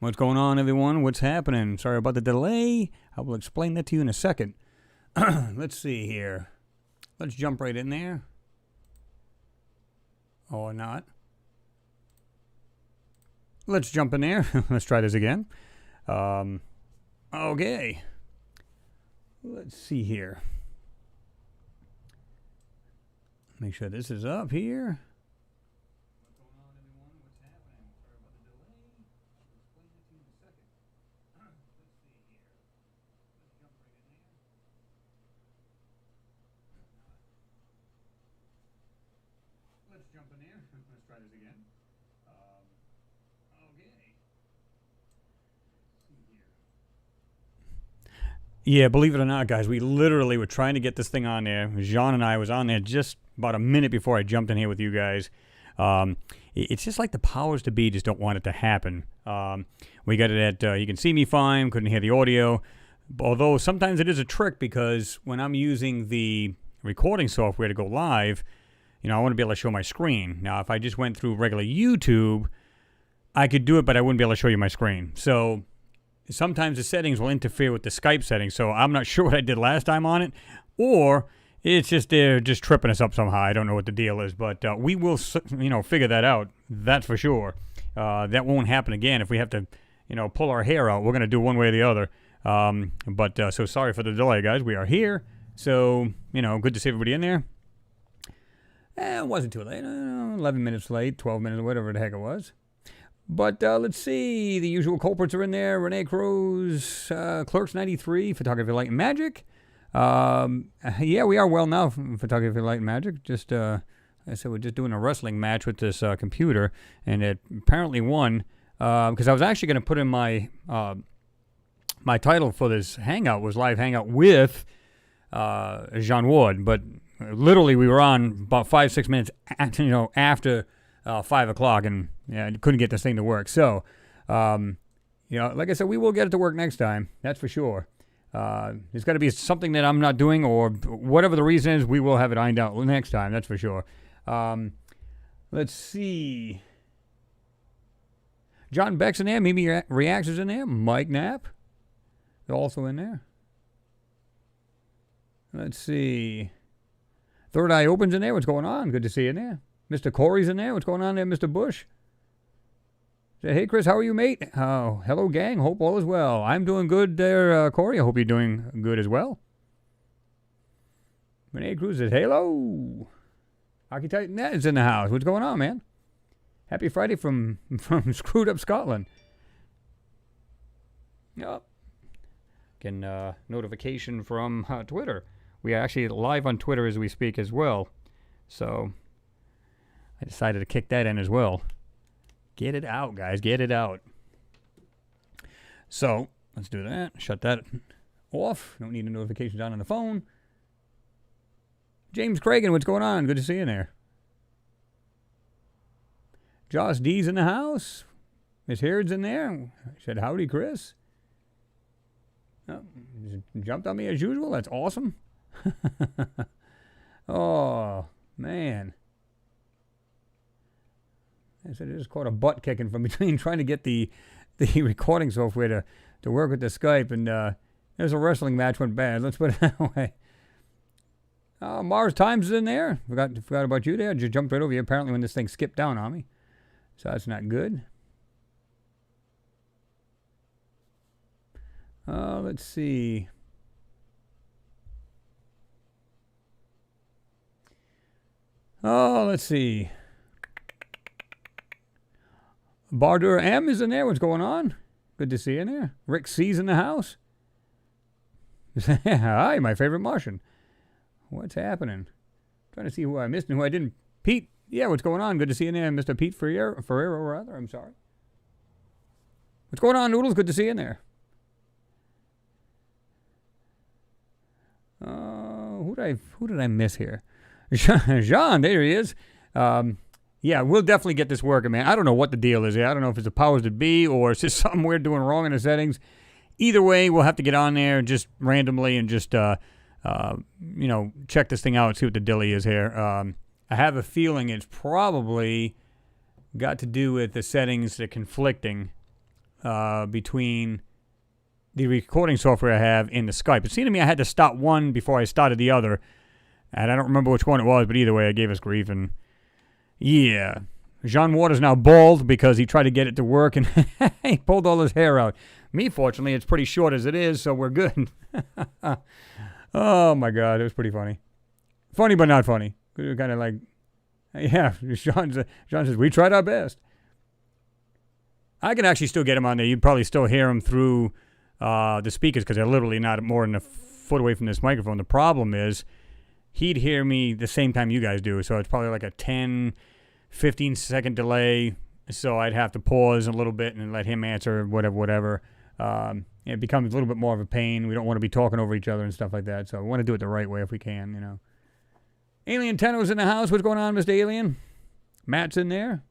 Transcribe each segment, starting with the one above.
What's going on, everyone? What's happening? Sorry about the delay. I will explain that to you in a second. Let's see here. Let's jump right in there. Or not. Let's jump in there. Let's try this again. Okay. Let's see here. Make sure this is up here. Jump in there. Let's try this again. Okay. Yeah, believe it or not, guys, we literally were trying to get this thing on there. Jean and I was on there just about a minute before I jumped in here with you guys. It's just like the powers to be just don't want it to happen. We got it at, you can see me fine, couldn't hear the audio. Although sometimes it is a trick because when I'm using the recording software to go live, you know, I want to be able to show my screen. Now, if I just went through regular YouTube, I could do it, but I wouldn't be able to show you my screen. So sometimes the settings will interfere with the Skype settings. So I'm not sure what I did last time on it, or it's just they're just tripping us up somehow. I don't know what the deal is, but we will, figure that out. That's for sure. That won't happen again. If we have to, pull our hair out, we're going to do one way or the other. So sorry for the delay, guys. We are here. So, good to see everybody in there. It wasn't too late. 11 minutes late, 12 minutes, whatever the heck it was. But let's see. The usual culprits are in there. Renee Cruz, Clerks 93, Photography, Light, and Magic. Yeah, we are well now from Photography, Light, and Magic. Just, I said we're just doing a wrestling match with this computer. And it apparently won. Because I was actually going to put in my my title for this Hangout was Live Hangout with Jean Ward. But literally, we were on about 5-6 minutes, after 5 o'clock, and couldn't get this thing to work. So, like I said, we will get it to work next time. That's for sure. There's got to be something that I'm not doing, or whatever the reason is, we will have it ironed out next time. That's for sure. Let's see. John Beck's in there. Mimi Reacts is in there. Mike Knapp. They're also in there. Let's see. Third Eye Opens in there. What's going on? Good to see you in there. Mr. Corey's in there. What's going on there, Mr. Bush? Say, hey, Chris, how are you, mate? Oh, hello, gang. Hope all is well. I'm doing good there, Corey. I hope you're doing good as well. Renee Cruz says, hello. Hockey Titan Ned is in the house. What's going on, man? Happy Friday from Screwed Up Scotland. Yep. Getting notification from Twitter. We are actually live on Twitter as we speak as well. So I decided to kick that in as well. Get it out, guys. Get it out. So let's do that. Shut that off. Don't need a notification down on the phone. James Cragen, what's going on? Good to see you in there. Joss D's in the house. Miss Haird's in there. I said, howdy, Chris. Oh, jumped on me as usual. That's awesome. Oh, man. I said I just caught a butt kicking from between trying to get the recording software to work with the Skype, and there's a wrestling match went bad. Let's put it that way. Mars Times is in there. Forgot about you there. Just jumped right over you apparently when this thing skipped down on me. So that's not good. Let's see. Let's see. Bardur M is in there. What's going on? Good to see you in there. Rick C's in the house. Hi, my favorite Martian. What's happening? Trying to see who I missed and who I didn't. Pete. Yeah, what's going on? Good to see you in there. Mr. Pete Ferrero, rather. I'm sorry. What's going on, Noodles? Good to see you in there. Who did I miss here? Jean, there he is. Yeah, we'll definitely get this working, man. I don't know what the deal is here. I don't know if it's the powers that be or it's just something we're doing wrong in the settings. Either way, we'll have to get on there just randomly and just, check this thing out, see what the dilly is here. I have a feeling it's probably got to do with the settings that are conflicting. between the recording software I have and the Skype. It seemed to me I had to stop one before I started the other, and I don't remember which one it was, but either way, it gave us grief. And yeah, Jean Waters now bald because he tried to get it to work, and he pulled all his hair out. Me, fortunately, it's pretty short as it is, so we're good. Oh, my God, it was pretty funny. Funny, but not funny. We were kind of like, yeah, Sean says, we tried our best. I can actually still get him on there. You'd probably still hear him through the speakers because they're literally not more than a foot away from this microphone. The problem is he'd hear me the same time you guys do, so it's probably like a 10, 15-second delay, so I'd have to pause a little bit and let him answer whatever. It becomes a little bit more of a pain. We don't want to be talking over each other and stuff like that, so we want to do it the right way if we can, you know. Alien Tenno's in the house. What's going on, Mr. Alien? Matt's in there.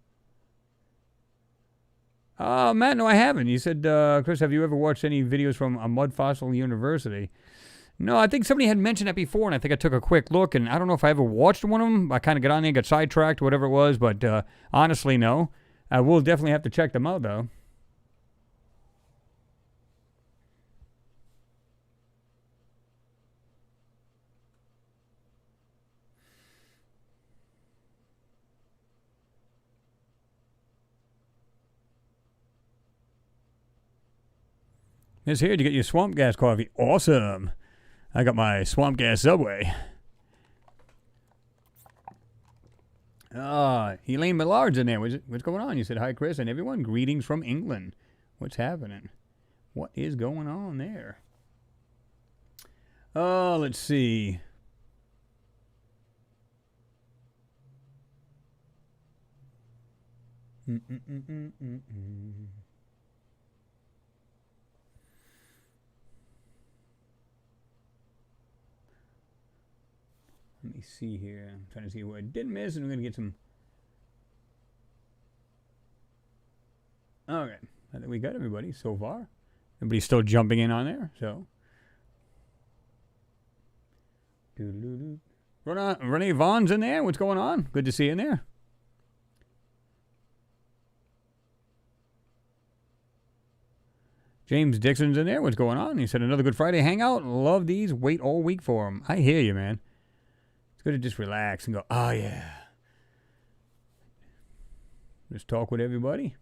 Matt, no, I haven't. You said, Chris, have you ever watched any videos from a Mud Fossil University? No, I think somebody had mentioned that before, and I think I took a quick look, and I don't know if I ever watched one of them. I kind of got on there, got sidetracked, whatever it was, but honestly, no. I will definitely have to check them out, though. It's here to get your swamp gas coffee. Awesome. I got my swamp gas Subway. Elaine Millard's in there. What's going on? You said, hi, Chris, and everyone. Greetings from England. What's happening? What is going on there? Let's see. Let me see here. I'm trying to see what I did miss, and we're going to get some. Okay. I think we got everybody so far. Everybody's still jumping in on there, so. Renee Vaughn's in there. What's going on? Good to see you in there. James Dixon's in there. What's going on? He said, another Good Friday hangout. Love these. Wait all week for them. I hear you, man. It's good to just relax and go, oh, yeah. Just talk with everybody.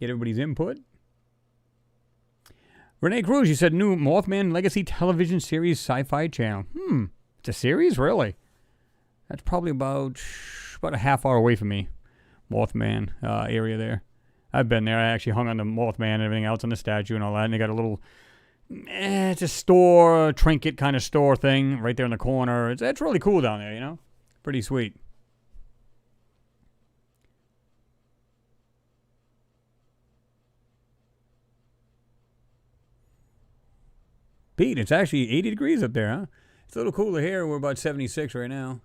Get everybody's input. Renee Cruz, you said new Mothman Legacy television series Sci-Fi Channel. It's a series? Really? That's probably about a half hour away from me. Mothman area there. I've been there. I actually hung on the Mothman and everything else on the statue and all that. And they got a little... it's a store, trinket kind of store thing right there in the corner. It's really cool down there, you know? Pretty sweet. Pete, it's actually 80 degrees up there, huh? It's a little cooler here. We're about 76 right now.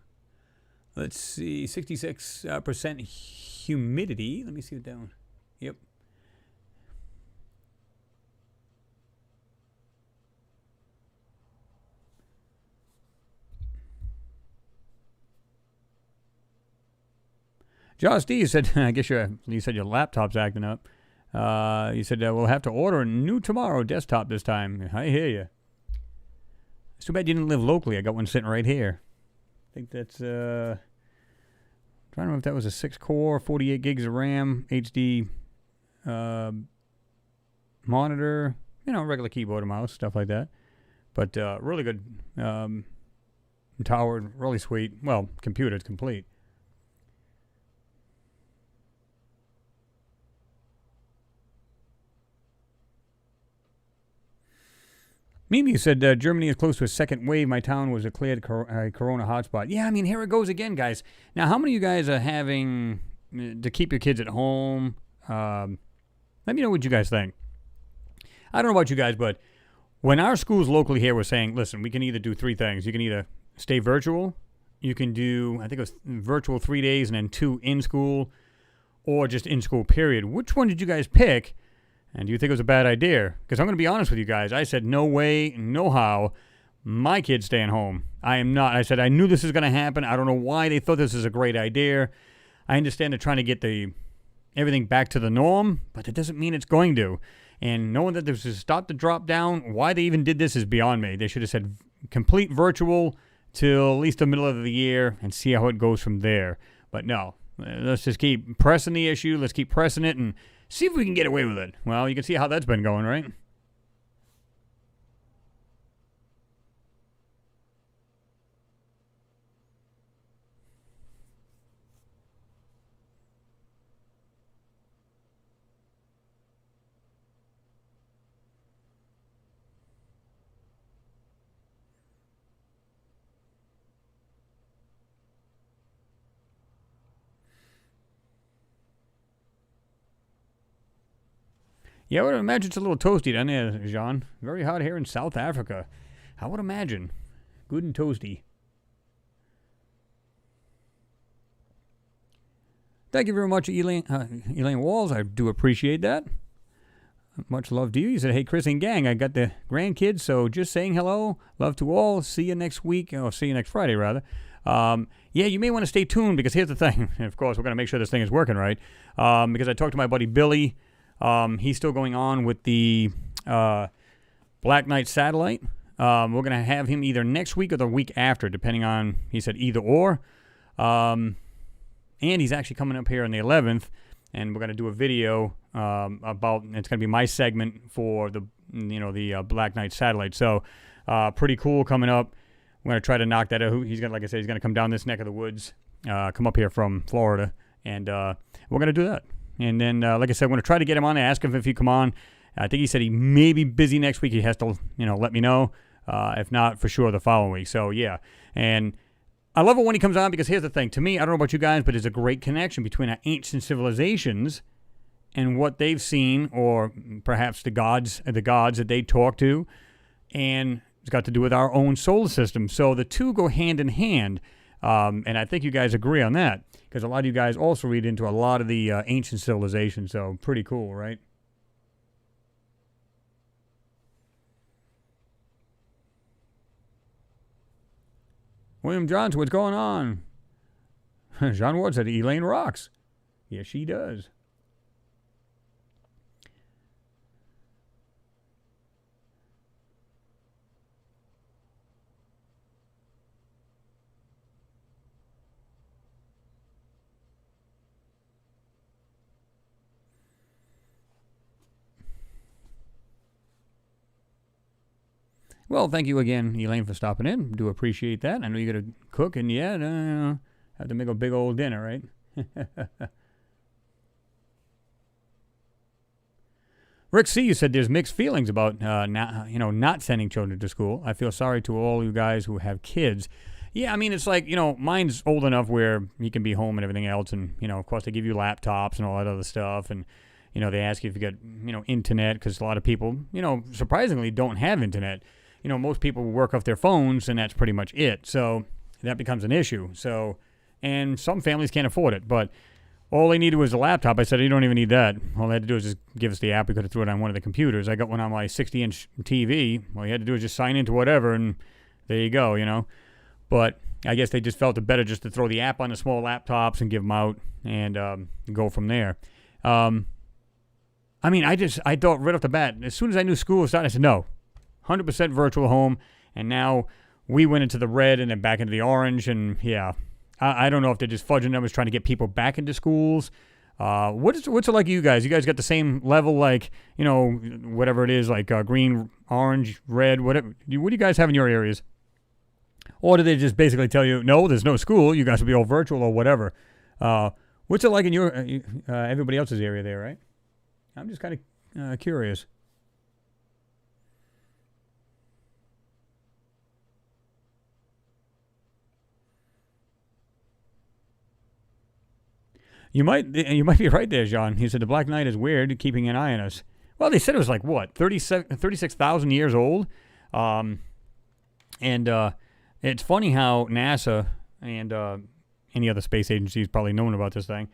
Let's see, 66% humidity. Let me see it down. Yep. Josh D, you said, I guess you said your laptop's acting up. You said, we'll have to order a new tomorrow desktop this time. I hear you. It's too bad you didn't live locally. I got one sitting right here. I think that's, trying to remember if that was a 6-core, 48 gigs of RAM, HD monitor, you know, regular keyboard and mouse, stuff like that. But really good tower, really sweet. Well, computer, it's complete. Mimi said, Germany is close to a second wave. My town was declared a corona hotspot. Yeah, I mean, here it goes again, guys. Now, how many of you guys are having to keep your kids at home? Let me know what you guys think. I don't know about you guys, but when our schools locally here were saying, listen, we can either do 3 things. You can either stay virtual. You can do, I think it was virtual 3 days and then 2 in school, or just in school, period. Which one did you guys pick? And do you think it was a bad idea? Because I'm going to be honest with you guys. I said, no way, no how. My kid's staying home. I am not. I said, I knew this was going to happen. I don't know why they thought this was a great idea. I understand they're trying to get the everything back to the norm, but that doesn't mean it's going to. And knowing that there's a stop the drop down, why they even did this is beyond me. They should have said complete virtual till at least the middle of the year and see how it goes from there. But no, let's just keep pressing the issue. Let's keep pressing it and see if we can get away with it. Well, you can see how that's been going, right? Yeah, I would imagine it's a little toasty down there, Jean. Very hot here in South Africa. I would imagine. Good and toasty. Thank you very much, Elaine Walls. I do appreciate that. Much love to you. You said, hey, Chris and gang, I got the grandkids, so just saying hello. Love to all. See you next week. Or see you next Friday, rather. Yeah, you may want to stay tuned because here's the thing. Of course, we're going to make sure this thing is working right. Because I talked to my buddy Billy. He's still going on with the Black Knight satellite. We're going to have him either next week or the week after, depending on, he said, either or. And he's actually coming up here on the 11th, and we're going to do a video about, it's going to be my segment for the Black Knight satellite. So pretty cool coming up. We're going to try to knock that out. He's going to, like I said, he's going to come down this neck of the woods, come up here from Florida, and we're going to do that. And then, like I said, I'm going to try to get him on and ask him if he come on. I think he said he may be busy next week. He has to, let me know. If not, for sure the following week. So, yeah. And I love it when he comes on because here's the thing. To me, I don't know about you guys, but there's a great connection between our ancient civilizations and what they've seen, or perhaps the gods that they talk to. And it's got to do with our own solar system. So the two go hand in hand. And I think you guys agree on that. Because a lot of you guys also read into a lot of the ancient civilizations, so pretty cool, right? William Johns, what's going on? John Ward said Elaine rocks. Yes, she does. Well, thank you again, Elaine, for stopping in. Do appreciate that. I know you got to cook, and have to make a big old dinner, right? Rick C., you said there's mixed feelings about not sending children to school. I feel sorry to all you guys who have kids. Yeah, I mean, it's like, mine's old enough where he can be home and everything else, and, of course, they give you laptops and all that other stuff, and, they ask you if you got, internet, because a lot of people, surprisingly don't have internet. Most people work off their phones, and that's pretty much it. So that becomes an issue. So, and some families can't afford it. But all they needed was a laptop. I said, you don't even need that. All they had to do is just give us the app. We could have threw it on one of the computers. I got one on my 60-inch TV. All you had to do is just sign into whatever, and there you go, But I guess they just felt it better just to throw the app on the small laptops and give them out and go from there. I thought right off the bat, as soon as I knew school was starting, I said, no. 100% virtual home, and now we went into the red and then back into the orange, and yeah, I don't know if they're just fudging numbers trying to get people back into schools. What's it like you guys? You guys got the same level, like, whatever it is, like green, orange, red, whatever. What do you guys have in your areas? Or do they just basically tell you, no, there's no school, you guys will be all virtual or whatever? What's it like in your everybody else's area there, right? I'm just kind of curious. You might be right there, John. He said the Black Knight is weird, keeping an eye on us. Well, they said it was like, what, 36,000 years old? And it's funny how NASA and any other space agency has probably known about this thing.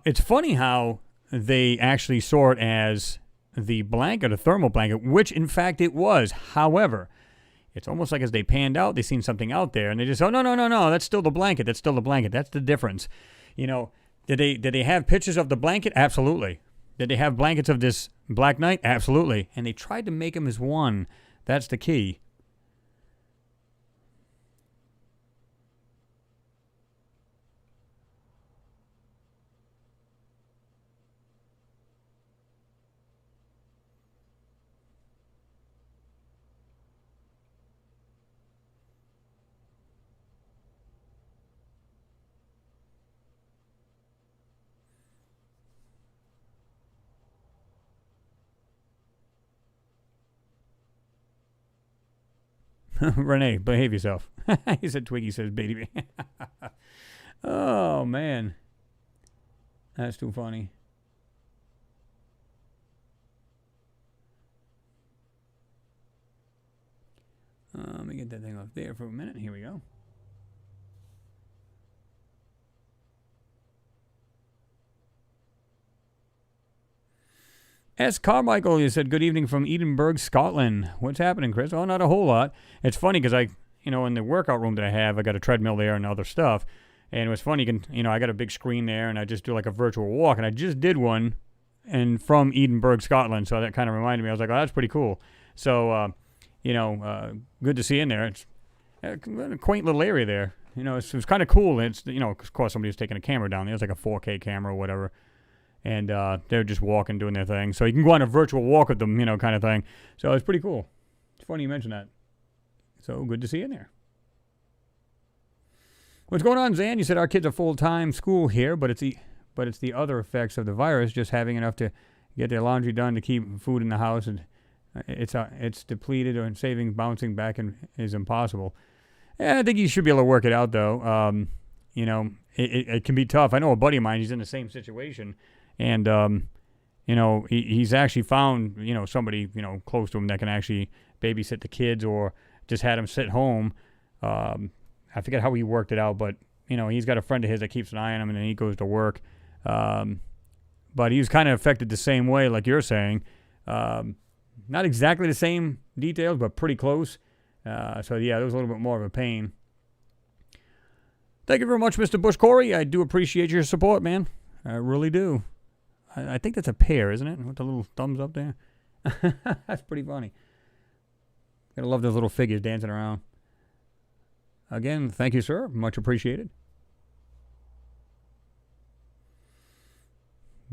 It's funny how they actually saw it as the blanket, a thermal blanket, which in fact it was. However, it's almost like as they panned out, they seen something out there, and they just, oh, no, that's still the blanket. That's still the blanket. That's the difference. Did they have pictures of the blanket? Absolutely. Did they have blankets of this Black Knight? Absolutely. And they tried to make him as one. That's the key. Renee, behave yourself. He said Twiggy says baby. Oh, man. That's too funny. Let me get that thing off there for a minute. Here we go. S. Carmichael, you said, good evening from Edinburgh, Scotland. What's happening, Chris? Oh, not a whole lot. It's funny because in the workout room that I have, I got a treadmill there and other stuff. And it was funny, I got a big screen there and I just do like a virtual walk. And I just did one from Edinburgh, Scotland. So that kind of reminded me. I was like, oh, that's pretty cool. So, good to see you in there. It's a quaint little area there. It was kind of cool. It's, of course, somebody was taking a camera down there. It was like a 4K camera or whatever. And they're just walking, doing their thing. So you can go on a virtual walk with them, kind of thing. So it's pretty cool. It's funny you mention that. So good to see you in there. What's going on, Zan? You said our kids are full-time school here, but it's the other effects of the virus, just having enough to get their laundry done to keep food in the house, and it's depleted, or saving bouncing back is impossible. Yeah, I think you should be able to work it out, though. It can be tough. I know a buddy of mine, he's in the same situation. And, he's actually found, somebody, close to him that can actually babysit the kids or just had him sit home. I forget how he worked it out, but, he's got a friend of his that keeps an eye on him and then he goes to work. But he was kind of affected the same way, like you're saying. Not exactly the same details, but pretty close. So, yeah, there was a little bit more of a pain. Thank you very much, Mr. Bush Corey. I do appreciate your support, man. I really do. I think that's a pear, isn't it? With the little thumbs up there. That's pretty funny. Gotta love those little figures dancing around. Again, thank you, sir. Much appreciated.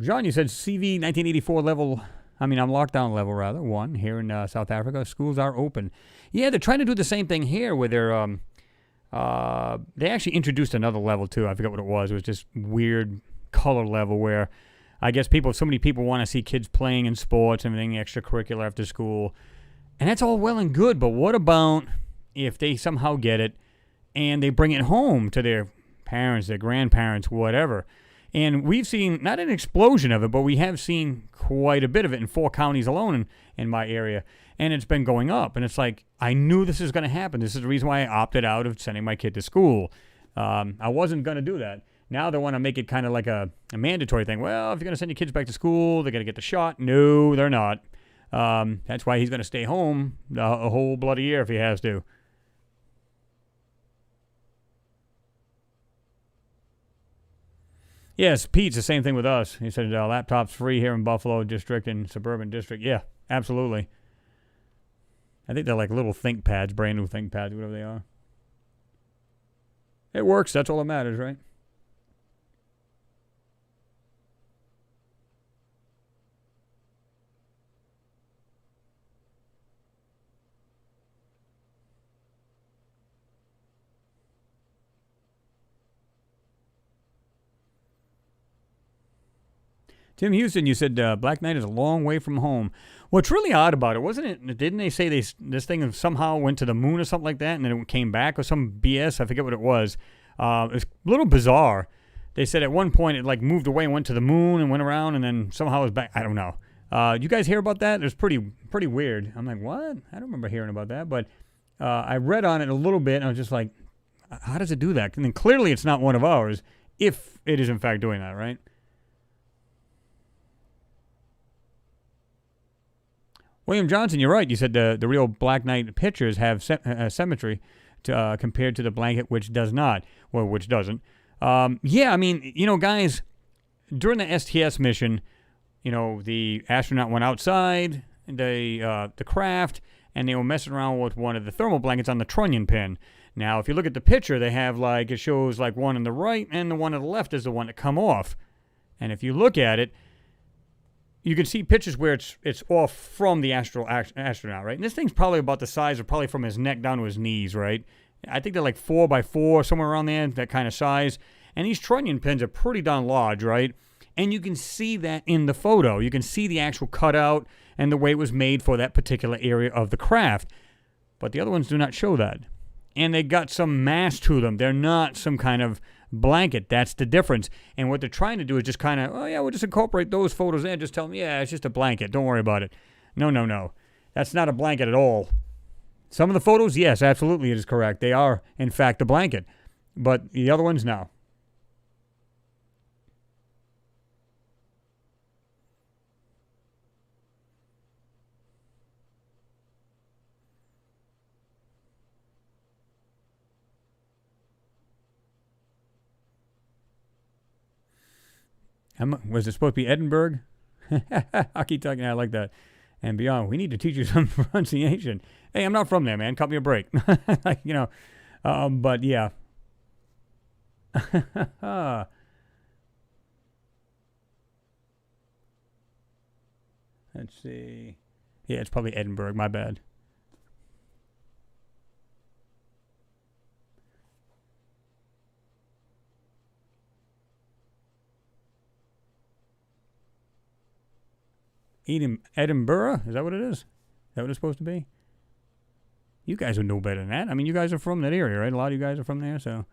John, you said CV 1984 level. I'm lockdown level, rather. 1 here in South Africa. Schools are open. Yeah, they're trying to do the same thing here where they're... they actually introduced another level, too. I forget what it was. It was just weird color level where I guess so many people want to see kids playing in sports and everything extracurricular after school. And that's all well and good, but what about if they somehow get it and they bring it home to their parents, their grandparents, whatever? And we've seen, not an explosion of it, but we have seen quite a bit of it in 4 counties alone in my area. And it's been going up. And it's like, I knew this was going to happen. This is the reason why I opted out of sending my kid to school. I wasn't going to do that. Now they want to make it kind of like a mandatory thing. Well, if you're going to send your kids back to school, they're going to get the shot. No, they're not. That's why he's going to stay home a whole bloody year if he has to. Yes, Pete's the same thing with us. He said laptops free here in Buffalo District and Suburban District. Yeah, absolutely. I think they're like little ThinkPads, brand new ThinkPads, whatever they are. It works. That's all that matters, right? Tim Houston, you said Black Knight is a long way from home. What's really odd about it, wasn't it? Didn't they say this thing somehow went to the moon or something like that, and then it came back or some BS? I forget what it was. It was a little bizarre. They said at one point it like moved away and went to the moon and went around, and then somehow it was back. I don't know. You guys hear about that? It was pretty weird. I'm like, what? I don't remember hearing about that. But I read on it a little bit, and I was just like, how does it do that? And then clearly it's not one of ours, if it is in fact doing that, right? William Johnson, you're right. You said the real Black Knight pictures have symmetry compared to the blanket, which does not. Well, which doesn't. Yeah, I mean, guys, during the STS mission, you know, the astronaut went outside the craft, and they were messing around with one of the thermal blankets on the trunnion pin. Now, if you look at the picture, they have like, it shows like one on the right, and the one on the left is the one that come off. And if you look at it, you can see pictures where it's off from the astronaut, right? And this thing's probably about the size of probably from his neck down to his knees, right? I think they're like 4x4, somewhere around there, that kind of size. And these trunnion pins are pretty darn large, right? And you can see that in the photo. You can see the actual cutout and the way it was made for that particular area of the craft. But the other ones do not show that. And they got some mass to them. They're not some kind of blanket. That's the difference. And what they're trying to do is just kind of, oh yeah, we'll just incorporate those photos in. Just tell them, yeah, it's just a blanket. Don't worry about it. No, no, no. That's not a blanket at all. Some of the photos, yes, absolutely, it is correct. They are, in fact, a blanket. But the other ones, no. Was it supposed to be Edinburgh? I keep talking, I like that. And beyond, we need to teach you some pronunciation. Hey, I'm not from there, man. Cut me a break. Like, you know, but yeah. Let's see. Yeah, it's probably Edinburgh. My bad. Edinburgh? Is that what it is? Is that what it's supposed to be? You guys would know better than that. I mean, you guys are from that area, right? A lot of you guys are from there, so.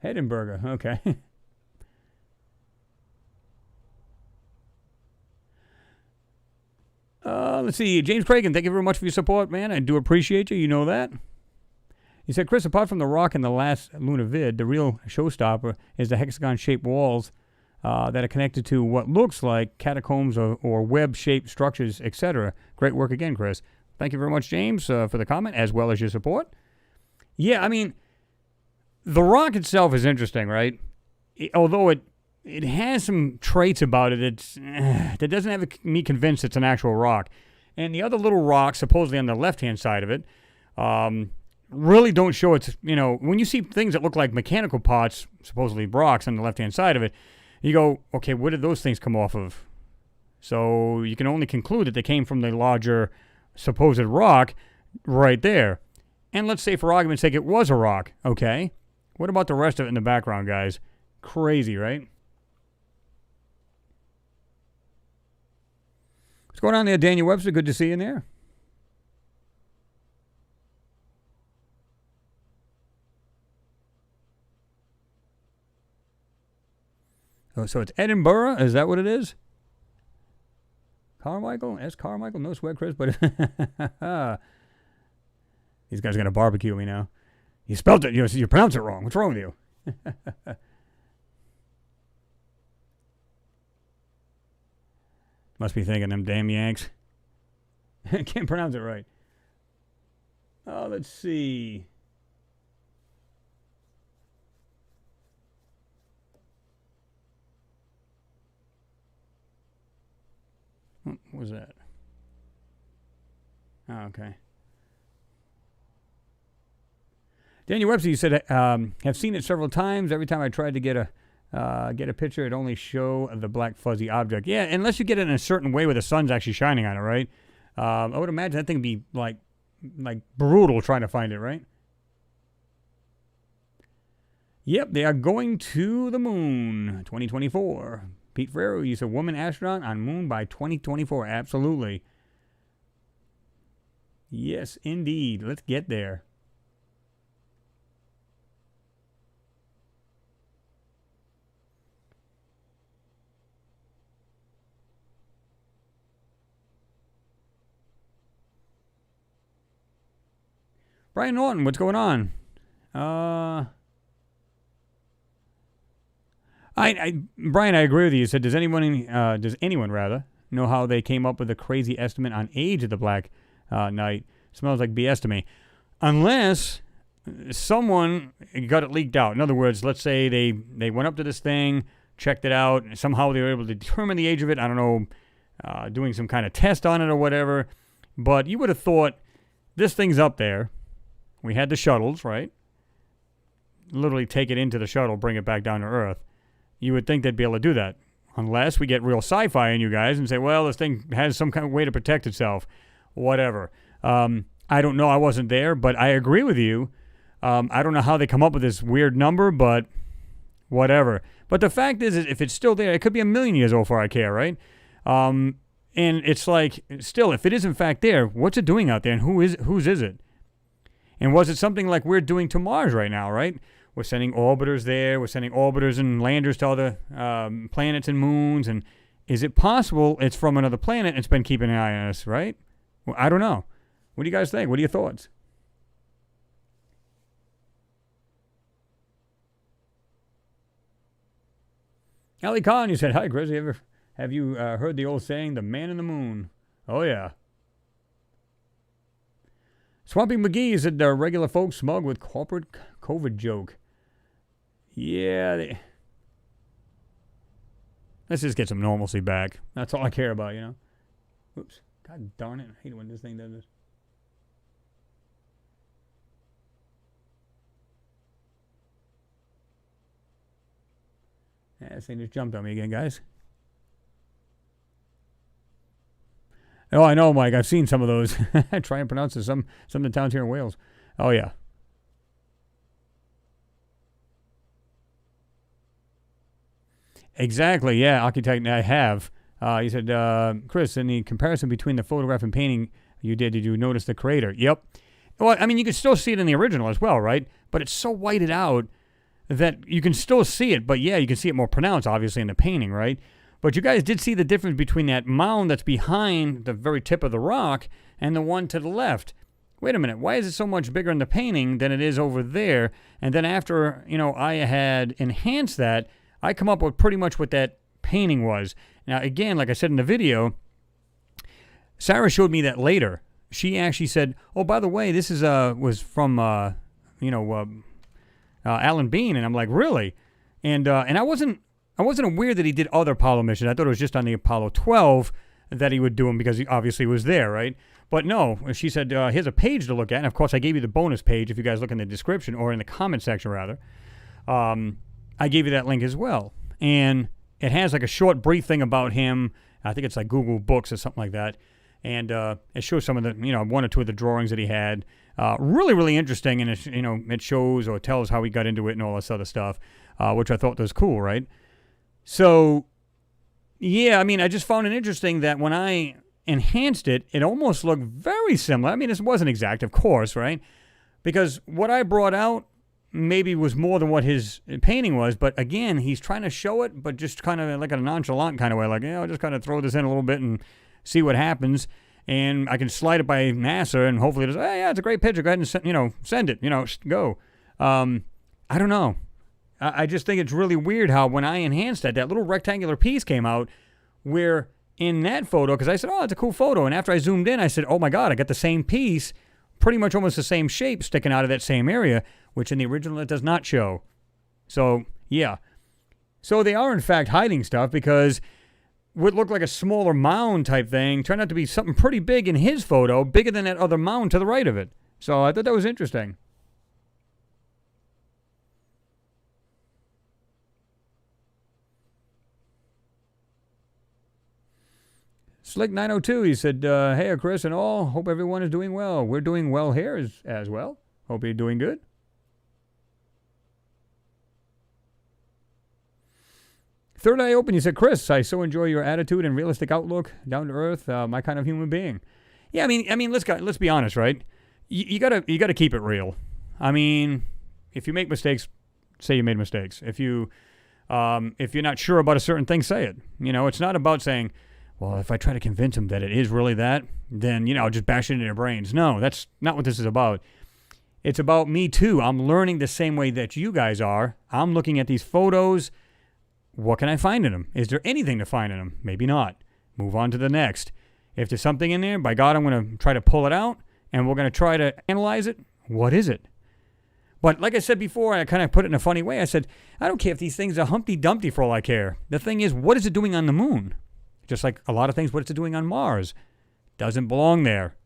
Edinburgh, okay. Let's see. James Cragen, thank you very much for your support, man. I do appreciate you. You know that. He said, Chris, apart from the rock in the last Lunar vid, the real showstopper is the hexagon-shaped walls that are connected to what looks like catacombs or web-shaped structures, etc. Great work again, Chris. Thank you very much, James, for the comment, as well as your support. Yeah, I mean, the rock itself is interesting, right? Although it has some traits about it that doesn't have me convinced it's an actual rock. And the other little rocks, supposedly on the left-hand side of it, really don't show it's, you know, when you see things that look like mechanical parts, supposedly rocks on the left-hand side of it, you go, okay, where did those things come off of? So you can only conclude that they came from the larger supposed rock right there. And let's say, for argument's sake, it was a rock, okay? What about the rest of it in the background, guys? Crazy, right? What's going on there, Daniel Webster? Good to see you in there. Oh, so it's Edinburgh? Is that what it is? Carmichael? S. Carmichael? No sweat, Chris, but these guys are going to barbecue me now. You spelled it. You pronounced it wrong. What's wrong with you? Must be thinking them damn Yanks. Can't pronounce it right. Oh, let's see. What was that? Oh, okay. Daniel Webster, you said, have seen it several times. Every time I tried to get a picture, it only show the black fuzzy object. Yeah, unless you get it in a certain way where the sun's actually shining on it, right? I would imagine that thing would be like brutal trying to find it, right? Yep, they are going to the moon, 2024. Pete Ferro, you said woman astronaut on moon by 2024. Absolutely. Yes, indeed. Let's get there. Brian Norton, what's going on? Brian, I agree with you. You said, does anyone rather know how they came up with a crazy estimate on age of the Black Knight? Smells like BS to me. Unless someone got it leaked out. In other words, let's say they went up to this thing, checked it out, and somehow they were able to determine the age of it. I don't know, doing some kind of test on it or whatever. But you would have thought, this thing's up there. We had the shuttles, right? Literally take it into the shuttle, bring it back down to Earth. You would think they'd be able to do that. Unless we get real sci-fi in you guys and say, well, this thing has some kind of way to protect itself. Whatever. I don't know. I wasn't there, but I agree with you. I don't know how they come up with this weird number, but whatever. But the fact is if it's still there, it could be 1,000,000 years old for I care, right? And it's like, still, if it is in fact there, what's it doing out there, and whose is it? And was it something like we're doing to Mars right now, right? We're sending orbiters there. We're sending orbiters and landers to other planets and moons. And is it possible it's from another planet and it's been keeping an eye on us, right? Well, I don't know. What do you guys think? What are your thoughts? Ali Khan, you said, hi, Chris. Have you heard the old saying, the man in the moon? Oh, yeah. Swampy McGee said, regular folks smug with corporate COVID joke. Yeah. Let's just get some normalcy back. That's all I care about, you know. Oops. God darn it. I hate it when this thing does this. Yeah, this thing just jumped on me again, guys. Oh, I know, Mike. I've seen some of those. I try and pronounce it. Some of the towns here in Wales. Oh, yeah. Exactly, yeah, Architect, I have. He said, Chris, in the comparison between the photograph and painting you did you notice the crater? Yep. Well, I mean, you can still see it in the original as well, right? But it's so whited out that you can still see it. But, yeah, you can see it more pronounced, obviously, in the painting, right? But you guys did see the difference between that mound that's behind the very tip of the rock and the one to the left. Wait a minute, why is it so much bigger in the painting than it is over there? And then after, I had enhanced that, I come up with pretty much what that painting was. Now, again, like I said in the video, Sarah showed me that later. She actually said, oh, by the way, this is was from, Alan Bean. And I'm like, really? And I wasn't aware that he did other Apollo missions. I thought it was just on the Apollo 12 that he would do them because he obviously was there, right? But no, she said, here's a page to look at. And, of course, I gave you the bonus page if you guys look in the description, or in the comment section, rather. I gave you that link as well. And it has like a short, brief thing about him. I think it's like Google Books or something like that. And it shows some of the, one or two of the drawings that he had. Really, really interesting. And, it shows or tells how he got into it and all this other stuff, which I thought was cool, right? So, yeah, I mean, I just found it interesting that when I enhanced it, it almost looked very similar. I mean, this wasn't exact, of course, right? Because what I brought out maybe was more than what his painting was, but again, he's trying to show it, but just kind of like a nonchalant kind of way, like, I'll just kind of throw this in a little bit and see what happens, and I can slide it by NASA, and hopefully it'll say, hey, yeah, it's a great picture, go ahead and send it, go. I don't know. I just think it's really weird how when I enhanced that little rectangular piece came out, where in that photo, because I said, oh, it's a cool photo, and after I zoomed in, I said, oh my God, I got the same piece, pretty much almost the same shape sticking out of that same area, which in the original it does not show. So, yeah. So they are, in fact, hiding stuff because what looked like a smaller mound type thing turned out to be something pretty big in his photo, bigger than that other mound to the right of it. So I thought that was interesting. Slick 902, he said, hey, Chris and all, hope everyone is doing well. We're doing well here as well. Hope you're doing good. Third Eye Open, he said, Chris, I so enjoy your attitude and realistic outlook, down to earth, my kind of human being. Yeah, I mean, let's be honest, right? You gotta keep it real. I mean, if you make mistakes, say you made mistakes. If you're not sure about a certain thing, say it. It's not about saying, well, if I try to convince them that it is really that, then, I'll just bash it into their brains. No, that's not what this is about. It's about me, too. I'm learning the same way that you guys are. I'm looking at these photos. What can I find in them? Is there anything to find in them? Maybe not. Move on to the next. If there's something in there, by God, I'm going to try to pull it out. and we're going to try to analyze it. What is it? But like I said before, I kind of put it in a funny way. I said, I don't care if these things are Humpty Dumpty for all I care. The thing is, what is it doing on the moon? Just like a lot of things, what is it doing on Mars? Doesn't belong there.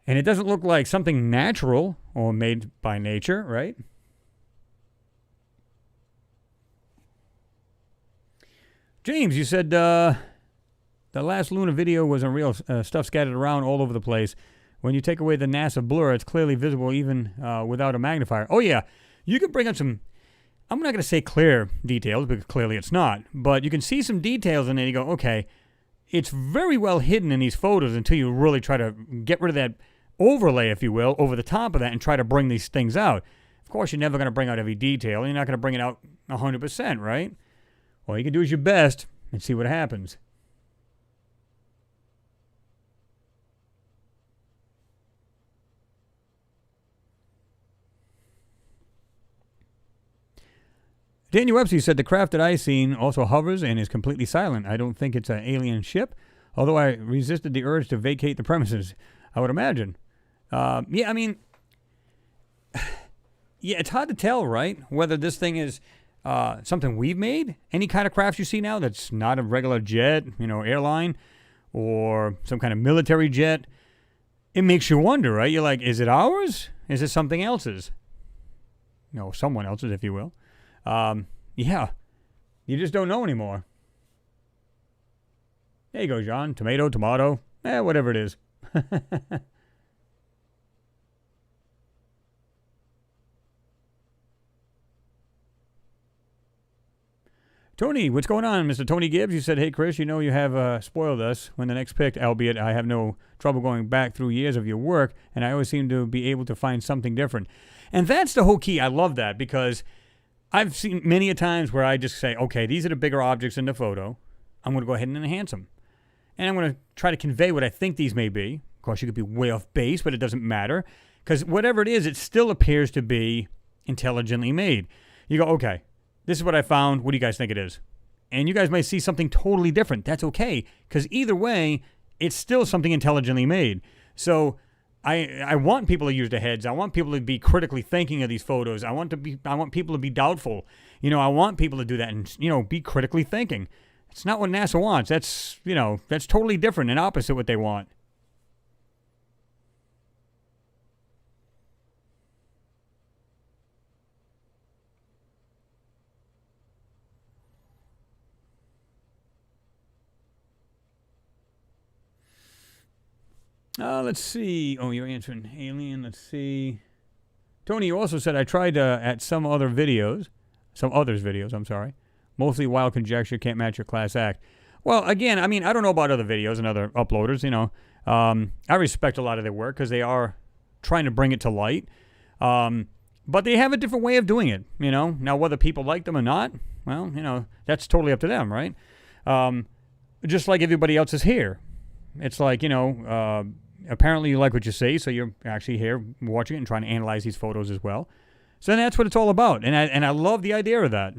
And it doesn't look like something natural or made by nature, right? James, you said the last lunar video was unreal stuff scattered around all over the place. When you take away the NASA blur, it's clearly visible even without a magnifier. Oh, yeah. You can bring up some, I'm not going to say clear details because clearly it's not, but you can see some details and then you go, okay, it's very well hidden in these photos until you really try to get rid of that overlay, if you will, over the top of that and try to bring these things out. Of course, you're never going to bring out every detail. You're not going to bring it out 100%, right? All you can do is your best and see what happens. Daniel Webster said the craft that I seen also hovers and is completely silent. I don't think it's an alien ship, although I resisted the urge to vacate the premises, I would imagine. Yeah, I mean, yeah, it's hard to tell, right, whether this thing is something we've made. Any kind of craft you see now that's not a regular jet, airline, or some kind of military jet, it makes you wonder, right? You're like, is it ours? Is it something else's? No, someone else's, if you will. Yeah, you just don't know anymore. There you go, John. Tomato, whatever it is. Tony, what's going on, Mr. Tony Gibbs? You said, hey, Chris, you have spoiled us when the next pick, albeit I have no trouble going back through years of your work, and I always seem to be able to find something different. And that's the whole key. I love that because I've seen many a times where I just say, okay, these are the bigger objects in the photo. I'm going to go ahead and enhance them. And I'm going to try to convey what I think these may be. Of course, you could be way off base, but it doesn't matter. Because whatever it is, it still appears to be intelligently made. You go, okay, this is what I found. What do you guys think it is? And you guys might see something totally different. That's okay. Because either way, it's still something intelligently made. So I want people to use their heads. I want people to be critically thinking of these photos. I want people to be doubtful. I want people to do that and, be critically thinking. It's not what NASA wants. That's totally different and opposite what they want. Let's see. Oh, you're answering alien. Let's see. Tony, you also said I tried at some others' videos, I'm sorry. Mostly wild conjecture, can't match your class act. Well, again, I mean, I don't know about other videos and other uploaders, I respect a lot of their work because they are trying to bring it to light. But they have a different way of doing it, Now, whether people like them or not, well, that's totally up to them, right? Just like everybody else is here. It's like, apparently you like what you see, so you're actually here watching it and trying to analyze these photos as well. So that's what it's all about. And I love the idea of that,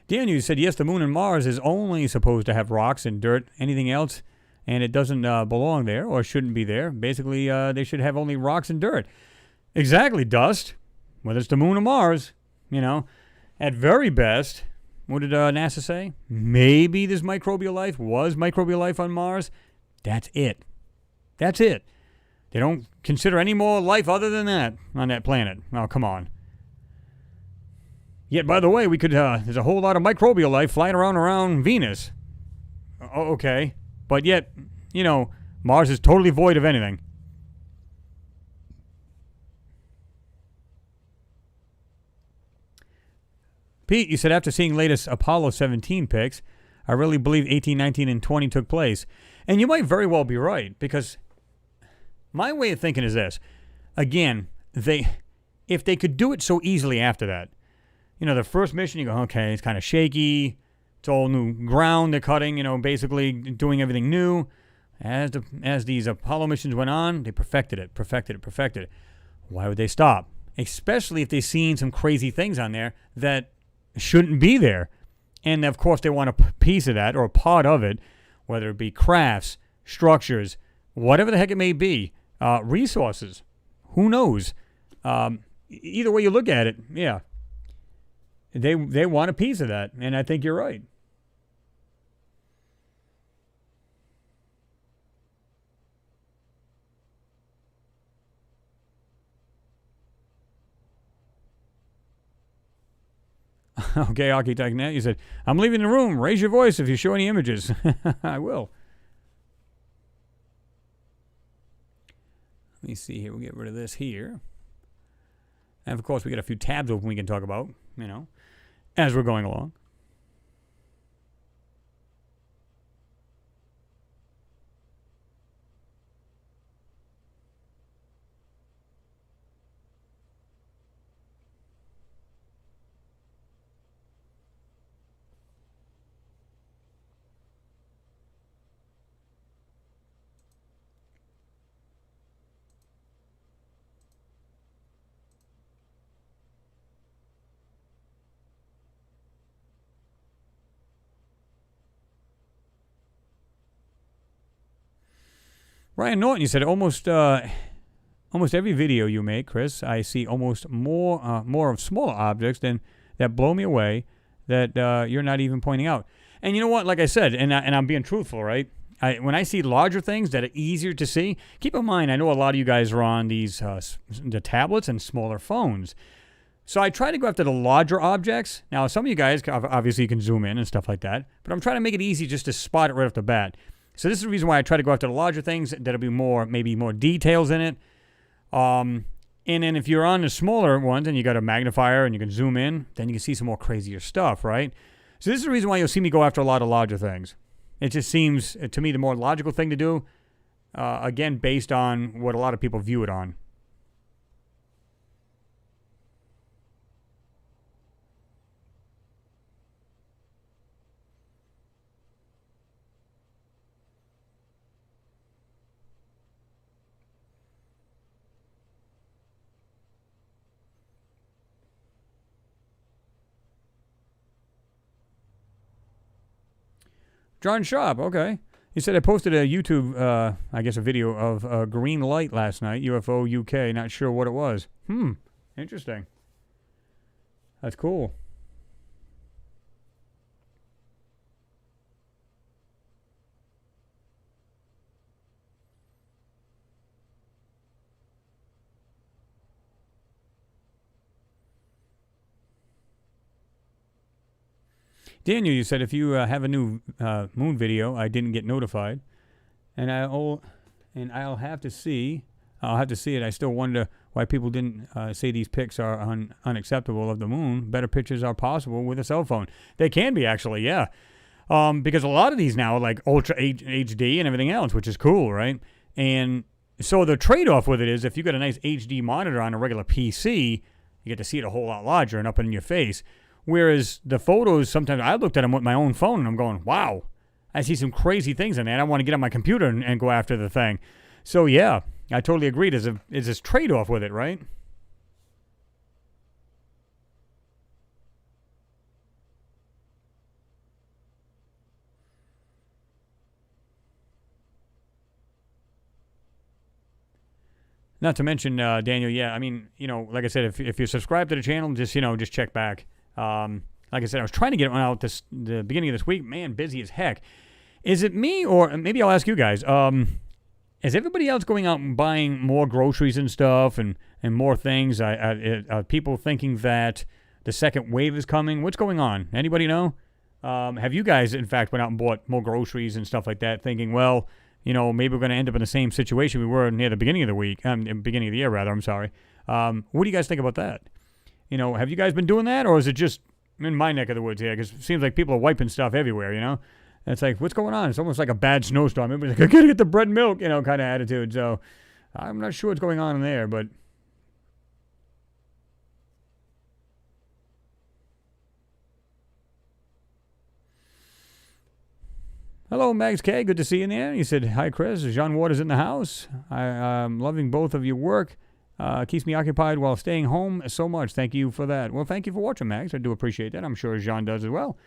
Daniel said, yes, the moon and Mars is only supposed to have rocks and dirt, anything else, and it doesn't belong there or shouldn't be there. Basically, they should have only rocks and dirt. Exactly, dust, whether it's the moon or Mars, At very best, what did NASA say? Maybe this microbial life was microbial life on Mars. That's it. That's it. They don't consider any more life other than that on that planet. Oh, come on. Yet, by the way, we could, there's a whole lot of microbial life flying around Venus. Oh, okay. But yet, Mars is totally void of anything. Pete, you said after seeing latest Apollo 17 pics, I really believe 18, 19, and 20 took place. And you might very well be right, because my way of thinking is this. Again, if they could do it so easily after that, the first mission, you go, okay, it's kind of shaky. It's all new ground they're cutting, basically doing everything new. As these Apollo missions went on, they perfected it. Why would they stop? Especially if they've seen some crazy things on there that shouldn't be there. And, of course, they want a piece of that or a part of it, whether it be crafts, structures, whatever the heck it may be, resources. Who knows? Either way you look at it, yeah. They want a piece of that, and I think you're right. Okay, Architect Net, you said, I'm leaving the room. Raise your voice if you show any images. I will. Let me see here. We'll get rid of this here. And, of course, we got a few tabs open we can talk about, as we're going along. Ryan Norton, you said almost every video you make, Chris, I see almost more of smaller objects that blow me away that you're not even pointing out. And you know what? Like I said, and I'm being truthful, right? When I see larger things that are easier to see, keep in mind, I know a lot of you guys are on these the tablets and smaller phones. So I try to go after the larger objects. Now, some of you guys, obviously, you can zoom in and stuff like that. But I'm trying to make it easy just to spot it right off the bat. So this is the reason why I try to go after the larger things. That'll be maybe more details in it. And then if you're on the smaller ones and you got a magnifier and you can zoom in, then you can see some more crazier stuff, right? So this is the reason why you'll see me go after a lot of larger things. It just seems, to me, the more logical thing to do, again, based on what a lot of people view it on. John Sharp, okay. He said, I posted a YouTube, I guess a video of a green light last night, UFO UK, not sure what it was. Interesting. That's cool. Daniel, you said if you have a new moon video, I didn't get notified, and I'll have to see. I'll have to see it. I still wonder why people didn't say these pics are unacceptable of the moon. Better pictures are possible with a cell phone. They can be, actually, yeah. Because a lot of these now are like Ultra HD and everything else, which is cool, right? And so the trade-off with it is if you got a nice HD monitor on a regular PC, you get to see it a whole lot larger and up in your face. Whereas the photos, sometimes I looked at them with my own phone and I'm going, wow, I see some crazy things in there. I want to get on my computer and go after the thing. So, yeah, I totally agree. There's this trade-off with it, right? Not to mention, Daniel, yeah, I mean, like I said, if you're subscribed to the channel, just check back. Like I said, I was trying to get one out the beginning of this week. Man, busy as heck. Is it me, or maybe I'll ask you guys, is everybody else going out and buying more groceries and stuff and more things? Are people thinking that the second wave is coming? What's going on? Anybody know? Have you guys, in fact, went out and bought more groceries and stuff like that, thinking, well, maybe we're going to end up in the same situation we were near the beginning of the week, beginning of the year, rather, I'm sorry. What do you guys think about that? Have you guys been doing that, or is it just in my neck of the woods here? Because it seems like people are wiping stuff everywhere, And it's like, what's going on? It's almost like a bad snowstorm. Everybody's like, I got to get the bread and milk, kind of attitude. So I'm not sure what's going on in there, but... Hello, Max K. Good to see you in there. He said, hi, Chris. John Waters in the house. I'm loving both of your work. Keeps me occupied while staying home so much. Thank you for that. Well, thank you for watching, Max. I do appreciate that. I'm sure Jean does as well.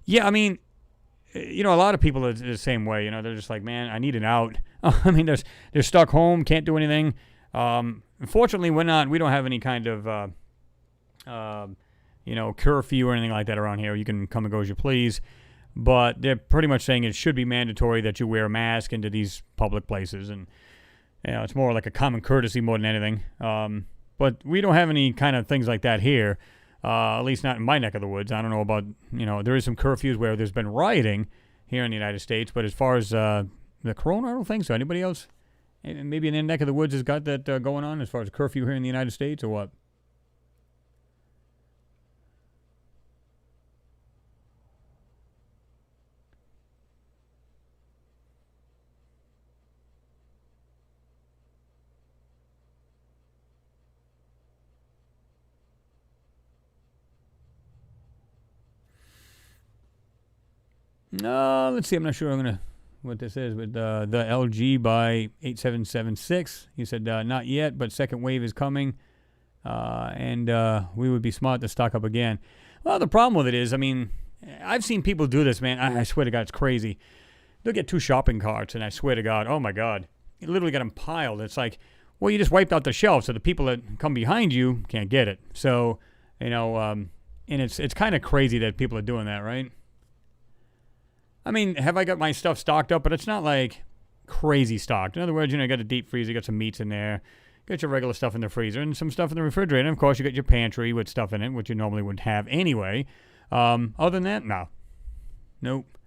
Yeah, I mean, a lot of people are the same way. They're just like, man, I need an out. I mean, they're stuck home, can't do anything. Unfortunately, we don't have any kind of, curfew or anything like that around here. You can come and go as you please. But they're pretty much saying it should be mandatory that you wear a mask into these public places. And, it's more like a common courtesy more than anything. But we don't have any kind of things like that here. At least not in my neck of the woods. I don't know about, there is some curfews where there's been rioting here in the United States. But as far as the corona, I don't think so. Anybody else, maybe in their neck of the woods, has got that going on as far as curfew here in the United States or what? Let's see. I'm not sure what this is, but the LG by 8776. He said, not yet, but second wave is coming, and we would be smart to stock up again. Well, the problem with it is, I mean, I've seen people do this, man. I swear to God, it's crazy. They'll get 2 shopping carts, and I swear to God, oh my God, you literally got them piled. It's like, well, you just wiped out the shelf, so the people that come behind you can't get it. So, and it's kind of crazy that people are doing that, right? I mean, have I got my stuff stocked up? But it's not like crazy stocked. In other words, you got a deep freezer, you got some meats in there, got your regular stuff in the freezer, and some stuff in the refrigerator. And of course, you got your pantry with stuff in it, which you normally wouldn't have anyway. Other than that, no. Nope.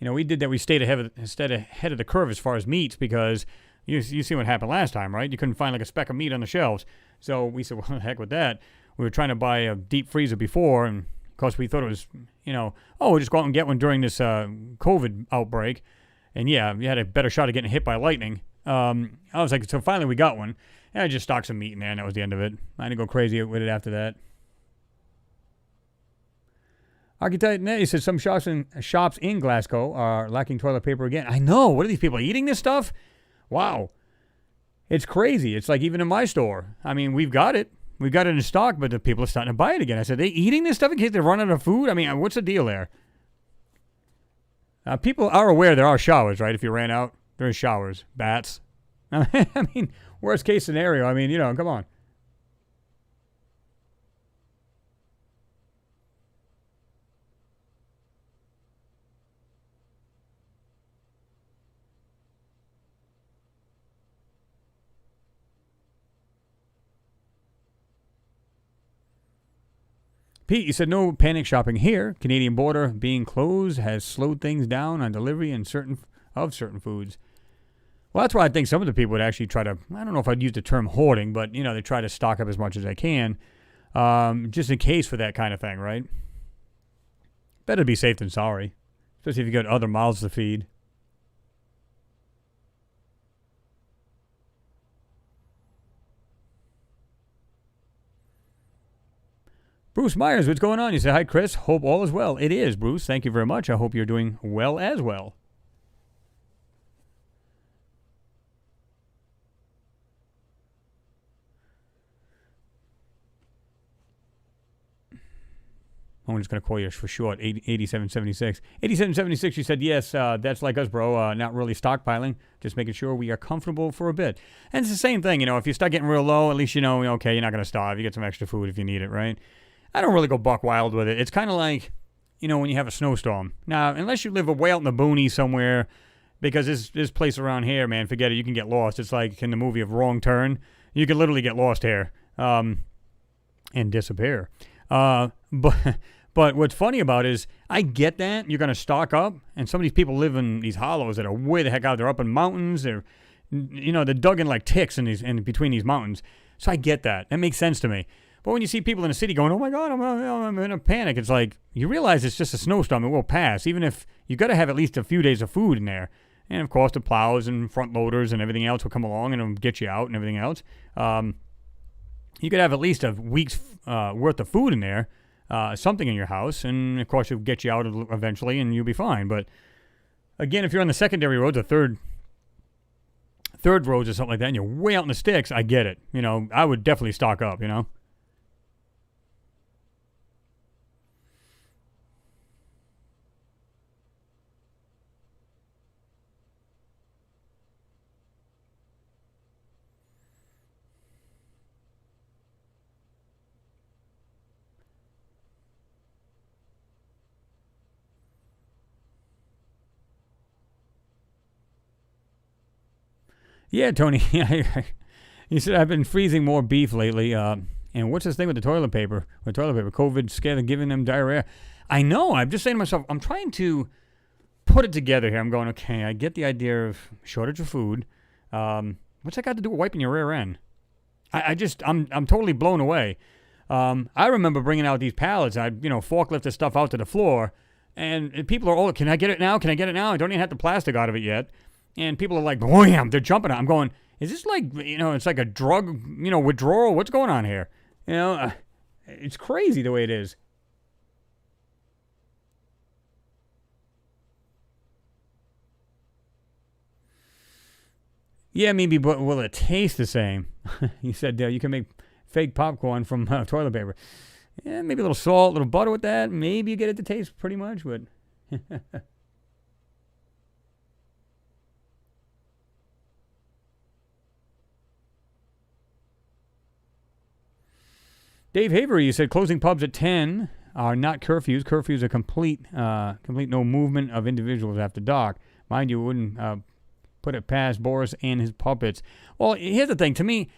We did that. We stayed ahead of the curve as far as meats because you see what happened last time, right? You couldn't find like a speck of meat on the shelves. So we said, well, the heck with that. We were trying to buy a deep freezer before, and of course, we thought it was, we'll just go out and get one during this COVID outbreak. And yeah, we had a better shot of getting hit by lightning. I was like, so finally we got one. And I just stocked some meat in there, and that was the end of it. I didn't go crazy with it after that. Architect Nettie says some shops in Glasgow are lacking toilet paper again. I know. What are these people eating this stuff? Wow. It's crazy. It's like even in my store. I mean, we've got it. We've got it in stock, but the people are starting to buy it again. I said, they eating this stuff in case they run out of food? I mean, what's the deal there? People are aware there are showers, right? If you ran out, there's showers. Bats. I mean, worst case scenario. I mean, come on. Pete, you said no panic shopping here. Canadian border being closed has slowed things down on delivery and certain foods. Well, that's why I think some of the people would actually try to, I don't know if I'd use the term hoarding, but, they try to stock up as much as they can, just in case for that kind of thing, right? Better be safe than sorry, especially if you got other mouths to feed. Bruce Myers, what's going on? You say, hi, Chris. Hope all is well. It is, Bruce. Thank you very much. I hope you're doing well as well. I'm just going to call you for short, 8776. 8776, you said, yes, that's like us, bro. Not really stockpiling, just making sure we are comfortable for a bit. And it's the same thing, if you start getting real low, at least okay, you're not going to starve. You get some extra food if you need it, right? I don't really go buck wild with it. It's kind of like, when you have a snowstorm. Now, unless you live way out in the boonies somewhere, because this place around here, man, forget it, you can get lost. It's like in the movie of Wrong Turn. You can literally get lost here and disappear. But what's funny about it is I get that. You're going to stock up, and some of these people live in these hollows that are way the heck out. They're up in mountains. They're dug in like ticks in between these mountains. So I get that. That makes sense to me. But when you see people in the city going, oh, my God, I'm in a panic, it's like you realize it's just a snowstorm. It will pass, even if you've got to have at least a few days of food in there. And, of course, the plows and front loaders and everything else will come along and it'll get you out and everything else. You could have at least a week's worth of food in there, something in your house. And, of course, it'll get you out eventually and you'll be fine. But, again, if you're on the secondary roads, the third third rows or something like that, and you're way out in the sticks, I get it. I would definitely stock up. Yeah, Tony. He said, I've been freezing more beef lately. And what's this thing with the toilet paper? With toilet paper, COVID scared giving them diarrhea. I know. I'm just saying to myself, I'm trying to put it together here. I'm going, okay, I get the idea of shortage of food. What's that got to do with wiping your rear end? I'm totally blown away. I remember bringing out these pallets. I'd, forklift this stuff out to the floor. And people are, can I get it now? Can I get it now? I don't even have the plastic out of it yet. And people are like, wham, they're jumping on. I'm going, is this like, it's like a drug, withdrawal? What's going on here? It's crazy the way it is. Yeah, maybe, but will it taste the same? You said you can make fake popcorn from toilet paper. Yeah, maybe a little salt, a little butter with that. Maybe you get it to taste pretty much, but... Dave Havery, you said closing pubs at 10 are not curfews. Curfews are complete no movement of individuals after dark. Mind you, wouldn't put it past Boris and his puppets. Well, here's the thing. To me,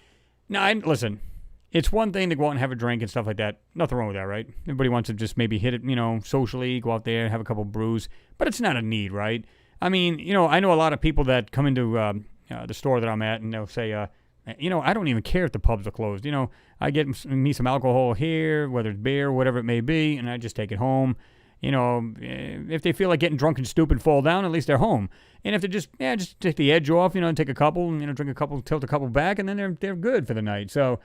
listen, it's one thing to go out and have a drink and stuff like that. Nothing wrong with that, right? Everybody wants to just maybe hit it, socially, go out there, have a couple brews. But it's not a need, right? I mean, I know a lot of people that come into the store that I'm at and they'll say, I don't even care if the pubs are closed. I get me some alcohol here, whether it's beer, whatever it may be, and I just take it home. If they feel like getting drunk and stupid, fall down, at least they're home. And if they just take the edge off, take a couple, drink a couple, tilt a couple back, and then they're good for the night. So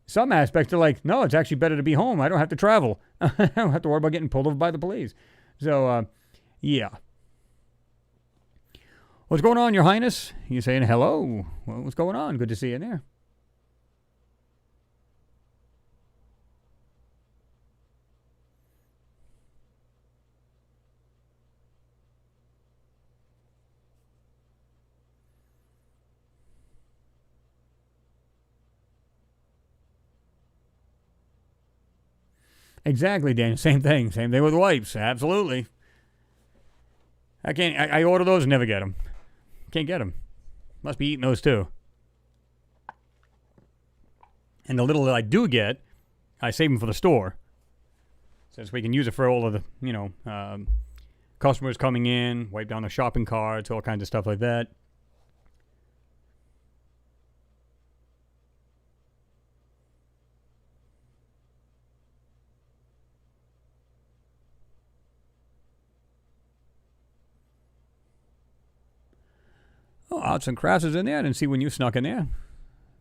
some aspects are like, no, it's actually better to be home. I don't have to travel. I don't have to worry about getting pulled over by the police. So, yeah. What's going on, Your Highness? You saying hello? Well, what's going on? Good to see you there. Exactly, Daniel. Same thing. Same thing with wipes. Absolutely. I order those and never get them. Can't get them. Must be eating those too. And the little that I do get, I save them for the store. Since we can use it for all of the, customers coming in, wipe down the shopping carts, all kinds of stuff like that. Oh, Arts and Crafts is in there. I didn't see when you snuck in there.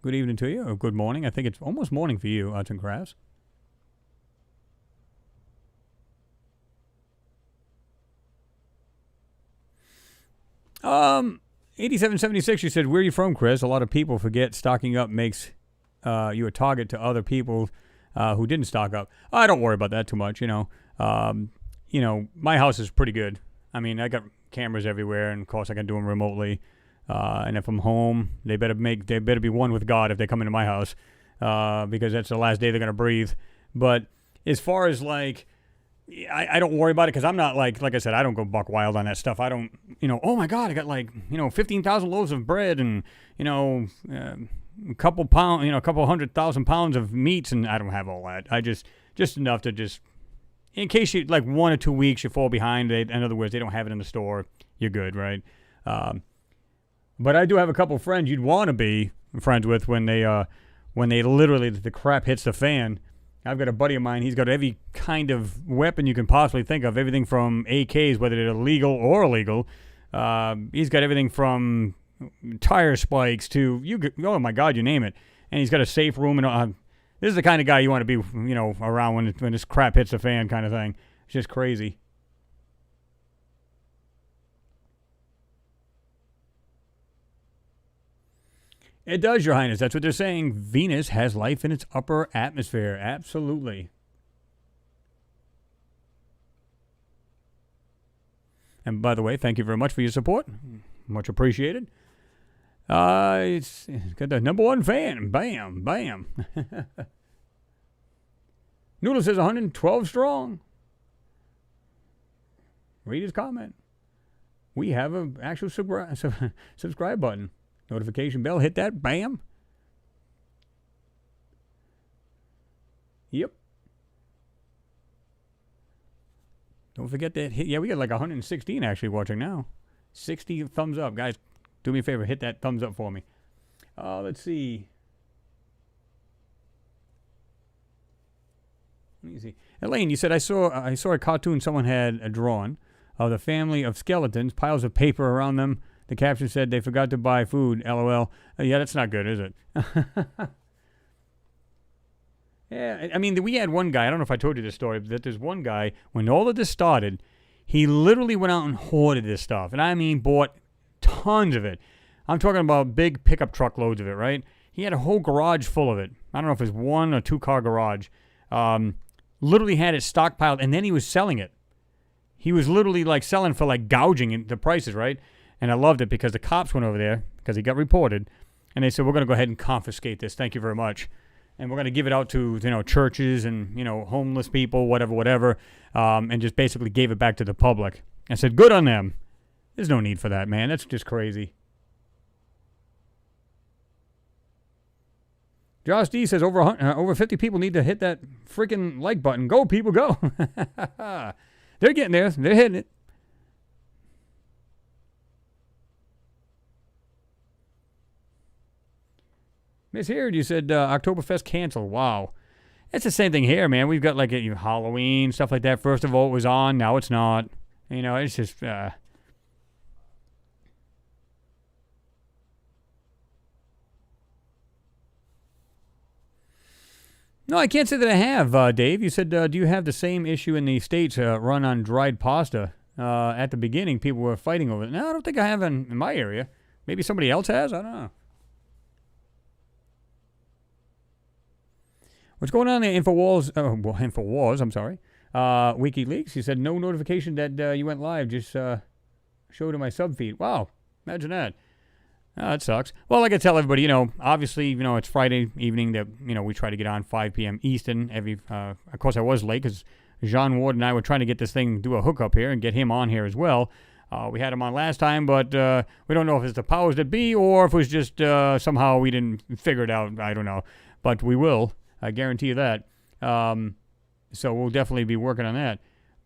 Good evening to you, or good morning. I think it's almost morning for you, Arts and Crafts. 8776, you said, where are you from, Chris? A lot of people forget stocking up makes you a target to other people who didn't stock up. I don't worry about that too much, my house is pretty good. I mean, I got cameras everywhere, and of course I can do them remotely. And if I'm home, they better be one with God if they come into my house, because that's the last day they're gonna breathe. But as far as I don't worry about it because I'm not like I said, I don't go buck wild on that stuff. I don't, oh my God, I got 15,000 loaves of bread and a couple 100,000 pounds of meats, and I don't have all that. I just enough to just in case you 1 or 2 weeks you fall behind. In other words, they don't have it in the store. You're good, right? But I do have a couple friends you'd want to be friends with when they literally the crap hits the fan. I've got a buddy of mine. He's got every kind of weapon you can possibly think of. Everything from AKs, whether they're legal or illegal. He's got everything from tire spikes to oh my God, you name it. And he's got a safe room. And this is the kind of guy you want to be, around when this crap hits the fan, kind of thing. It's just crazy. It does, Your Highness. That's what they're saying. Venus has life in its upper atmosphere. Absolutely. And by the way, thank you very much for your support. Much appreciated. It's got the #1 fan. Bam, bam. Noodle says 112 strong. Read his comment. We have an actual subscribe button. Notification bell. Hit that. Bam. Yep. Don't forget that. Yeah, we got like 116 actually watching now. 60 thumbs up. Guys, do me a favor. Hit that thumbs up for me. Let's see. Let me see. Elaine, you said I saw a cartoon someone had drawn of the family of skeletons, piles of paper around them. The caption said they forgot to buy food. LOL. Yeah, that's not good, is it? Yeah, I mean, we had one guy, I don't know if I told you this story, but there's one guy, when all of this started, he literally went out and hoarded this stuff. And I mean, bought tons of it. I'm talking about big pickup truck loads of it, right? He had a whole garage full of it. I don't know if it's 1 or 2 car garage. Literally had it stockpiled, and then he was selling it. He was literally like selling for like gouging the prices, right? And I loved it because the cops went over there because he got reported, and they said, we're going to go ahead and confiscate this. Thank you very much. And we're going to give it out to, churches and, homeless people, whatever, and just basically gave it back to the public. I said, good on them. There's no need for that, man. That's just crazy. Josh D says over 50 people need to hit that freaking like button. Go, people, go. They're getting there. They're hitting it. Miss Heard, you said Oktoberfest canceled. Wow. It's the same thing here, man. We've got like Halloween, stuff like that. First of all, it was on. Now it's not. It's just... No, I can't say that I have, Dave. You said, do you have the same issue in the States run on dried pasta? At the beginning, people were fighting over it. No, I don't think I have in my area. Maybe somebody else has? I don't know. What's going on there, InfoWars, I'm sorry. WikiLeaks, you said no notification that you went live, just showed in my sub feed. Wow, imagine that. That sucks. Well, like I tell everybody, obviously, it's Friday evening that, we try to get on 5 p.m. Eastern. Of course, I was late because Jean Ward and I were trying to get this thing, do a hookup here and get him on here as well. We had him on last time, but we don't know if it's the powers that be or if it was just somehow we didn't figure it out. I don't know. But we will. I guarantee you that. So we'll definitely be working on that.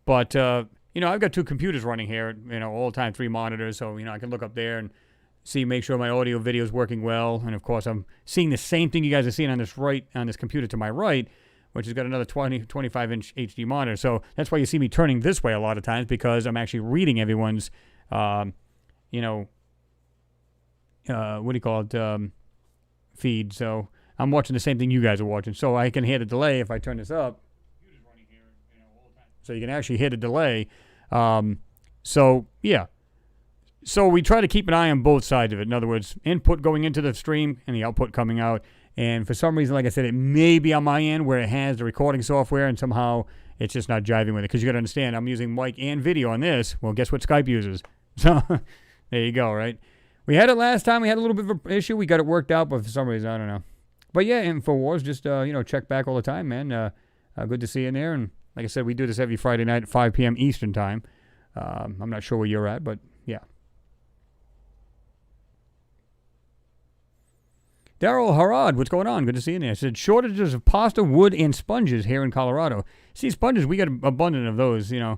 But, I've got 2 computers running here, all the time, 3 monitors. So, I can look up there and make sure my audio video is working well. And, of course, I'm seeing the same thing you guys are seeing on this computer to my right, which has got another 25-inch HD monitor. So that's why you see me turning this way a lot of times, because I'm actually reading everyone's, feed. So I'm watching the same thing you guys are watching. So I can hear the delay if I turn this up. So you can actually hear the delay. So, yeah. So we try to keep an eye on both sides of it. In other words, input going into the stream and the output coming out. And for some reason, like I said, it may be on my end where it has the recording software and somehow it's just not jiving with it. Because you got to understand, I'm using mic and video on this. Well, guess what Skype uses? So there you go, right? We had it last time. We had a little bit of an issue. We got it worked out, but for some reason, I don't know. But yeah, InfoWars, just, check back all the time, man. Good to see you in there. And like I said, we do this every Friday night at 5 p.m. Eastern time. I'm not sure where you're at, but yeah. Daryl Harad, what's going on? Good to see you there. Said shortages of pasta, wood, and sponges here in Colorado. See, sponges, we got abundant of those, Maybe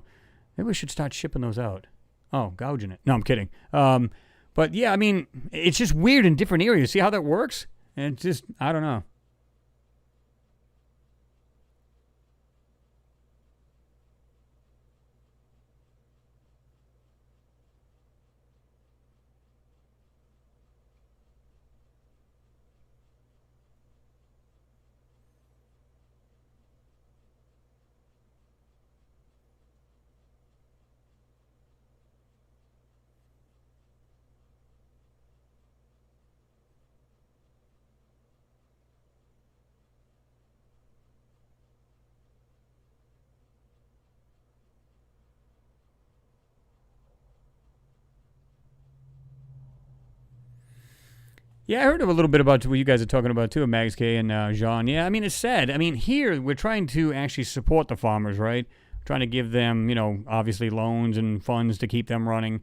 we should start shipping those out. Oh, gouging it. No, I'm kidding. But yeah, I mean, it's just weird in different areas. See how that works? And it's just, I don't know. Yeah, I heard a little bit about what you guys are talking about too, Mags K and Jean. Yeah, I mean, it's sad. I mean, here we're trying to actually support the farmers, right? Trying to give them, obviously loans and funds to keep them running.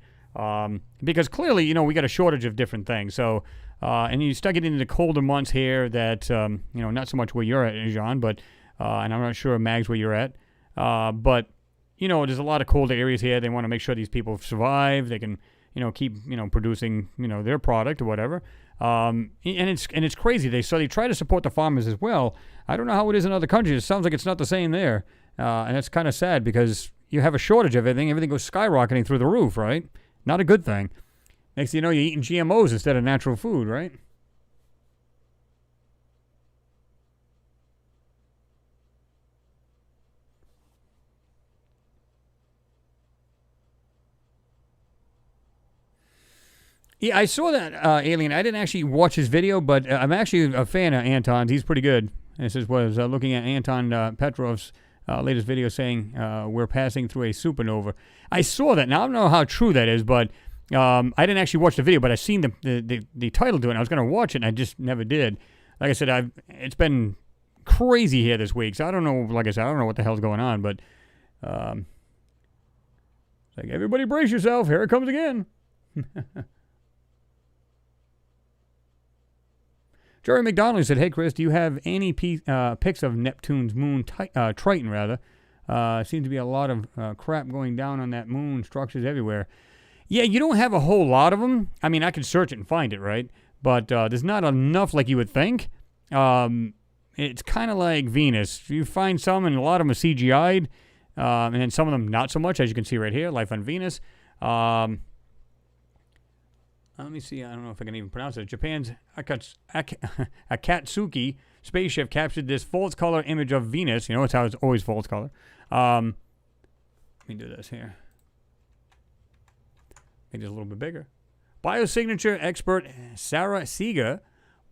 Because clearly, we got a shortage of different things. So, and you start getting into the colder months here that, not so much where you're at, Jean, but, and I'm not sure, Mags, where you're at. But, there's a lot of colder areas here. They want to make sure these people survive. They can, keep, producing, their product or whatever. And it's crazy. They try to support the farmers as well. I don't know how it is in other countries. It sounds like it's not the same there. And it's kind of sad because you have a shortage of everything. Everything goes skyrocketing through the roof, right? Not a good thing. Next thing you know, you're eating GMOs instead of natural food, right? Yeah, I saw that Alien. I didn't actually watch his video, but I'm actually a fan of Anton's. He's pretty good. This was looking at Anton Petrov's latest video saying we're passing through a supernova. I saw that. Now, I don't know how true that is, but I didn't actually watch the video, but I seen the title to it, and I was going to watch it, and I just never did. Like I said, it's been crazy here this week, so I don't know, like I said, I don't know what the hell's going on, but it's like, everybody brace yourself, here it comes again. Jerry McDonald said, "Hey Chris, do you have any pics of Neptune's moon, Triton rather? Seems to be a lot of crap going down on that moon, structures everywhere." Yeah, you don't have a whole lot of them. I mean, I could search it and find it, right? But there's not enough like you would think. It's kind of like Venus. You find some, and a lot of them are CGI'd, and then some of them not so much, as you can see right here, Life on Venus. Let me see. I don't know if I can even pronounce it. Japan's Akatsuki spaceship captured this false color image of Venus. It's how it's always false color. Let me do this here. Make it a little bit bigger. Biosignature expert Sarah Seeger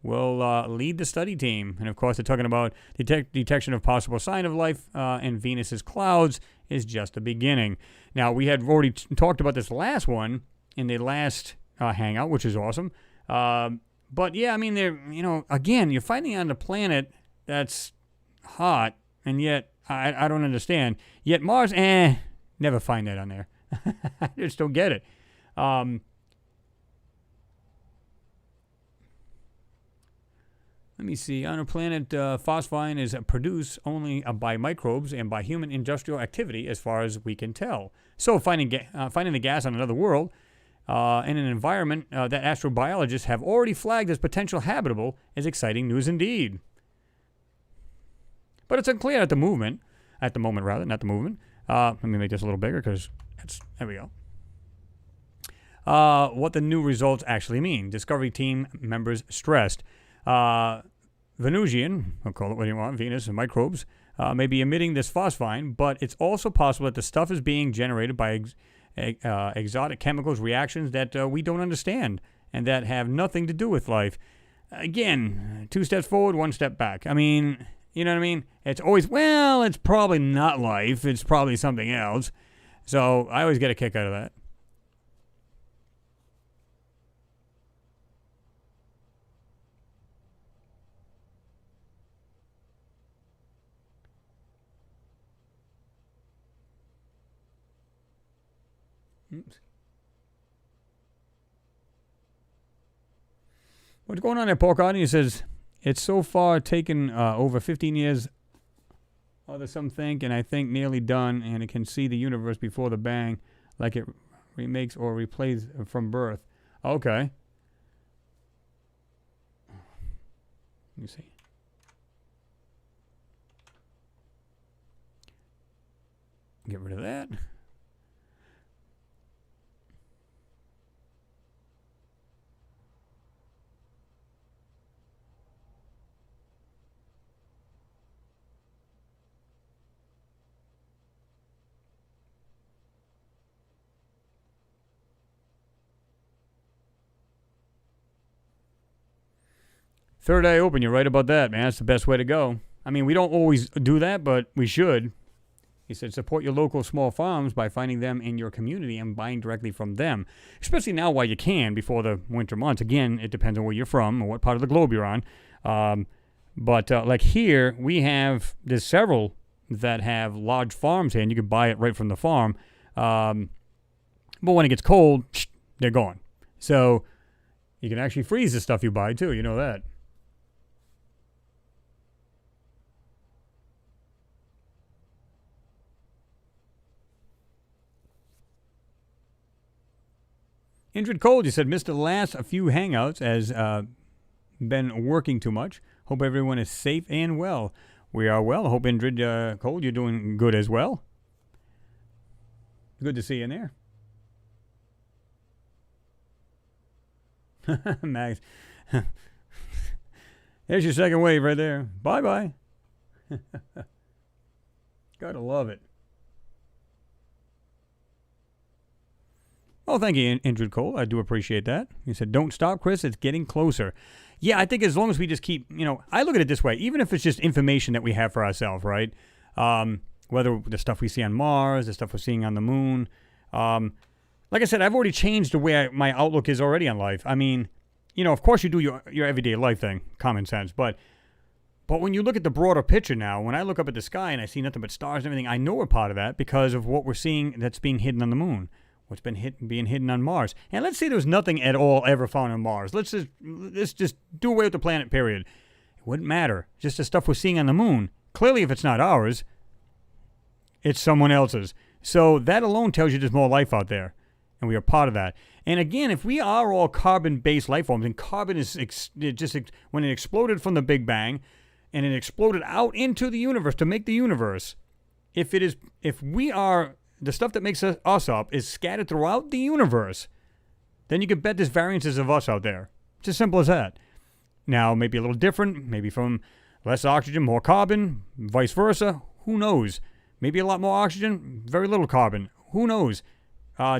will lead the study team. And, of course, they're talking about detection of possible sign of life in Venus's clouds is just the beginning. Now, we had already talked about this last one in the last Hangout, which is awesome. But, yeah, I mean, again, you're fighting on a planet that's hot, and yet I don't understand. Yet Mars, never find that on there. I just don't get it. Let me see. On a planet, phosphine is produced only by microbes and by human industrial activity, as far as we can tell. So finding the gas on another world in an environment that astrobiologists have already flagged as potential habitable is exciting news indeed. But it's unclear at the moment. Let me make this a little bigger because there we go. What the new results actually mean. Discovery team members stressed. Venusian, we'll call it what you want, Venus and microbes, may be emitting this phosphine, but it's also possible that the stuff is being generated by exotic chemicals reactions that we don't understand and that have nothing to do with life. Again, 2 steps forward, 1 step back. I mean, you know what I mean? It's always, it's probably not life. It's probably something else. So I always get a kick out of that. Oops. What's going on there, Pork? He says, it's so far taken over 15 years, others some think, and I think nearly done, and it can see the universe before the bang, like it remakes or replays from birth. Okay. Let me see. Get rid of that. Third eye open, you're right about that, man. That's the best way to go. I mean, we don't always do that, but we should. He said, support your local small farms by finding them in your community and buying directly from them, especially now while you can before the winter months. Again, it depends on where you're from or what part of the globe you're on. But like here, there's several that have large farms here, and you can buy it right from the farm. But when it gets cold, they're gone. So you can actually freeze the stuff you buy, too. You know that. Indrid Cold, you said, missed the last a few hangouts as been working too much. Hope everyone is safe and well. We are well. Hope Indrid Cold, you're doing good as well. Good to see you in there. Max. There's your second wave right there. Bye-bye. Gotta love it. Oh, thank you, Indrid Cole. I do appreciate that. He said, don't stop, Chris. It's getting closer. Yeah, I think as long as we just keep, I look at it this way. Even if it's just information that we have for ourselves, right? Whether the stuff we see on Mars, the stuff we're seeing on the moon. Like I said, I've already changed the way my outlook is already on life. I mean, of course you do your everyday life thing, common sense. But when you look at the broader picture now, when I look up at the sky and I see nothing but stars and everything, I know we're part of that because of what we're seeing that's being hidden on the moon. What's being hidden on Mars. And let's say there was nothing at all ever found on Mars. Let's just do away with the planet, period. It wouldn't matter. Just the stuff we're seeing on the moon. Clearly, if it's not ours, it's someone else's. So that alone tells you there's more life out there. And we are part of that. And again, if we are all carbon-based life forms, and carbon is when it exploded from the Big Bang, and it exploded out into the universe to make the universe, if we are... the stuff that makes us up is scattered throughout the universe, then you can bet there's variances of us out there. It's as simple as that. Now, maybe a little different, maybe from less oxygen, more carbon, vice versa. Who knows? Maybe a lot more oxygen, very little carbon. Who knows?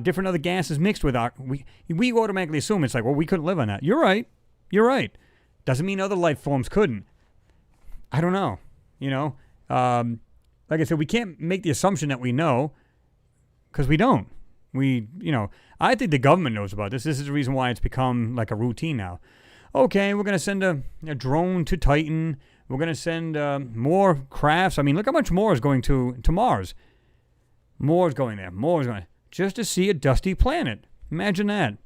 Different other gases mixed with we automatically assume it's like, well, we couldn't live on that. You're right. Doesn't mean other life forms couldn't. I don't know. Like I said, we can't make the assumption that we know. Because we don't. I think the government knows about this. This is the reason why it's become like a routine now. Okay, we're going to send a drone to Titan. We're going to send more crafts. I mean, look how much more is going to Mars. More is going there. More is going just to see a dusty planet. Imagine that.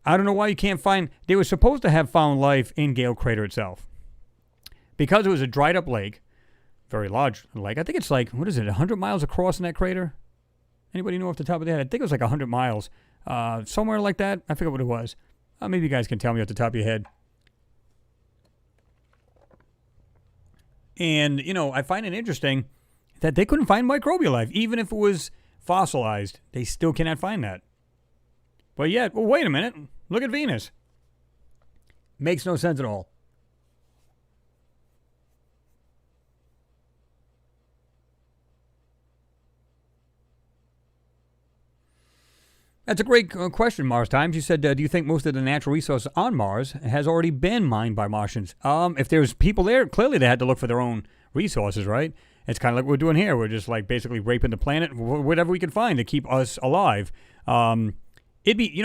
I don't know why you can't find... They were supposed to have found life in Gale Crater itself. Because it was a dried up lake. Very large lake. I think it's like, 100 miles across in that crater? Anybody know off the top of their head? I think it was like 100 miles. Somewhere like that. I forget what it was. Maybe you guys can tell me off the top of your head. And, I find it interesting that they couldn't find microbial life. Even if it was fossilized, they still cannot find that. But yet, well, wait a minute. Look at Venus. Makes no sense at all. That's a great question, Mars Times. You said, do you think most of the natural resources on Mars has already been mined by Martians? If there's people there, clearly they had to look for their own resources, right? It's kind of like what we're doing here. We're just like basically raping the planet, whatever we can find to keep us alive. It'd be,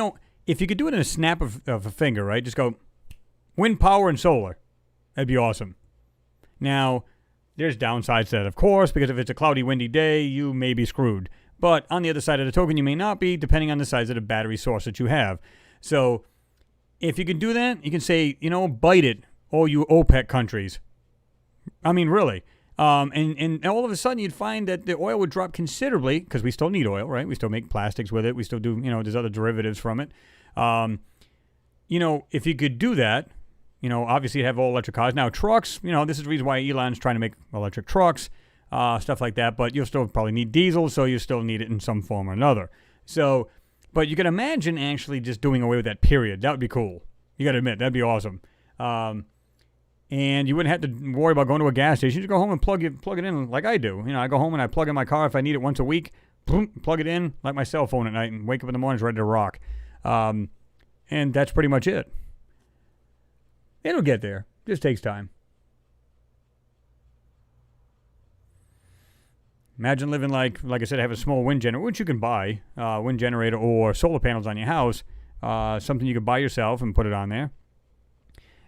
if you could do it in a snap of a finger, right? Just go wind power and solar. That'd be awesome. Now, there's downsides to that, of course, because if it's a cloudy, windy day, you may be screwed. But on the other side of the token, you may not be, depending on the size of the battery source that you have. So if you can do that, you can say, bite it, all you OPEC countries. I mean, really. And all of a sudden, you'd find that the oil would drop considerably, because we still need oil, right? We still make plastics with it. We still do, there's other derivatives from it. If you could do that, obviously you'd have all electric cars. Now, trucks, this is the reason why Elon's trying to make electric trucks. Stuff like that, but you'll still probably need diesel, so you still need it in some form or another. So, but you can imagine actually just doing away with that period. That would be cool. You got to admit, that'd be awesome. And you wouldn't have to worry about going to a gas station. You just go home and plug it in like I do. I go home and I plug in my car if I need it once a week. Boom, plug it in like my cell phone at night and wake up in the morning ready to rock. And that's pretty much it. It'll get there. Just takes time. Imagine living like I said, have a small wind generator, which you can buy, wind generator or solar panels on your house, something you could buy yourself and put it on there.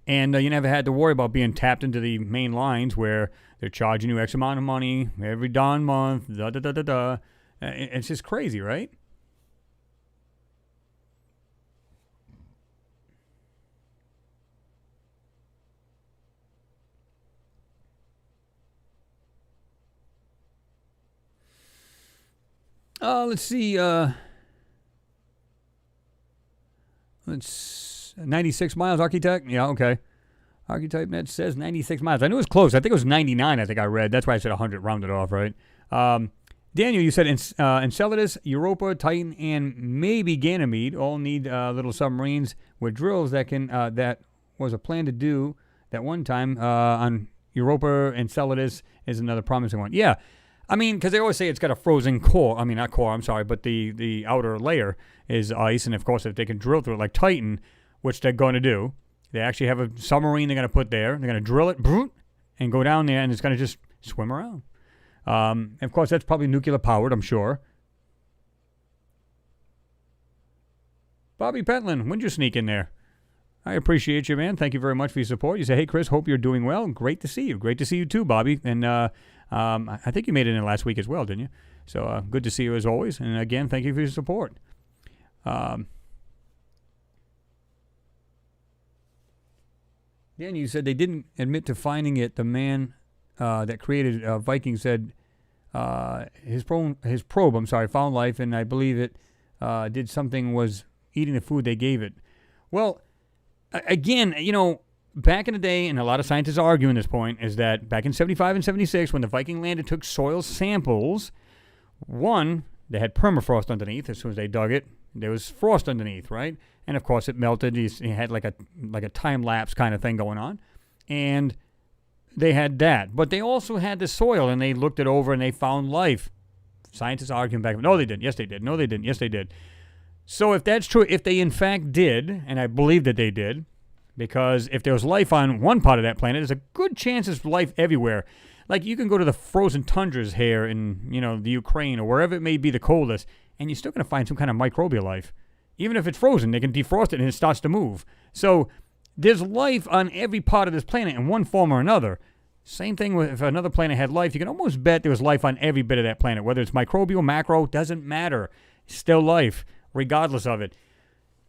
And you never had to worry about being tapped into the main lines where they're charging you X amount of money every darn month, da-da-da-da-da. It's just crazy, right? Let's see. Let's 96 miles, Architect. Yeah, okay. Archetype Net says 96 miles. I knew it was close. I think it was 99, I think I read. That's why I said 100, rounded off, right? Daniel, you said Enceladus, Europa, Titan, and maybe Ganymede all need little submarines with drills that can that was a plan to do that one time on Europa. Enceladus is another promising one. Yeah. I mean, because they always say it's got a frozen core. I mean, not core, I'm sorry, but the outer layer is ice. And, of course, if they can drill through it like Titan, which they're going to do, they actually have a submarine they're going to put there. They're going to drill it and go down there, and it's going to just swim around. And of course, that's probably nuclear-powered, I'm sure. Bobby Pentland, when'd you sneak in there? I appreciate you, man. Thank you very much for your support. You say, hey, Chris, hope you're doing well. Great to see you. Great to see you too, Bobby. And I think you made it in last week as well, didn't you? So good to see you as always. And again, thank you for your support. Dan, you said they didn't admit to finding it. The man that created Viking said his probe, found life, and I believe it did something, was eating the food they gave it. Well, again, back in the day, and a lot of scientists are arguing this point, is that back in 75 and 76, when the Viking landed, took soil samples, one, they had permafrost underneath. As soon as they dug it, there was frost underneath, right? And, of course, it melted. He had like a time-lapse kind of thing going on. And they had that. But they also had the soil, and they looked it over, and they found life. Scientists arguing back. No, they didn't. Yes, they did. No, they didn't. Yes, they did. So if that's true, if they in fact did, and I believe that they did, because if there was life on one part of that planet, there's a good chance there's life everywhere. Like, you can go to the frozen tundras here in, the Ukraine or wherever it may be the coldest, and you're still going to find some kind of microbial life. Even if it's frozen, they can defrost it and it starts to move. So there's life on every part of this planet in one form or another. Same thing with if another planet had life. You can almost bet there was life on every bit of that planet. Whether it's microbial, macro, doesn't matter. Still life, regardless of it.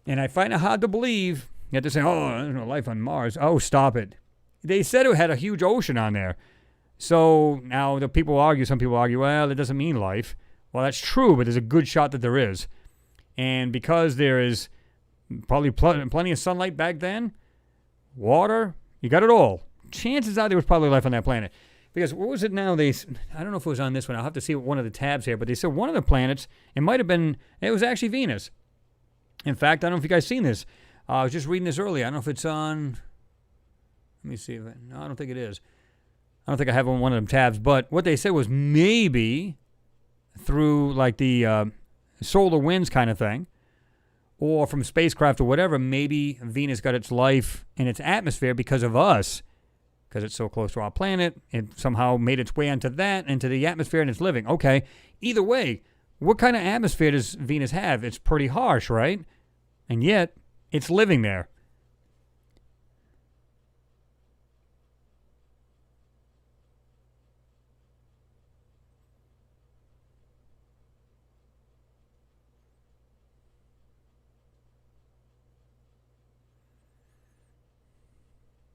And I find it hard to believe that they're saying, oh, there's no life on Mars. Oh, stop it. They said it had a huge ocean on there. So now some people argue, well, it doesn't mean life. Well, that's true, but there's a good shot that there is. And because there is probably plenty of sunlight back then, water, you got it all. Chances are there was probably life on that planet. Because what was it now? I don't know if it was on this one. I'll have to see one of the tabs here. But they said one of the planets, it was actually Venus. In fact, I don't know if you guys seen this. I was just reading this earlier. I don't know if it's on. Let me see. No, I don't think it is. I don't think I have on one of them tabs. But what they said was maybe through like the solar winds kind of thing, or from spacecraft or whatever, maybe Venus got its life in its atmosphere because of us, because it's so close to our planet. It somehow made its way into the atmosphere, and it's living. Okay, either way, what kind of atmosphere does Venus have? It's pretty harsh, right? And yet, it's living there.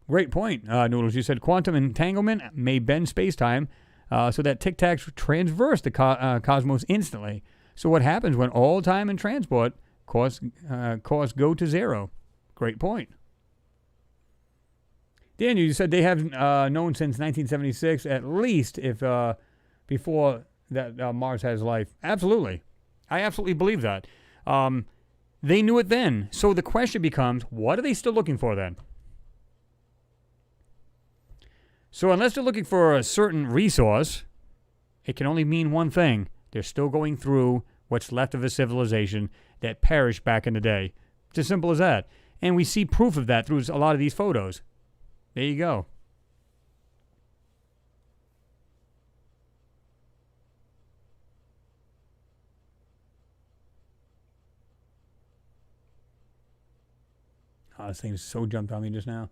Great point, Noodles. You said quantum entanglement may bend space-time so that tic-tacs transverse the cosmos instantly. So what happens when all time and transport costs go to zero? Great point. Daniel, you said they have known since 1976, at least, if before that Mars has life. Absolutely. I absolutely believe that. They knew it then. So the question becomes, what are they still looking for then? So unless they're looking for a certain resource, it can only mean one thing. They're still going through what's left of a civilization that perished back in the day. It's as simple as that. And we see proof of that through a lot of these photos. There you go. This thing so jumped on me just now.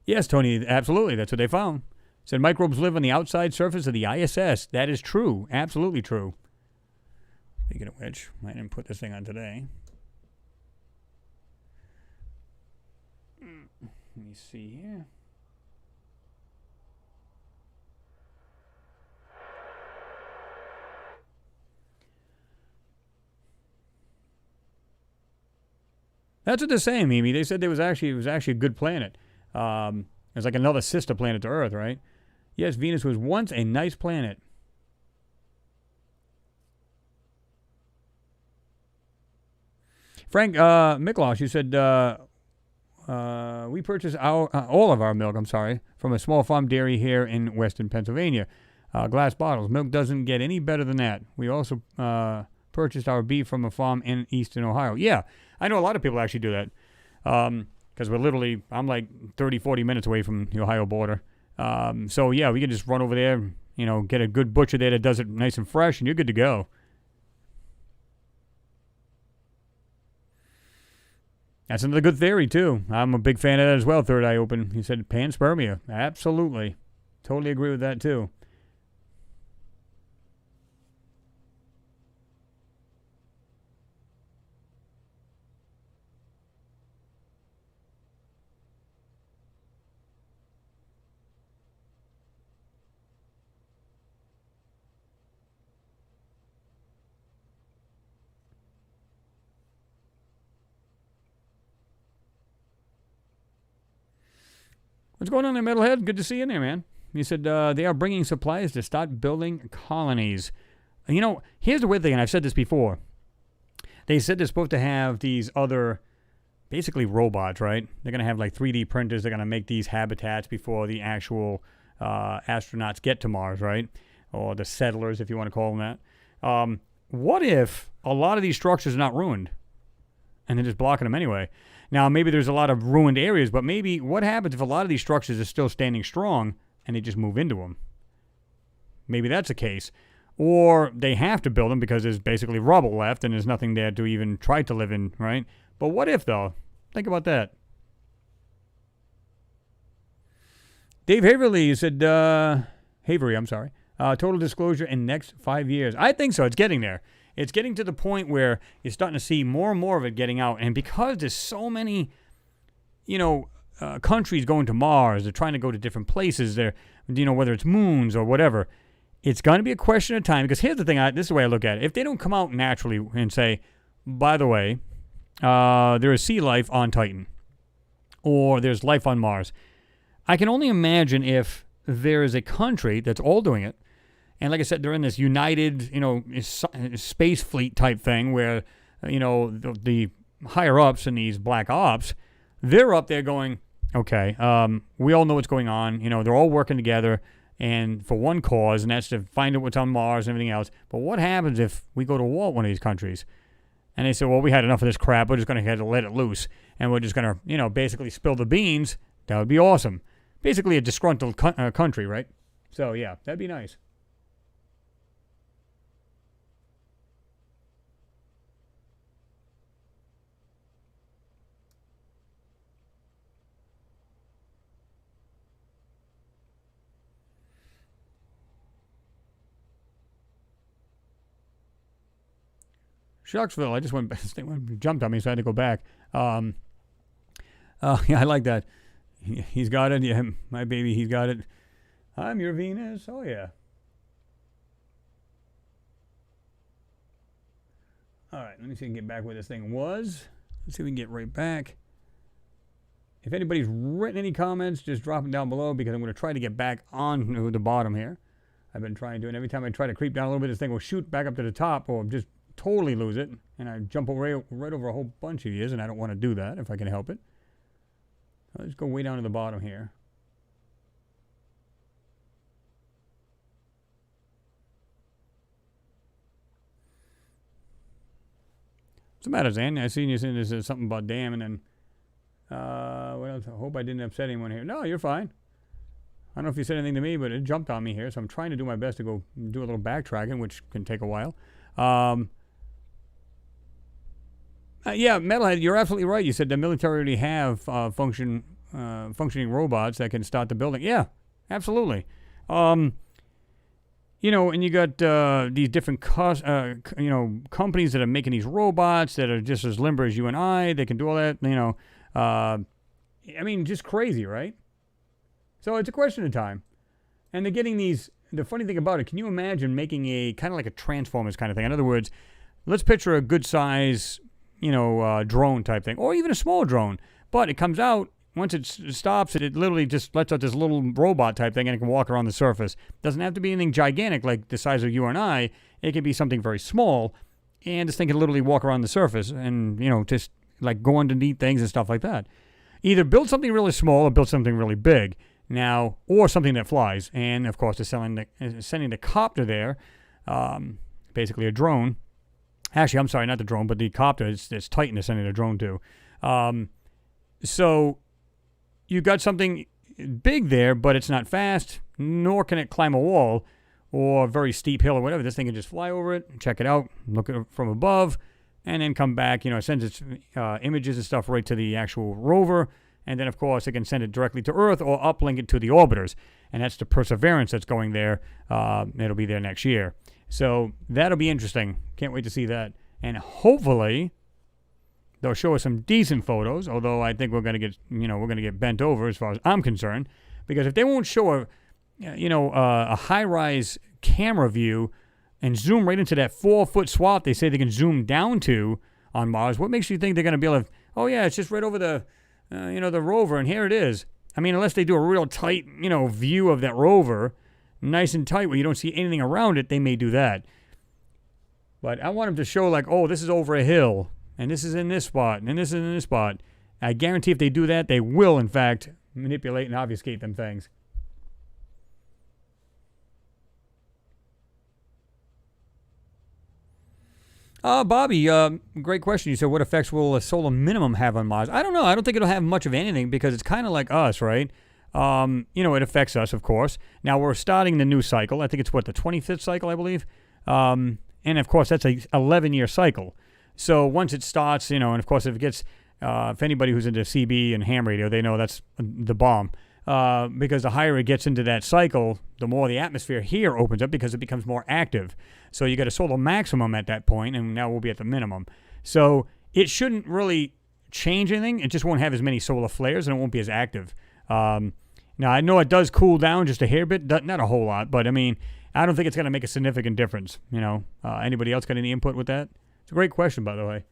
Yes, Tony, absolutely. That's what they found. Said microbes live on the outside surface of the ISS. That is true. Absolutely true. Speaking of which, I didn't put this thing on today. Let me see here. That's what they're saying, Mimi. They said it was actually a good planet. It was like another sister planet to Earth, right? Yes, Venus was once a nice planet. Frank Miklos, you said we purchase all of our milk, from a small farm dairy here in western Pennsylvania. Glass bottles. Milk doesn't get any better than that. We also purchased our beef from a farm in eastern Ohio. Yeah, I know a lot of people actually do that. Because I'm like 30, 40 minutes away from the Ohio border. So, yeah, we can just run over there, get a good butcher there that does it nice and fresh, and you're good to go. That's another good theory, too. I'm a big fan of that as well, Third Eye Open. He said panspermia. Absolutely. Totally agree with that, too. What's going on there, Metalhead? Good to see you in there, man. He said they are bringing supplies to start building colonies. Here's the weird thing, and I've said this before. They said they're supposed to have these other, basically robots, right? They're going to have like 3D printers. They're going to make these habitats before the actual astronauts get to Mars, right? Or the settlers, if you want to call them that. What if a lot of these structures are not ruined? And they're just blocking them anyway. Now, maybe there's a lot of ruined areas, but maybe what happens if a lot of these structures are still standing strong and they just move into them? Maybe that's the case. Or they have to build them because there's basically rubble left and there's nothing there to even try to live in, right? But what if, though? Think about that. Dave Haverly said, total disclosure in next 5 years. I think so. It's getting there. It's getting to the point where you're starting to see more and more of it getting out. And because there's so many, countries going to Mars, they're trying to go to different places, they're, whether it's moons or whatever, it's going to be a question of time. Because here's the thing, this is the way I look at it. If they don't come out naturally and say, by the way, there is sea life on Titan, or there's life on Mars, I can only imagine if there is a country that's all doing it. And like I said, they're in this united, space fleet type thing where, the higher ups and these black ops, they're up there going, okay, we all know what's going on. They're all working together and for one cause, and that's to find out what's on Mars and everything else. But what happens if we go to war with one of these countries? And they say, well, we had enough of this crap. We're just going to have to let it loose. And we're just going to, basically spill the beans. That would be awesome. Basically a disgruntled country, right? So, yeah, that'd be nice. Sharksville, I just went, this thing jumped on me, so I had to go back. Yeah, I like that. He's got it. Yeah, my baby, he's got it. I'm your Venus. Oh, yeah. All right, let me see if I can get back where this thing was. Let's see if we can get right back. If anybody's written any comments, just drop them down below because I'm going to try to get back on the bottom here. I've been trying to, and every time I try to creep down a little bit, this thing will shoot back up to the top or just totally lose it, and I jump right over a whole bunch of years, and I don't want to do that if I can help it. Let's go way down to the bottom here. What's the matter, Zan? I seen you saying there's something about damn, and then what else? I hope I didn't upset anyone here. No, you're fine. I don't know if you said anything to me, but it jumped on me here, so I'm trying to do my best to go do a little backtracking, which can take a while. Yeah, Metalhead, you're absolutely right. You said the military already have functioning robots that can start the building. Yeah, absolutely. Um, and you got these different companies that are making these robots that are just as limber as you and I. They can do all that. Just crazy, right? So it's a question of time. And they're getting these. The funny thing about it, can you imagine making a kind of like a Transformers kind of thing? In other words, let's picture a good size, drone type thing, or even a small drone. But it comes out, once it stops, it literally just lets out this little robot type thing, and it can walk around the surface. Doesn't have to be anything gigantic like the size of you and I. It can be something very small, and this thing can literally walk around the surface and, just like go underneath things and stuff like that. Either build something really small or build something really big. Now, or something that flies. And, of course, they're sending the copter there, basically a drone. Actually, I'm sorry, not the drone, but the copter. It's Titan they're sending a drone to. So you got something big there, but it's not fast, nor can it climb a wall or a very steep hill or whatever. This thing can just fly over it, check it out, look at it from above, and then come back. It sends its images and stuff right to the actual rover. And then, of course, it can send it directly to Earth or uplink it to the orbiters. And that's the Perseverance that's going there. It'll be there next year. So that'll be interesting. Can't wait to see that. And hopefully, they'll show us some decent photos. Although I think we're going to get bent over as far as I'm concerned, because if they won't show a high-rise camera view and zoom right into that 4-foot swath they say they can zoom down to on Mars, what makes you think they're going to be able to? Oh yeah, it's just right over the rover, and here it is. I mean, unless they do a real tight, view of that rover, nice and tight where you don't see anything around it, they may do that. But I want them to show like, oh, this is over a hill, and this is in this spot, and this is in this spot. I guarantee if they do that, they will, in fact, manipulate and obfuscate them things. Bobby, great question. You said, what effects will a solar minimum have on Mars? I don't know. I don't think it'll have much of anything because it's kind of like us, right? It affects us, of course. Now, we're starting the new cycle. I think it's, the 25th cycle, I believe? And, of course, that's a 11-year cycle. So once it starts, and, of course, if it gets, if anybody who's into CB and ham radio, they know that's the bomb. Because the higher it gets into that cycle, the more the atmosphere here opens up because it becomes more active. So you got a solar maximum at that point, and now we'll be at the minimum. So it shouldn't really change anything. It just won't have as many solar flares, and it won't be as active. Now, I know it does cool down just a hair bit, not a whole lot, but, I don't think it's going to make a significant difference. Anybody else got any input with that? It's a great question, by the way.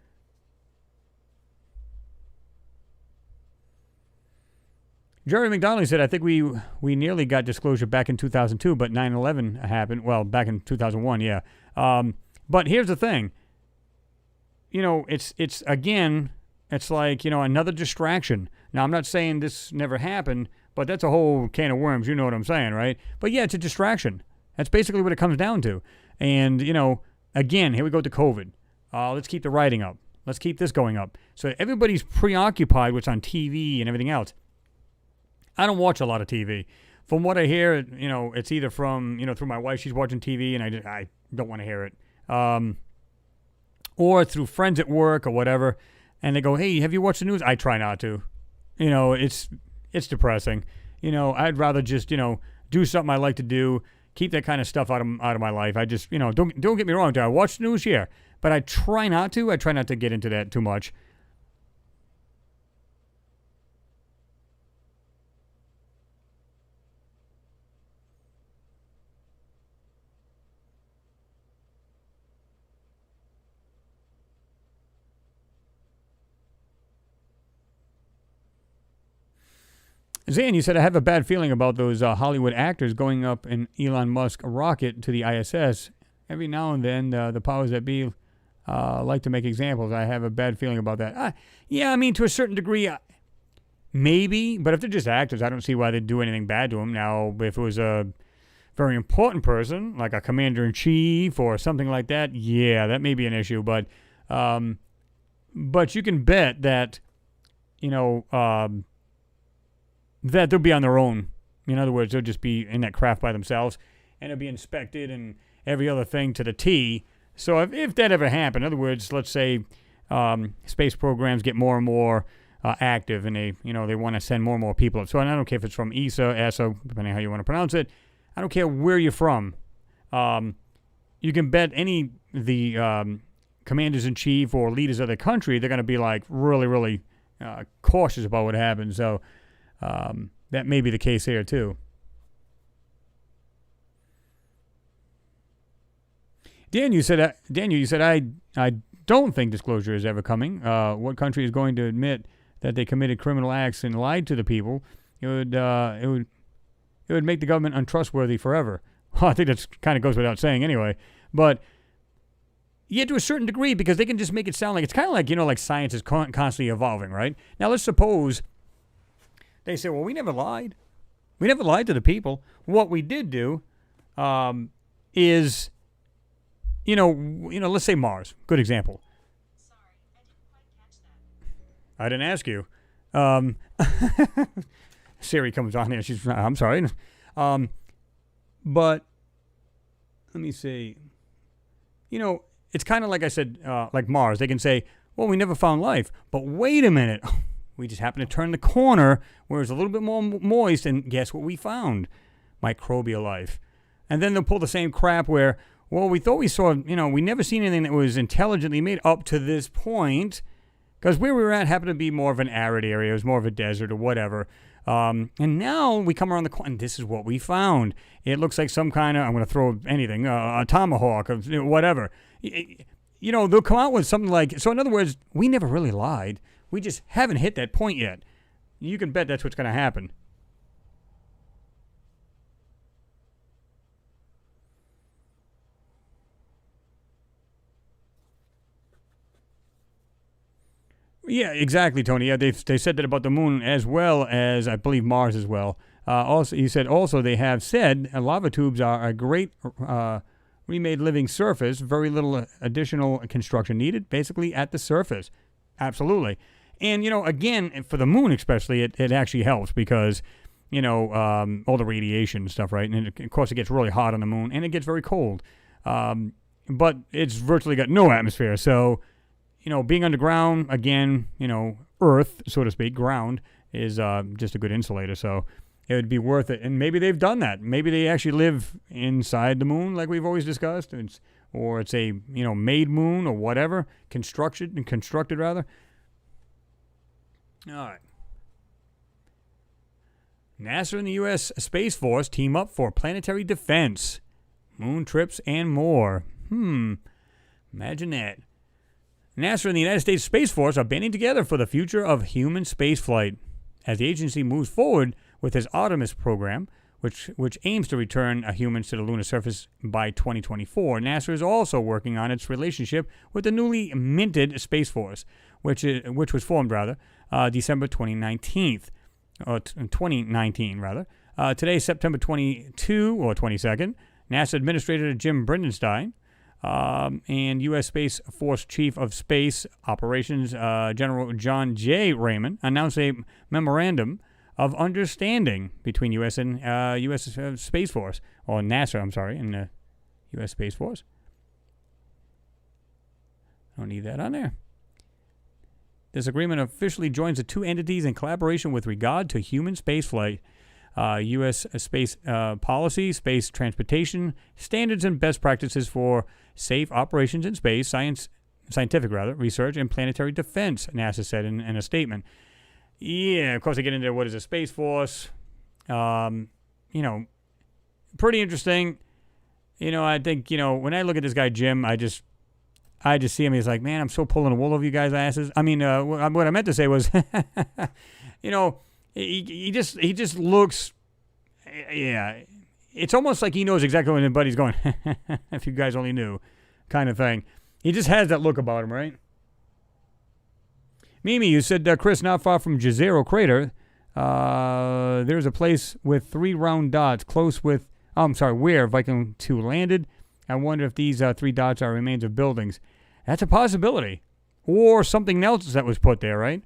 Jerry McDonald said, I think we nearly got disclosure back in 2002, but 9/11 happened. Well, back in 2001, yeah. But here's the thing. It's again, it's like, another distraction. Now, I'm not saying this never happened, but that's a whole can of worms. You know what I'm saying, right? But yeah, it's a distraction. That's basically what it comes down to. And, again, here we go to COVID. Let's keep the writing up. Let's keep this going up. So everybody's preoccupied with what's on TV and everything else. I don't watch a lot of TV. From what I hear, it's either from, through my wife, she's watching TV, and I don't want to hear it. Or through friends at work or whatever, and they go, hey, have you watched the news? I try not to. It's depressing. I'd rather just, do something I like to do, keep that kind of stuff out of my life. I just, don't get me wrong. Do I watch the news? Yeah. But I try not to. I try not to get into that too much. Zan, you said, I have a bad feeling about those Hollywood actors going up in Elon Musk rocket to the ISS. Every now and then, the powers that be like to make examples. I have a bad feeling about that. Yeah, to a certain degree, maybe. But if they're just actors, I don't see why they'd do anything bad to them. Now, if it was a very important person, like a commander-in-chief or something like that, yeah, that may be an issue. But you can bet that, that they'll be on their own. In other words, they'll just be in that craft by themselves, and it'll be inspected and every other thing to the T. So if that ever happened, in other words, let's say space programs get more and more active, and they want to send more and more people up. So I don't care if it's from ESA, depending on how you want to pronounce it. I don't care where you're from. You can bet any the commanders-in-chief or leaders of the country, they're going to be like really, really cautious about what happens. So that may be the case here too. Daniel, you said I don't think disclosure is ever coming. What country is going to admit that they committed criminal acts and lied to the people? It would make the government untrustworthy forever. Well, I think that kind of goes without saying anyway. But yet to a certain degree, because they can just make it sound like it's kind of like, like science is constantly evolving, right? Now let's suppose they say, well, we never lied. We never lied to the people. What we did do is, let's say Mars. Good example. Sorry, I didn't quite catch that. I didn't ask you. Siri comes on here. I'm sorry. But let me see. It's kind of like I said, like Mars. They can say, well, we never found life. But wait a minute. We just happened to turn the corner where it's a little bit more moist, and guess what we found? Microbial life. And then they'll pull the same crap where, well, we thought we saw, we never seen anything that was intelligently made up to this point, because where we were at happened to be more of an arid area. It was more of a desert or whatever. And now we come around the corner, and this is what we found. It looks like some kind of, I'm going to throw anything, a tomahawk or whatever. They'll come out with something like, so in other words, we never really lied. We just haven't hit that point yet. You can bet that's what's going to happen. Yeah, exactly, Tony. Yeah, they said that about the moon as well as, I believe, Mars as well. He said they have said lava tubes are a great remade living surface, very little additional construction needed, basically at the surface. Absolutely. And, again, for the moon especially, it actually helps because, all the radiation and stuff, right? And, of course, it gets really hot on the moon, and it gets very cold. But it's virtually got no atmosphere, so being underground, again, Earth, so to speak, ground, is just a good insulator. So it would be worth it. And maybe they've done that. Maybe they actually live inside the moon, like we've always discussed, or it's a made moon or whatever, constructed rather. All right. NASA and the U.S. Space Force team up for planetary defense, moon trips, and more. Imagine that. NASA and the United States Space Force are banding together for the future of human spaceflight as the agency moves forward with its Artemis program, which aims to return humans to the lunar surface by 2024. NASA is also working on its relationship with the newly minted Space Force, which was formed December 2019. Today, September 22 or 22nd, NASA Administrator Jim Bridenstine and U.S. Space Force Chief of Space Operations General John J. Raymond announced a memorandum of understanding between U.S. and U.S. Space Force, or NASA, and the U.S. Space Force. I don't need that on there. This agreement officially joins the two entities in collaboration with regard to human spaceflight, U.S. space policy, space transportation, standards and best practices for safe operations in space, scientific research, and planetary defense, NASA said in a statement. Yeah, of course, they get into what is a Space Force. Pretty interesting. I think, when I look at this guy, Jim, I just see him. He's like, man, I'm so pulling the wool over you guys' asses. I mean, what I meant to say was, he just looks, yeah. It's almost like he knows exactly when everybody's going, if you guys only knew, kind of thing. He just has that look about him, right? Mimi, you said, Chris, not far from Jezero Crater, there's a place with 3 round dots where Viking 2 landed. I wonder if these 3 dots are remains of buildings. That's a possibility. Or something else that was put there, right?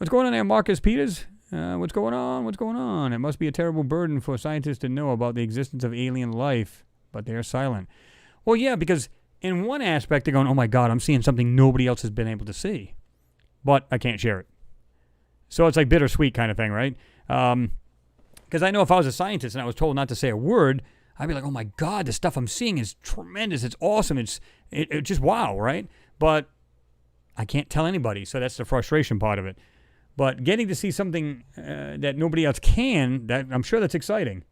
What's going on there, Marcus Peters? What's going on? What's going on? It must be a terrible burden for scientists to know about the existence of alien life, but they're silent. Well, yeah, because in one aspect, they're going, oh my God, I'm seeing something nobody else has been able to see, but I can't share it. So it's like bittersweet kind of thing, right? Because I know if I was a scientist and I was told not to say a word, I'd be like, oh my God, the stuff I'm seeing is tremendous. It's awesome. It's just wow, right? But I can't tell anybody, so that's the frustration part of it. But getting to see something that nobody else can, that I'm sure that's exciting.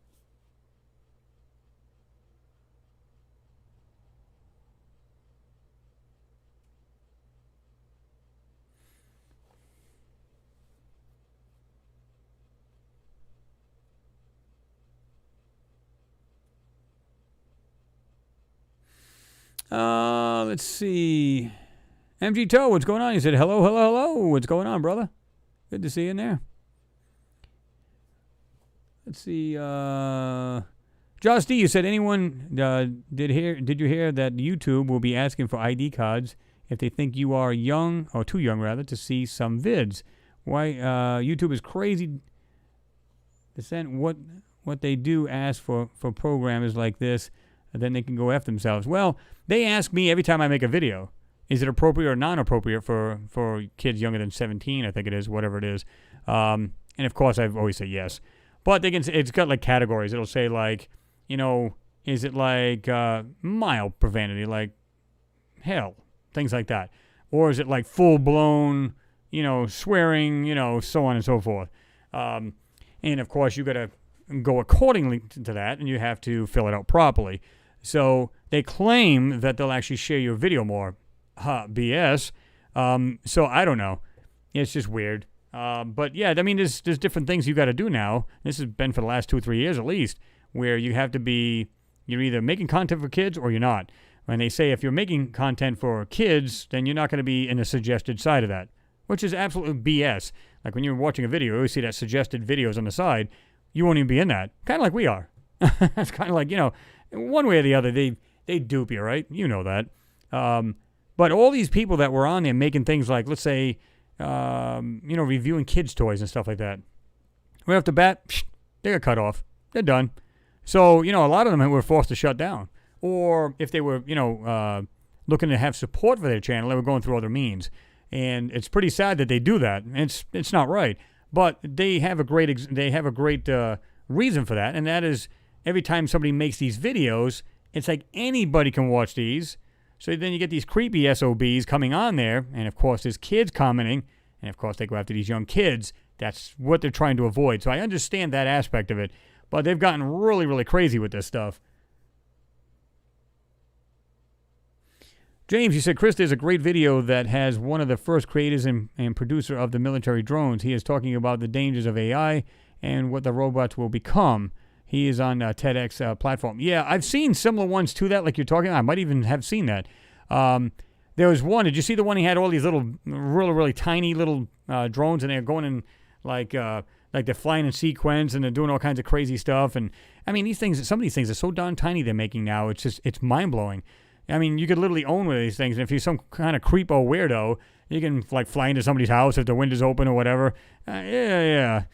Let's see. MG Toe, what's going on? He said, hello, hello, hello. What's going on, brother? Good to see you in there. Let's see. Josh D, you said anyone did you hear that YouTube will be asking for ID cards if they think you are young, or too young rather, to see some vids? Why YouTube is crazy. What they do ask for programmers like this, and then they can go after themselves. Well, they ask me every time I make a video, is it appropriate or non-appropriate for kids younger than 17, I think it is, whatever it is. And of course, I've always said yes. But it's got like categories. It'll say like, is it like mild profanity, like hell, things like that. Or is it like full-blown, swearing, so on and so forth. And of course, you got to go accordingly to that, and you have to fill it out properly. So they claim that they'll actually share your video more. BS. So I don't know. It's just weird. But yeah, I mean, there's different things you got to do now. This has been for the last 2 or 3 years at least, where you have to be, you're either making content for kids or you're not. When they say if you're making content for kids, then you're not going to be in the suggested side of that, which is absolutely BS. Like when you're watching a video, you always see that suggested videos on the side. You won't even be in that. Kind of like we are. It's kind of like, one way or the other, they dupe you, right? You know that. But all these people that were on there making things like, let's say, reviewing kids' toys and stuff like that, right off the bat, they got cut off. They're done. So, a lot of them were forced to shut down. Or if they were, looking to have support for their channel, they were going through other means. And it's pretty sad that they do that. It's not right. But they have a great reason for that, and that is every time somebody makes these videos, it's like anybody can watch these. So then you get these creepy SOBs coming on there, and of course there's kids commenting, and of course they go after these young kids. That's what they're trying to avoid. So I understand that aspect of it, but they've gotten really, really crazy with this stuff. James, you said, Chris, there's a great video that has one of the first creators and producer of the military drones. He is talking about the dangers of AI and what the robots will become. He is on TEDx platform. Yeah, I've seen similar ones to that, like you're talking about. I might even have seen that. There was one. Did you see the one he had all these little, really, really tiny little drones, and they're going in like they're flying in sequence, and they're doing all kinds of crazy stuff. And I mean, some of these things are so darn tiny they're making now. It's mind blowing. I mean, you could literally own one of these things, and if you're some kind of creepo weirdo, you can like fly into somebody's house if the window's open or whatever. Yeah.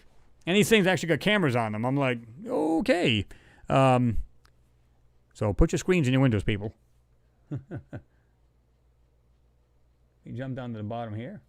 And these things actually got cameras on them. I'm like, okay. So put your screens in your windows, people. You jump down to the bottom here.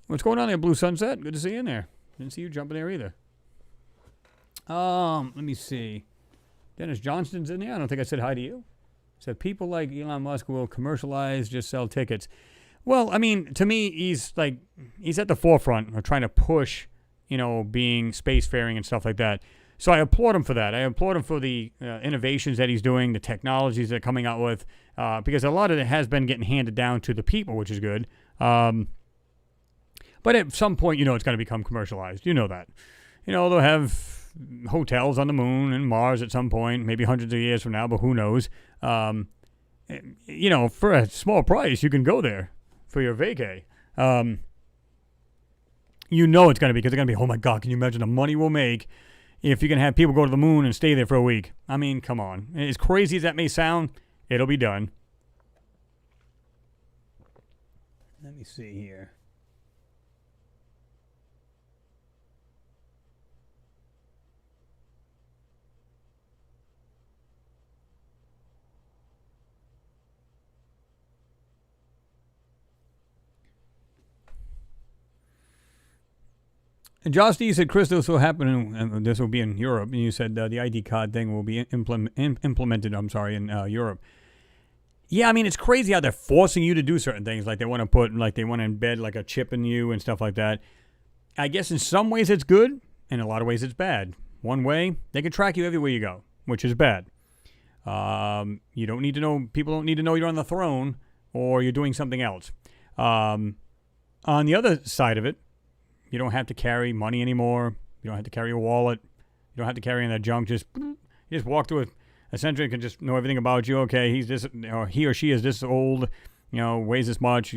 What's going on there, Blue Sunset? Good to see you in there. Didn't see you jumping there either. Let me see. Dennis Johnston's in there. I don't think I said hi to you. Said people like Elon Musk will commercialize, just sell tickets. Well, I mean, to me, he's at the forefront of trying to push, being spacefaring and stuff like that. So I applaud him for that. I applaud him for the innovations that he's doing, the technologies they're coming out with, because a lot of it has been getting handed down to the people, which is good. But at some point, it's going to become commercialized. You know that. They'll have hotels on the moon and Mars at some point, maybe hundreds of years from now, but who knows? For a small price, you can go there for your vacay. It's going to be, because they're going to be, oh my God, can you imagine the money we'll make if you can have people go to the moon and stay there for a week? I mean, come on. As crazy as that may sound, it'll be done. Let me see here. And Josh D said, Chris, this will happen, and this will be in Europe. And you said the ID card thing will be implemented, in Europe. Yeah, I mean, it's crazy how they're forcing you to do certain things. Like they want to embed like a chip in you and stuff like that. I guess in some ways it's good, in a lot of ways it's bad. One way, they can track you everywhere you go, which is bad. You don't need to know, people don't need to know you're on the throne or you're doing something else. On the other side of it, you don't have to carry money anymore. You don't have to carry a wallet. You don't have to carry any of that junk. You just walk through a century and can just know everything about you. Okay, he's this, or he or she is this old, weighs this much.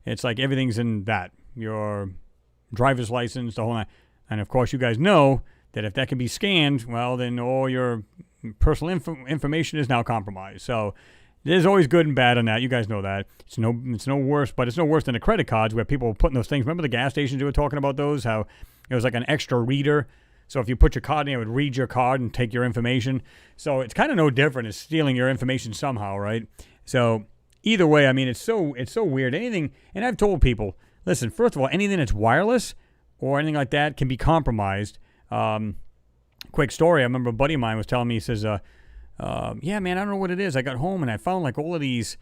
It's like everything's in that. Your driver's license, the whole nine. And of course, you guys know that if that can be scanned, well, then all your personal information is now compromised. So there's always good and bad on that. You guys know that. It's no worse, but it's no worse than the credit cards where people were putting those things. Remember the gas stations you were talking about those? How it was like an extra reader. So if you put your card in, it would read your card and take your information. So it's kind of no different. It's stealing your information somehow, right? So either way, I mean, it's so weird. Anything, and I've told people, listen, first of all, anything that's wireless or anything like that can be compromised. Quick story. I remember a buddy of mine was telling me, he says, yeah, man, I don't know what it is. I got home and I found like all of these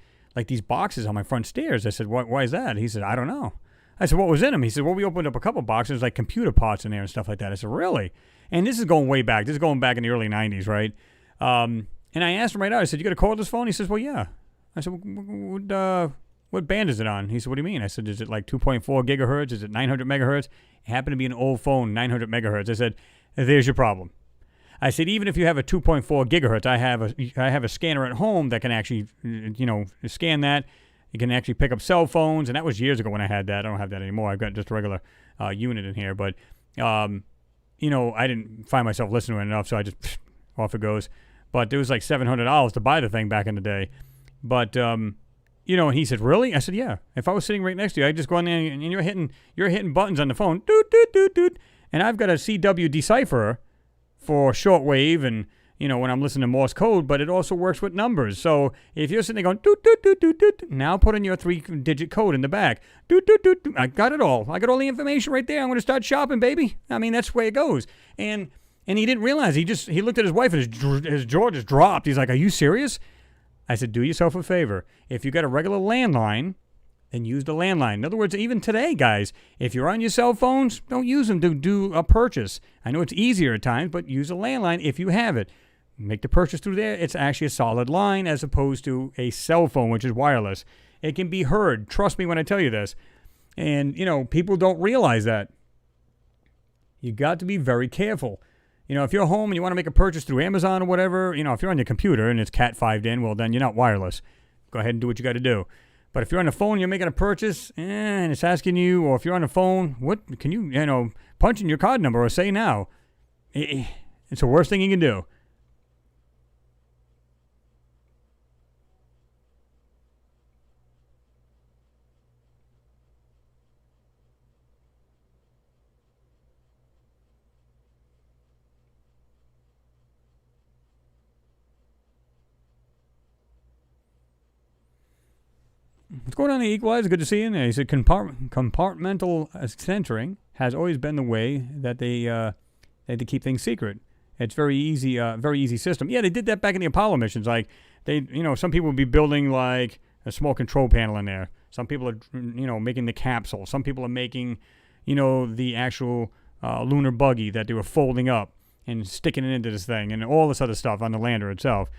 boxes on my front stairs. I said, why is that? He said, I don't know. I said, what was in them? He said, well, we opened up a couple boxes, like computer parts in there and stuff like that. I said, really? And this is going way back. This is going back in the early 90s, right? And I asked him right out. I said, you got a call this phone? He says, well, yeah. I said, what band is it on? He said, what do you mean? I said, is it like 2.4 gigahertz? Is it 900 megahertz? It happened to be an old phone, 900 megahertz. I said, there's your problem. I said, even if you have a 2.4 gigahertz, I have a scanner at home that can actually, scan that. You can actually pick up cell phones, and that was years ago when I had that. I don't have that anymore. I've got just a regular unit in here, but I didn't find myself listening to it enough, so I just off it goes. But it was like $700 to buy the thing back in the day. But and he said, really? I said, yeah. If I was sitting right next to you, I'd just go in there and you're hitting buttons on the phone, doot doot doot doot, and I've got a CW decipherer for shortwave and, when I'm listening to Morse code, but it also works with numbers. So if you're sitting there going, doot, doot, doot, doot, doot, now put in your 3-digit code in the back. Doot, doot, doot, doot. I got it all. I got all the information right there. I'm going to start shopping, baby. I mean, that's the way it goes. And he didn't realize. He looked at his wife and his jaw just dropped. He's like, are you serious? I said, do yourself a favor. If you got a regular landline, then use the landline. In other words, even today, guys, if you're on your cell phones, don't use them to do a purchase. I know it's easier at times, but use a landline if you have it. Make the purchase through there. It's actually a solid line as opposed to a cell phone, which is wireless. It can be heard. Trust me when I tell you this. And, people don't realize that. You got to be very careful. If you're home and you want to make a purchase through Amazon or whatever, if you're on your computer and it's Cat 5'd in, well, then you're not wireless. Go ahead and do what you got to do. But if you're on the phone, you're making a purchase, and it's asking you, or if you're on the phone, what can you, punch in your card number or say now? It's the worst thing you can do. What's going on, the Equalizer? Good to see you in there. He said compartmental centering has always been the way that they had to keep things secret. It's very easy system. Yeah, they did that back in the Apollo missions. Like some people would be building like a small control panel in there. Some people are making the capsule. Some people are making the actual lunar buggy that they were folding up and sticking it into this thing, and all this other stuff on the lander itself.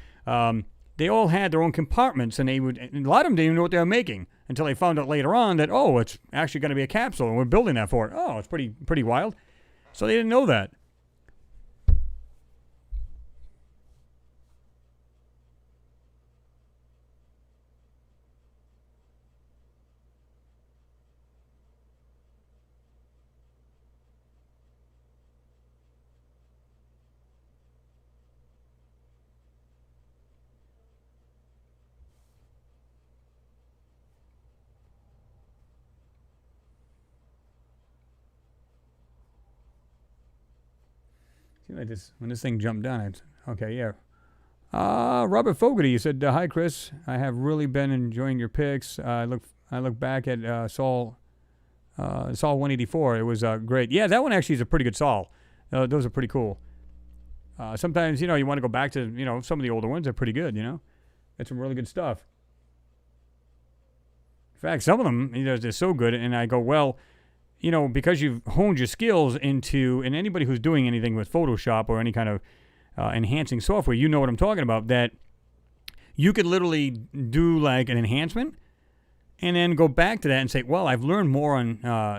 They all had their own compartments, and and a lot of them didn't even know what they were making until they found out later on that, oh, it's actually going to be a capsule, and we're building that for it. Oh, it's pretty wild. So they didn't know that. See, like this, when this thing jumped down, okay, yeah. Robert Fogarty, you said, hi, Chris. I have really been enjoying your picks. I look back at Saul 184. It was great. Yeah, that one actually is a pretty good Saul. Those are pretty cool. Sometimes, you want to go back to, some of the older ones. They're pretty good, It's some really good stuff. In fact, some of them, they're so good, and I go, well, because you've honed your skills and anybody who's doing anything with Photoshop or any kind of enhancing software, you know what I'm talking about, that you could literally do like an enhancement and then go back to that and say, well, I've learned more on,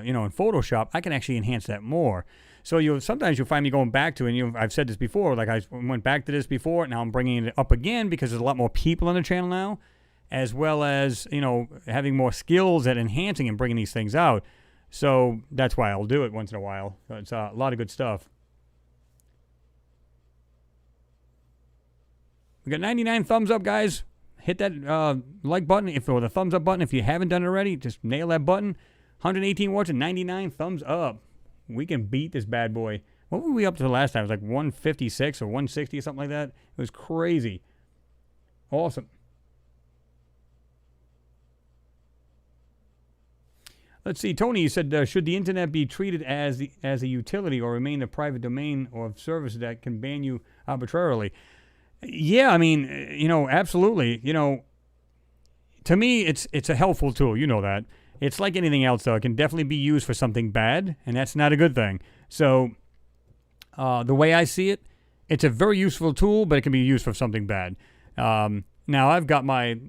in Photoshop. I can actually enhance that more. So sometimes you'll find me going back to it, and I've said this before, like I went back to this before, now I'm bringing it up again because there's a lot more people on the channel now, as well as, having more skills at enhancing and bringing these things out. So that's why I'll do it once in a while. It's a lot of good stuff. We got 99 thumbs up, guys. Hit that like button or the thumbs up button if you haven't done it already. Just nail that button. 118 watts and 99 thumbs up. We can beat this bad boy. What were we up to the last time? It was like 156 or 160 or something like that. It was crazy. Awesome. Let's see, Tony, you said, should the internet be treated as a utility or remain a private domain or service that can ban you arbitrarily? Yeah, I mean, absolutely. To me, it's a helpful tool. You know that. It's like anything else, though. It can definitely be used for something bad, and that's not a good thing. So the way I see it, it's a very useful tool, but it can be used for something bad. Now, I've got my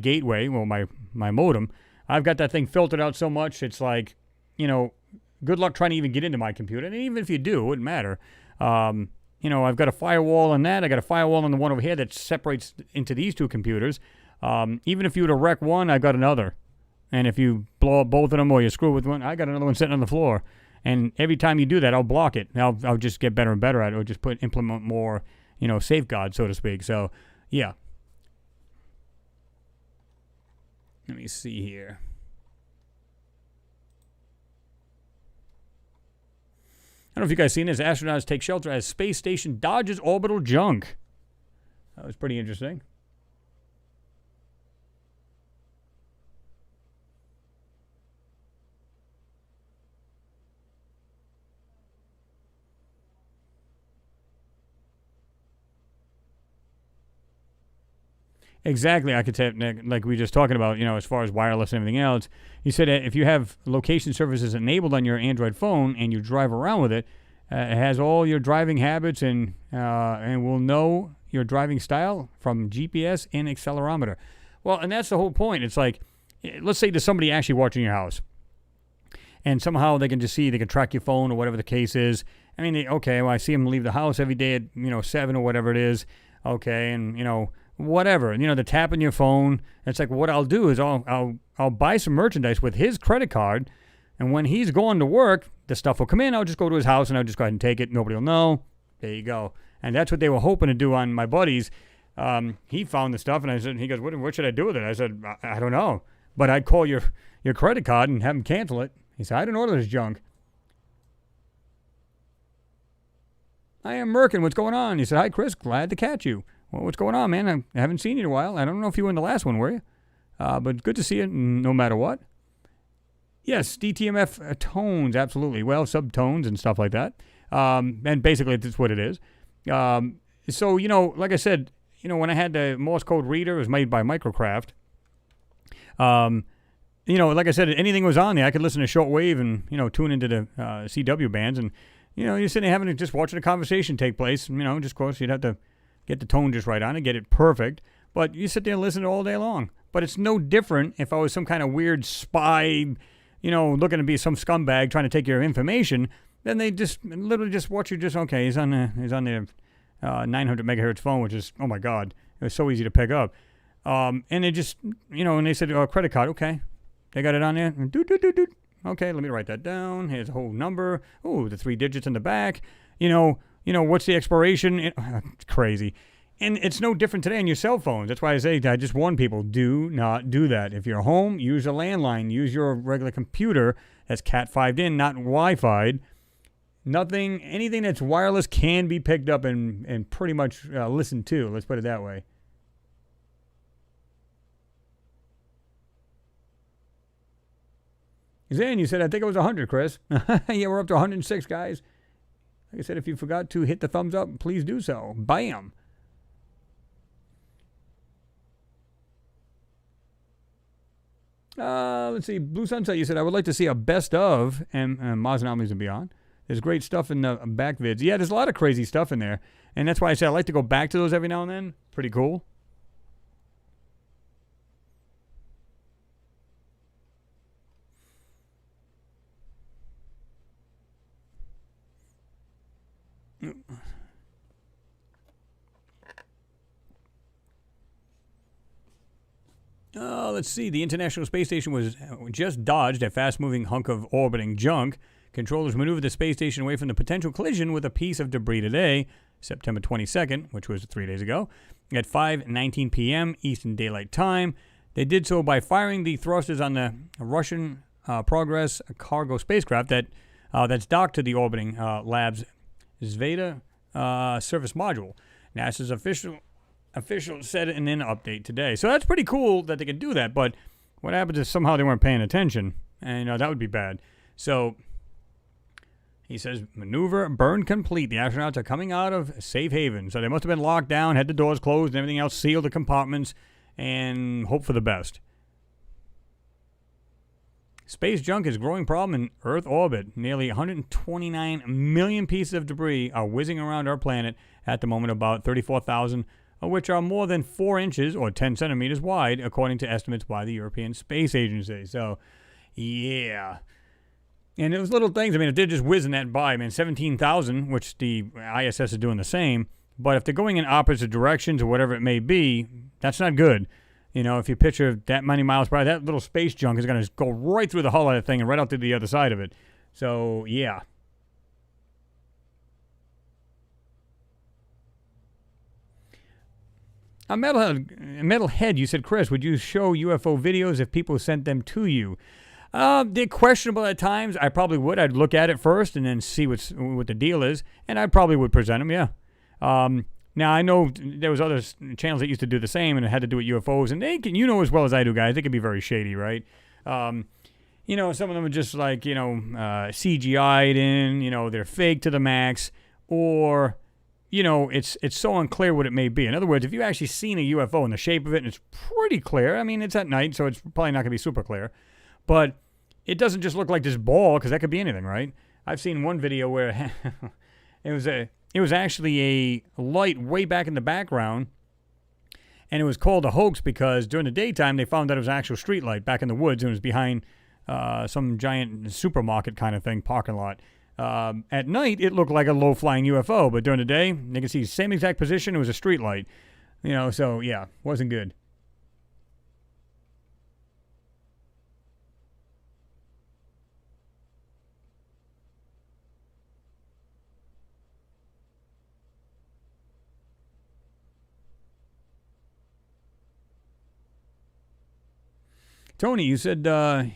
gateway, well, my modem. I've got that thing filtered out so much, it's like, good luck trying to even get into my computer. And even if you do, it wouldn't matter. I've got a firewall on that. I got a firewall on the one over here that separates into these two computers. Even if you were to wreck one, I've got another. And if you blow up both of them or you screw with one, I got another one sitting on the floor. And every time you do that, I'll block it. I'll just get better and better at it, or just implement more, safeguards, so to speak. So, yeah. Let me see here. I don't know if you guys seen this. Astronauts take shelter as space station dodges orbital junk. That was pretty interesting. Exactly. I could say, like we were just talking about, as far as wireless and everything else. You said if you have location services enabled on your Android phone and you drive around with it, it has all your driving habits and will know your driving style from GPS and accelerometer. Well, and that's the whole point. It's like, let's say there's somebody actually watching your house, and somehow they can track your phone or whatever the case is. I mean, I see them leave the house every day at 7 or whatever it is. Okay, and whatever, they're tapping your phone. It's like, what I'll do is I'll buy some merchandise with his credit card, and when he's going to work, the stuff will come in. I'll just go to his house and I'll just go ahead and take it. Nobody will know. There you go. And that's what they were hoping to do on my buddies. He found the stuff, and he goes, what should I do with it? I said, I don't know, but I'd call your credit card and have him cancel it. He said, I didn't order this junk. I am Merkin. What's going on? He said, hi, Chris. Glad to catch you. Well, what's going on, man? I haven't seen you in a while. I don't know if you were in the last one, were you? But good to see you no matter what. Yes, DTMF tones, absolutely. Well, subtones and stuff like that. And basically, that's what it is. So, like I said, when I had the Morse code reader, it was made by Microcraft. like I said, anything was on there. I could listen to shortwave and, tune into the CW bands. And, you're sitting there just watching a conversation take place. And, just, of course, you'd have to get the tone just right on it, get it perfect. But you sit there and listen to it all day long. But it's no different if I was some kind of weird spy, looking to be some scumbag trying to take your information. Then they just literally just watch you okay, he's on the 900 megahertz phone, which is, oh my God, it was so easy to pick up. And they just, and they said, credit card, okay. They got it on there. Doot, doot, doot, doot. Okay, let me write that down. Here's a whole number. Oh, the 3 digits in the back. What's the expiration? It's crazy. And it's no different today on your cell phones. That's why I just warn people, do not do that. If you're home, use a landline. Use your regular computer that's Cat 5'd in, not Wi-Fi'd. Anything that's wireless can be picked up and pretty much listened to. Let's put it that way. Zan, you said, I think it was 100, Chris. Yeah, we're up to 106, guys. Like I said, if you forgot to hit the thumbs up, please do so. Bam. Let's see. Blue Sunset, you said, I would like to see a best of and Mars Anomalies and Beyond. There's great stuff in the back vids. Yeah, there's a lot of crazy stuff in there. And that's why I said I like to go back to those every now and then. Pretty cool. Let's see. The International Space Station was just dodged a fast-moving hunk of orbiting junk. Controllers maneuvered the space station away from the potential collision with a piece of debris today, September 22nd, which was 3 days ago, at 5:19 p.m. Eastern Daylight Time. They did so by firing the thrusters on the Russian Progress cargo spacecraft that's docked to the orbiting lab's Zveta service module. NASA's official said in an update today. So that's pretty cool that they can do that, but what happens if somehow they weren't paying attention? And that would be bad. So he says, maneuver burn complete. The astronauts are coming out of safe haven. So they must have been locked down, had the doors closed, and everything else sealed, the compartments, and hope for the best. Space junk is a growing problem in Earth orbit. Nearly 129 million pieces of debris are whizzing around our planet at the moment, about 34,000 of which are more than 4 inches or 10 centimeters wide, according to estimates by the European Space Agency. So, yeah. And it was little things. I mean, if they're just whizzing that by, 17,000, which the ISS is doing the same. But if they're going in opposite directions or whatever it may be, that's not good. If you picture that many miles per hour, that little space junk is going to go right through the hull of that thing and right out to the other side of it. So, yeah. A metalhead, you said, Chris, would you show UFO videos if people sent them to you? They're questionable at times. I probably would. I'd look at it first and then see what the deal is, and I probably would present them, yeah. Now, I know there was other channels that used to do the same, and it had to do with UFOs, and they can, as well as I do, guys, they can be very shady, right? Some of them are just like, CGI'd in, they're fake to the max, or it's so unclear what it may be. In other words, if you actually seen a UFO and the shape of it, and it's pretty clear. I mean, it's at night, so it's probably not going to be super clear. But it doesn't just look like this ball, because that could be anything, right? I've seen one video where it was actually a light way back in the background, and it was called a hoax because during the daytime they found that it was an actual street light back in the woods, and it was behind some giant supermarket kind of thing, parking lot. At night, it looked like a low-flying UFO, but during the day, they could see the same exact position. It was a street light. So, yeah, wasn't good. Tony, you said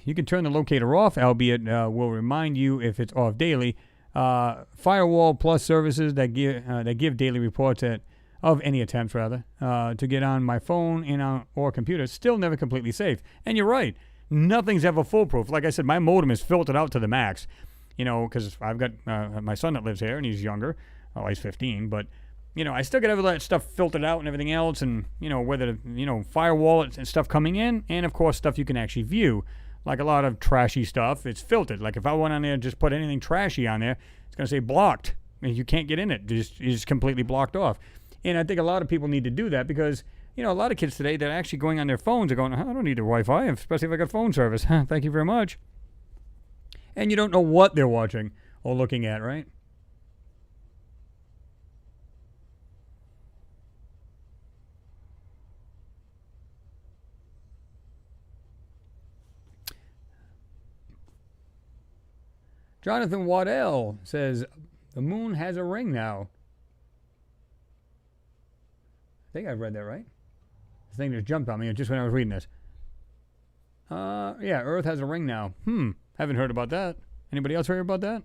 you can turn the locator off, albeit will remind you if it's off daily. Firewall plus services that give daily reports of any attempts to get on my phone or computer still never completely safe. And you're right, nothing's ever foolproof. Like I said, my modem is filtered out to the max. Because I've got my son that lives here and he's younger. Oh, he's 15, but. I still got all that stuff filtered out and everything else, and, whether, firewall and stuff coming in, and, of course, stuff you can actually view. like a lot of trashy stuff, it's filtered. Like if I went on there and just put anything trashy on there, it's going to say blocked. And you can't get in it. It's just completely blocked off. And I think a lot of people need to do that because, a lot of kids today, they're actually going on their phones and going, I don't need the Wi-Fi, especially if I got phone service. Thank you very much. And you don't know what they're watching or looking at, right? Jonathan Waddell says, the moon has a ring now. I think I've read that right. This thing just jumped on me just when I was reading this. Yeah, Earth has a ring now. Haven't heard about that. Anybody else heard about that?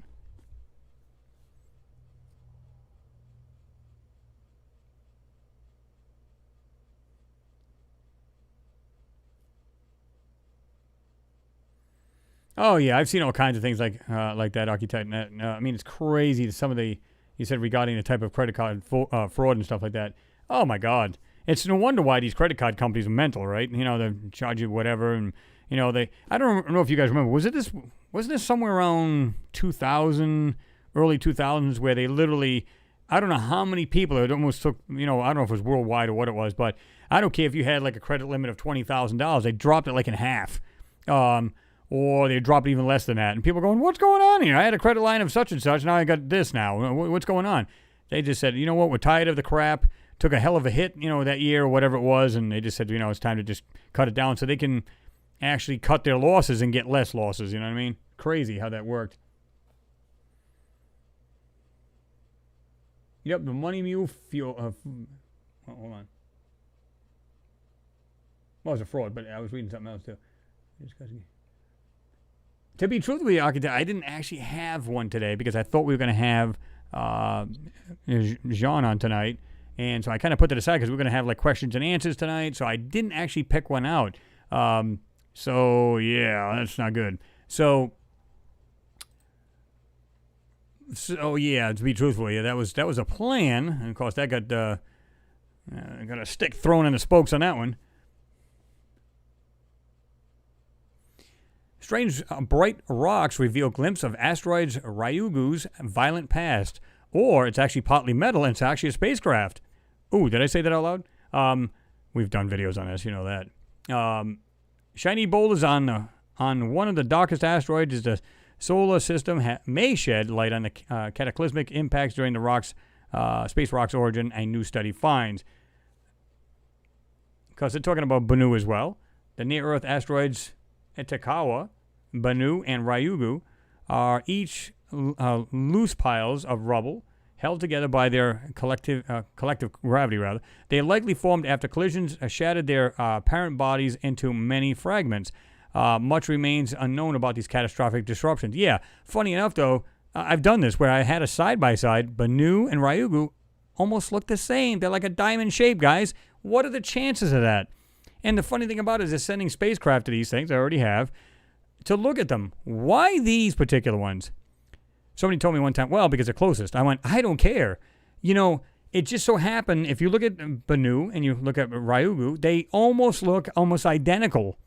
Oh yeah, I've seen all kinds of things like that, Architect. I mean, it's crazy. Some of the you said regarding the type of credit card fraud and stuff like that. Oh my God, it's no wonder why these credit card companies are mental, right? They charge you whatever, and they. I don't know if you guys remember. Wasn't this somewhere around 2000, early 2000s, where they literally, I don't know how many people. It almost took, I don't know if it was worldwide or what it was, but I don't care if you had like a credit limit of $20,000. They dropped it like in half. Or they drop it even less than that. And people are going, what's going on here? I had a credit line of such and such. Now I got this now. What's going on? They just said, you know what? We're tired of the crap. Took a hell of a hit, that year or whatever it was. And they just said, it's time to just cut it down so they can actually cut their losses and get less losses. You know what I mean? Crazy how that worked. Yep, the Money Mule fuel. Hold on. Well, it was a fraud, but I was reading something else too. To be truthfully, Architect, I didn't actually have one today because I thought we were going to have Jean on tonight. And so I kind of put that aside because we're going to have like questions and answers tonight. So I didn't actually pick one out. So, yeah, that's not good. So yeah, to be truthful, yeah, that was a plan. And, of course, that got a stick thrown in the spokes on that one. Strange bright rocks reveal glimpse of asteroids Ryugu's violent past. Or it's actually partly metal and it's actually a spacecraft. Ooh, did I say that out loud? We've done videos on this, you know that. Shiny boulders on one of the darkest asteroids is the solar system may shed light on the cataclysmic impacts during the space rock's origin, a new study finds. Because they're talking about Bennu as well. The near-Earth asteroids Itokawa, Bennu, and Ryugu are each loose piles of rubble held together by their collective gravity. They likely formed after collisions shattered their parent bodies into many fragments. Much remains unknown about these catastrophic disruptions. Yeah, funny enough, though, I've done this where I had a side-by-side. Bennu and Ryugu almost look the same. They're like a diamond shape, guys. What are the chances of that? And the funny thing about it is they're sending spacecraft to these things, I already have, to look at them. Why these particular ones? Somebody told me one time, well, because they're closest. I went, I don't care. It just so happened, if you look at Bennu and you look at Ryugu, they almost look identical.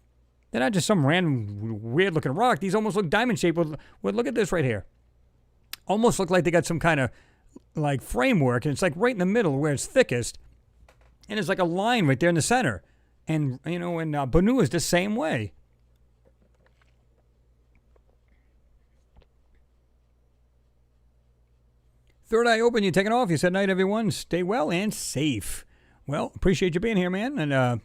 They're not just some random weird-looking rock. These almost look diamond-shaped. Look at this right here. Almost look like they got some kind of, like, framework, and it's, like, right in the middle where it's thickest, and it's like a line right there in the center. And, Bennu is the same way. Third eye open, you taking off. You said night, everyone. Stay well and safe. Well, appreciate you being here, man. And,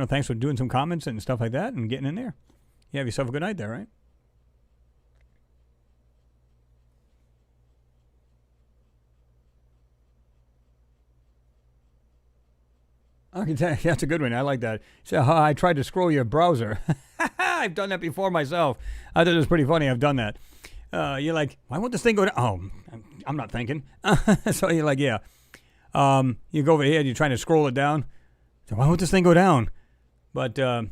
thanks for doing some comments and stuff like that and getting in there. You have yourself a good night there, right? Okay, that's a good one. I like that. So I tried to scroll your browser. I've done that before myself. I thought it was pretty funny. I've done that. You're like, why won't this thing go down? Oh, I'm not thinking. So you're like, yeah. You go over here and you're trying to scroll it down. So why won't this thing go down? But to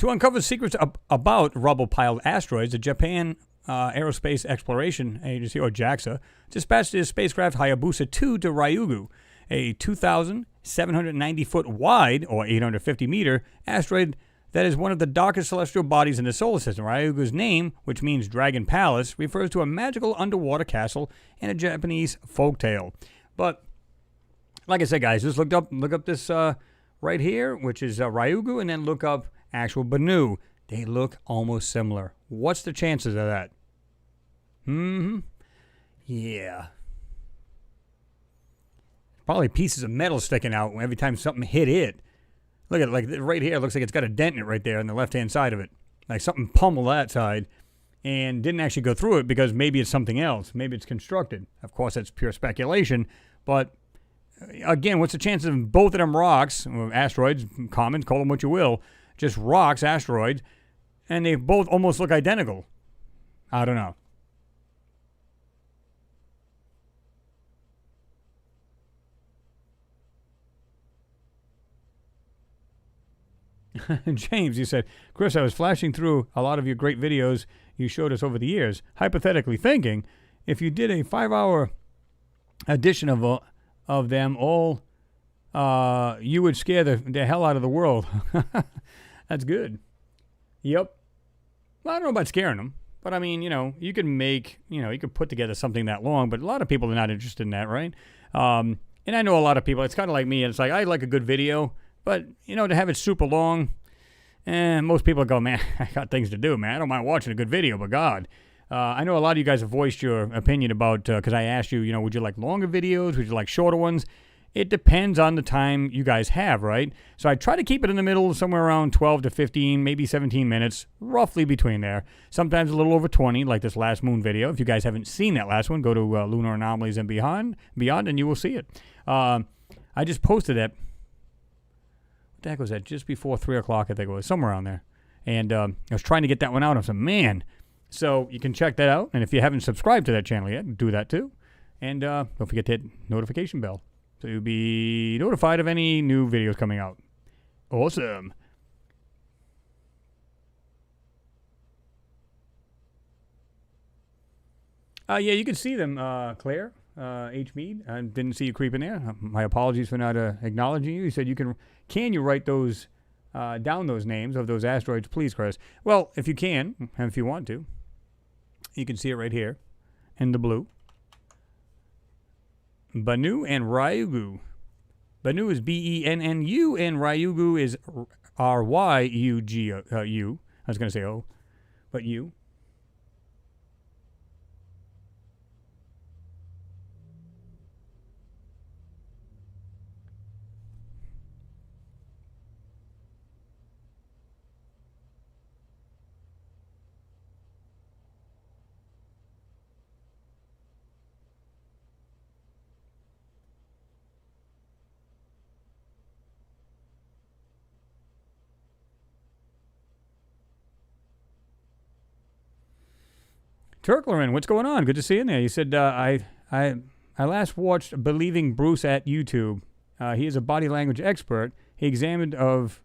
uncover secrets about rubble-piled asteroids, the Japan Aerospace Exploration Agency, or JAXA, dispatched its spacecraft Hayabusa 2 to Ryugu, a 2,790-foot wide, or 850-meter, asteroid that is one of the darkest celestial bodies in the solar system. Ryugu's name, which means Dragon Palace, refers to a magical underwater castle in a Japanese folktale. But like I said, guys, just look up this right here, which is Ryugu, and then look up actual Banu. They look almost similar. What's the chances of that? Yeah. Probably pieces of metal sticking out every time something hit it. Look at it, like right here, it looks like it's got a dent in it right there on the left-hand side of it. Like something pummeled that side and didn't actually go through it because maybe it's something else. Maybe it's constructed. Of course, that's pure speculation. But again, what's the chance of both of them rocks, asteroids, comets, call them what you will, just rocks, asteroids, and they both almost look identical? I don't know. James, you said, Chris, I was flashing through a lot of your great videos you showed us over the years, hypothetically thinking, if you did a 5-hour edition of them all, you would scare the hell out of the world. That's good. Yep. Well, I don't know about scaring them, but I mean, you could put together something that long, but a lot of people are not interested in that, right? And I know a lot of people, it's kind of like me, it's like, I like a good video, but, to have it super long, most people go, man, I got things to do, man. I don't mind watching a good video, but God. I know a lot of you guys have voiced your opinion about, because I asked you, would you like longer videos? Would you like shorter ones? It depends on the time you guys have, right? So I try to keep it in the middle, somewhere around 12 to 15, maybe 17 minutes, roughly between there. Sometimes a little over 20, like this last moon video. If you guys haven't seen that last one, go to Lunar Anomalies and Beyond, and you will see it. I just posted that. What the heck was that? Just before 3 o'clock, I think it was, somewhere around there. And I was trying to get that one out. I said, man. So you can check that out. And if you haven't subscribed to that channel yet, do that too. And don't forget to hit notification bell, so you'll be notified of any new videos coming out. Awesome. Yeah, you can see them, Claire. H. Mead. I didn't see you creeping there. My apologies for not acknowledging you. You said can you write those down, those names of those asteroids, please, Chris? Well, if you can, and if you want to, you can see it right here in the blue. Banu and Ryugu. Banu is Bennu, and Ryugu is Ryugu. I was going to say O, but U. Turklerin, what's going on? Good to see you in there. You said, I last watched Believing Bruce at YouTube. He is a body language expert. He examined of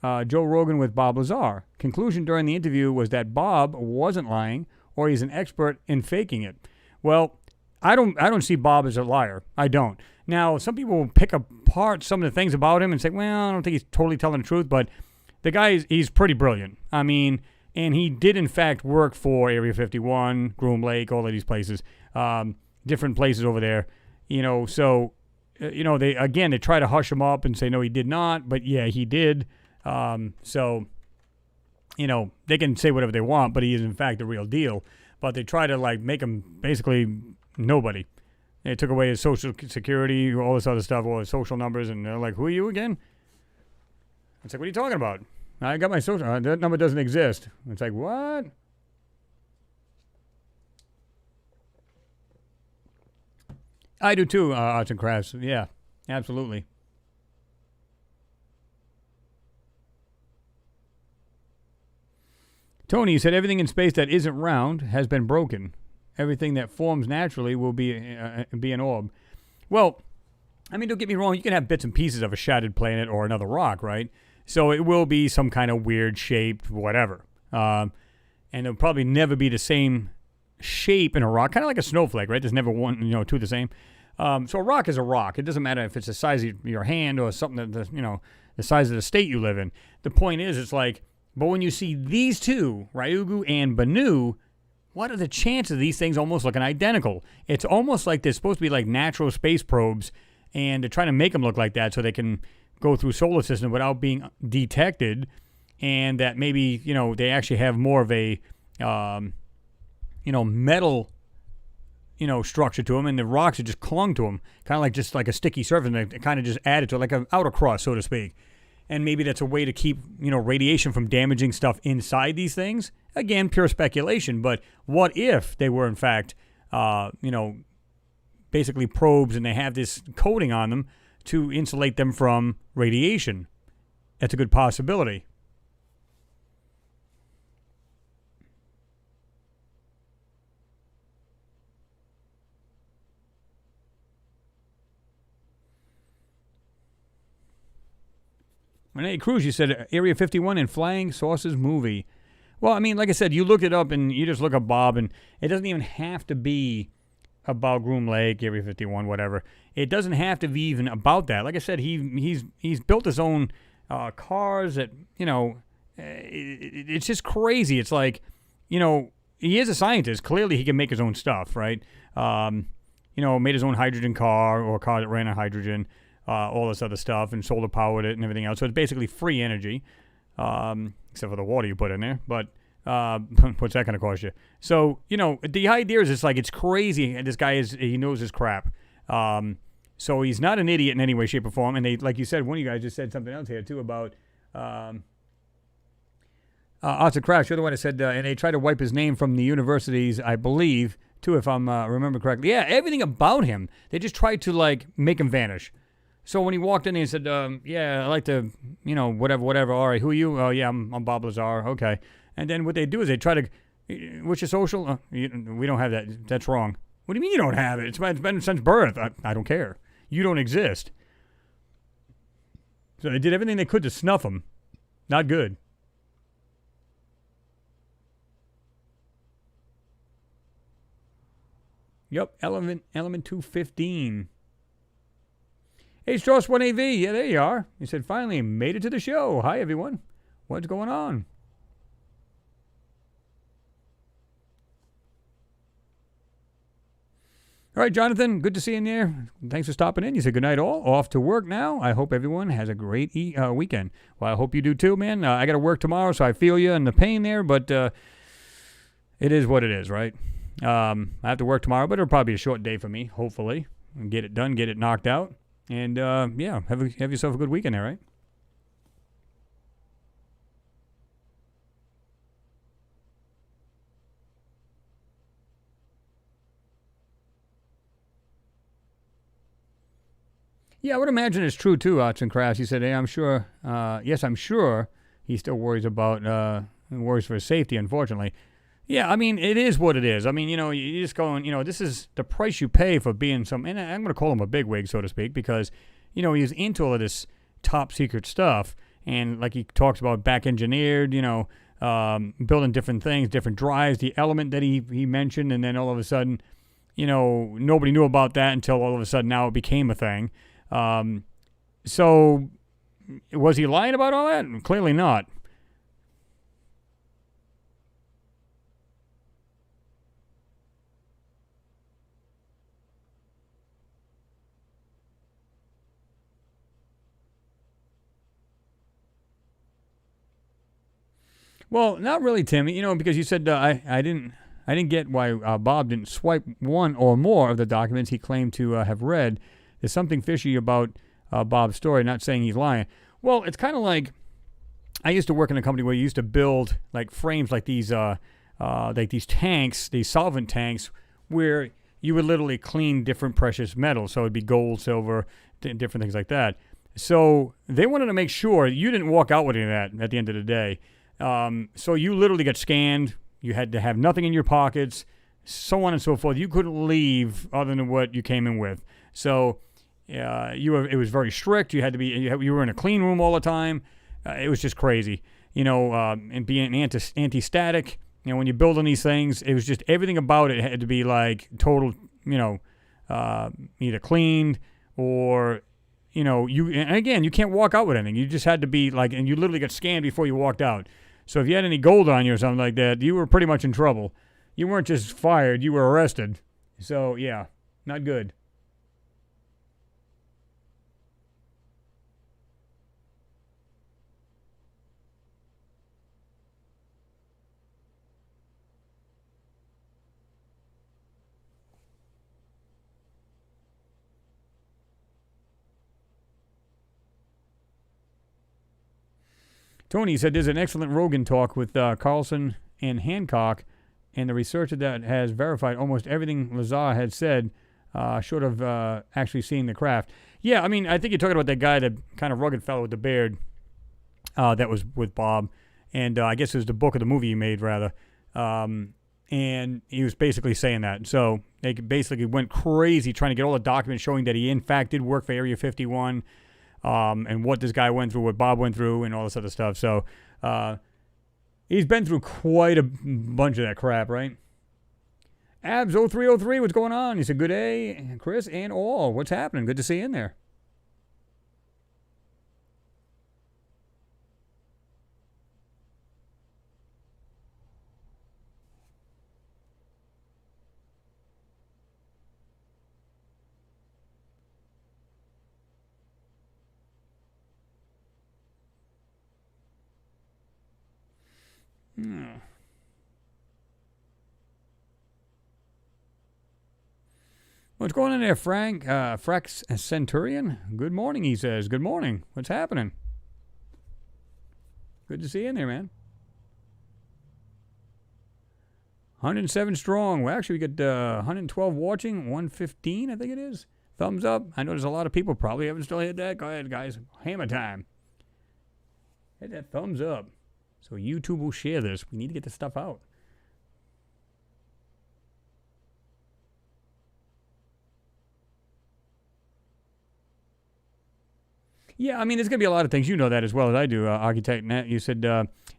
Joe Rogan with Bob Lazar. Conclusion during the interview was that Bob wasn't lying, or he's an expert in faking it. Well, I don't see Bob as a liar. I don't. Now, some people will pick apart some of the things about him and say, well, I don't think he's totally telling the truth, but the guy he's pretty brilliant. I mean, and he did, in fact, work for Area 51, Groom Lake, all of these places, different places over there. So, they try to hush him up and say, no, he did not. But, yeah, he did. So, they can say whatever they want, but he is, in fact, the real deal. But they try to, make him basically nobody. They took away his social security, all this other stuff, all his social numbers, and they're like, who are you again? It's like, what are you talking about? I got my social. That number doesn't exist. It's like, what? I do too, arts and crafts. Yeah, absolutely. Tony, you said everything in space that isn't round has been broken. Everything that forms naturally will be an orb. Well, I mean, don't get me wrong. You can have bits and pieces of a shattered planet or another rock, right? So it will be some kind of weird shaped whatever. And it'll probably never be the same shape in a rock, kind of like a snowflake, right? There's never one, two the same. So a rock is a rock. It doesn't matter if it's the size of your hand or something that the size of the state you live in. The point is, it's like, but when you see these two, Ryugu and Banu, what are the chances of these things almost looking identical? It's almost like they're supposed to be like natural space probes, and they're trying to make them look like that so they can go through solar system without being detected, and that maybe, they actually have more of a, metal, structure to them, and the rocks are just clung to them, kind of like just like a sticky surface, and they kind of just added to it, like an outer crust, so to speak. And maybe that's a way to keep, radiation from damaging stuff inside these things. Again, pure speculation, but what if they were, in fact, basically probes, and they have this coating on them to insulate them from radiation? That's a good possibility. Renee Cruz, you said Area 51 in Flying Saucers movie. Well, I mean, like I said, you looked it up, and you just look up Bob, and it doesn't even have to be about Groom Lake, Area 51, whatever. It doesn't have to be even about that. Like I said, he's built his own cars that, it's just crazy. It's like, he is a scientist. Clearly, he can make his own stuff, right? Made his own hydrogen car, or a car that ran on hydrogen. All this other stuff, and solar powered it and everything else. So it's basically free energy, except for the water you put in there. But what's that going to cost you? So, the idea is, it's crazy. This guy he knows his crap. So he's not an idiot in any way, shape, or form. And they, like you said, one of you guys just said something else here too about Arts and Crafts. You're the one that said, and they tried to wipe his name from the universities, I believe, too, if I'm remember correctly. Yeah, everything about him, they just tried to make him vanish. So when he walked in, he said, yeah, I like to, whatever. All right, who are you? Oh, yeah, I'm Bob Lazar. Okay. And then what they do is they try to, what's your social? We don't have that. That's wrong. What do you mean you don't have it? It's been since birth. I don't care. You don't exist. So they did everything they could to snuff him. Not good. Yep, Element 215. Hey, Strauss 1AV. Yeah, there you are. He said, finally made it to the show. Hi, everyone. What's going on? All right, Jonathan, good to see you in there. Thanks for stopping in. You said good night all. Off to work now. I hope everyone has a great weekend. Well, I hope you do too, man. I got to work tomorrow, so I feel you and the pain there, but it is what it is, right? I have to work tomorrow, but it'll probably be a short day for me, hopefully. Get it done, get it knocked out. And, have yourself a good weekend there, right? Yeah, I would imagine it's true, too, Arts and Crafts. He said, hey, I'm sure, yes, I'm sure he still worries for his safety, unfortunately. Yeah, I mean, it is what it is. I mean, you just going, this is the price you pay for being and I'm going to call him a bigwig, so to speak, because, he's into all of this top secret stuff. And like he talks about back engineered, building different things, different drives, the element that he mentioned. And then all of a sudden, nobody knew about that until all of a sudden now it became a thing. So was he lying about all that? Clearly not. Well, not really, Tim. Because you said I didn't get why Bob didn't swipe one or more of the documents he claimed to have read. There's something fishy about Bob's story. Not saying he's lying. Well, it's kind of like I used to work in a company where you used to build like frames like these tanks, these solvent tanks, where you would literally clean different precious metals. So it'd be gold, silver, different things like that. So they wanted to make sure you didn't walk out with any of that at the end of the day. So you literally got scanned. You had to have nothing in your pockets, so on and so forth. You couldn't leave other than what you came in with. So it was very strict. You had to be. You were in a clean room all the time. It was just crazy. And being anti-static. When you're building these things, it was just everything about it had to be like total. either cleaned or, and again, you can't walk out with anything. You just had to be like, and you literally got scanned before you walked out. So if you had any gold on you or something like that, you were pretty much in trouble. You weren't just fired, you were arrested. So, yeah, not good. Tony said there's an excellent Rogan talk with Carlson and Hancock, and the researcher that has verified almost everything Lazar had said, short of actually seeing the craft. Yeah, I mean, I think you're talking about that guy, the kind of rugged fellow with the beard that was with Bob, and I guess it was the book of the movie he made, rather. And he was basically saying that. So they basically went crazy trying to get all the documents showing that he, in fact, did work for Area 51. And what this guy went through, what Bob went through, and all this other stuff. So he's been through quite a bunch of that crap, right? Abs0303, what's going on? He said, good day, Chris and all. What's happening? Good to see you in there. What's going on there, Frank? Frax Centurion? Good morning, he says. Good morning. What's happening? Good to see you in there, man. 107 strong. Well, actually, we got 112 watching, 115, I think it is. Thumbs up. I know there's a lot of people probably haven't still hit that. Go ahead, guys. Hammer time. Hit that thumbs up. So YouTube will share this. We need to get this stuff out. Yeah, I mean, there's going to be a lot of things. You know that as well as I do, Architect Nat. You said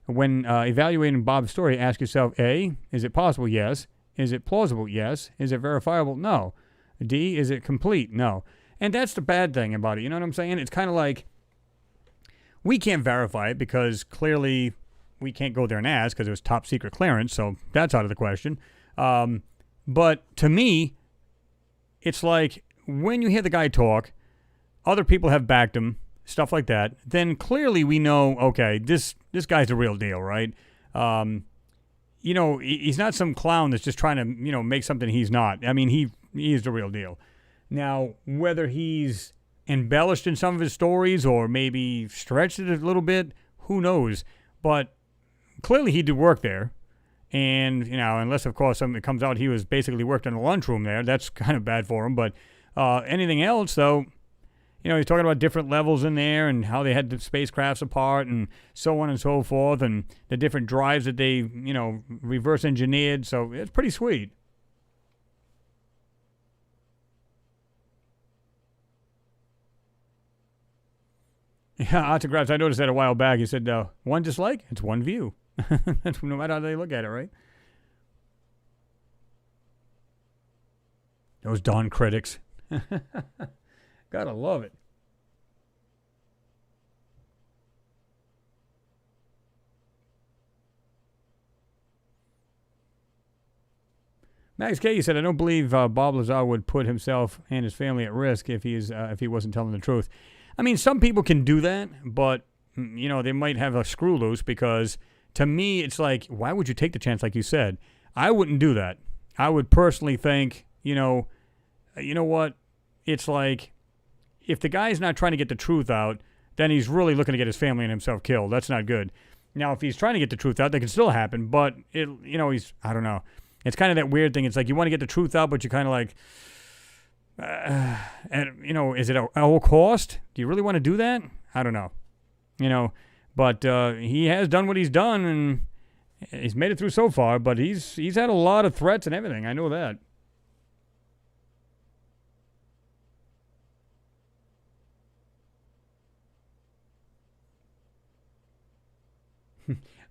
when evaluating Bob's story, ask yourself, A, is it possible? Yes. Is it plausible? Yes. Is it verifiable? No. D, is it complete? No. And that's the bad thing about it. You know what I'm saying? It's kind of like we can't verify it because clearly we can't go there and ask because it was top secret clearance, so that's out of the question. But to me, it's like when you hear the guy talk, other people have backed him, stuff like that, then clearly we know, okay, this guy's the real deal, right? He's not some clown that's just trying to, make something he's not. I mean, he is the real deal. Now, whether he's embellished in some of his stories or maybe stretched it a little bit, who knows? But clearly he did work there. And, unless, of course, something comes out he was basically worked in a lunchroom there, that's kind of bad for him. But anything else, though, he's talking about different levels in there and how they had the spacecrafts apart and so on and so forth and the different drives that they, reverse engineered. So it's pretty sweet. Yeah, autographs. I noticed that a while back. He said, one dislike, it's one view. No matter how they look at it, right? Those darn critics. Gotta love it. Max K, you said, I don't believe Bob Lazar would put himself and his family at risk if he wasn't telling the truth. I mean, some people can do that, but, they might have a screw loose because to me, it's like, why would you take the chance like you said? I wouldn't do that. I would personally think, you know what? It's like, if the guy's not trying to get the truth out, then he's really looking to get his family and himself killed. That's not good. Now, if he's trying to get the truth out, that can still happen, but, I don't know. It's kind of that weird thing. It's like you want to get the truth out, but you're kind of like, is it at all cost? Do you really want to do that? I don't know. But he has done what he's done, and he's made it through so far, but he's had a lot of threats and everything. I know that.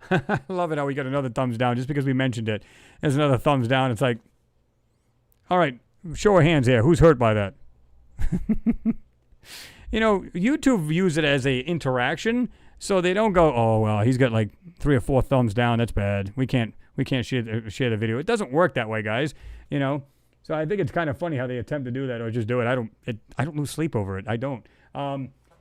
I love it how we got another thumbs down just because we mentioned it. There's another thumbs down. It's like, all right, Show of hands here. Who's hurt by that? YouTube views it as a interaction, so they don't go, oh well, he's got like 3 or 4 thumbs down. That's bad. We can't share the video. It doesn't work that way, guys. So I think it's kind of funny how they attempt to do that or just do it. I don't lose sleep over it. I don't.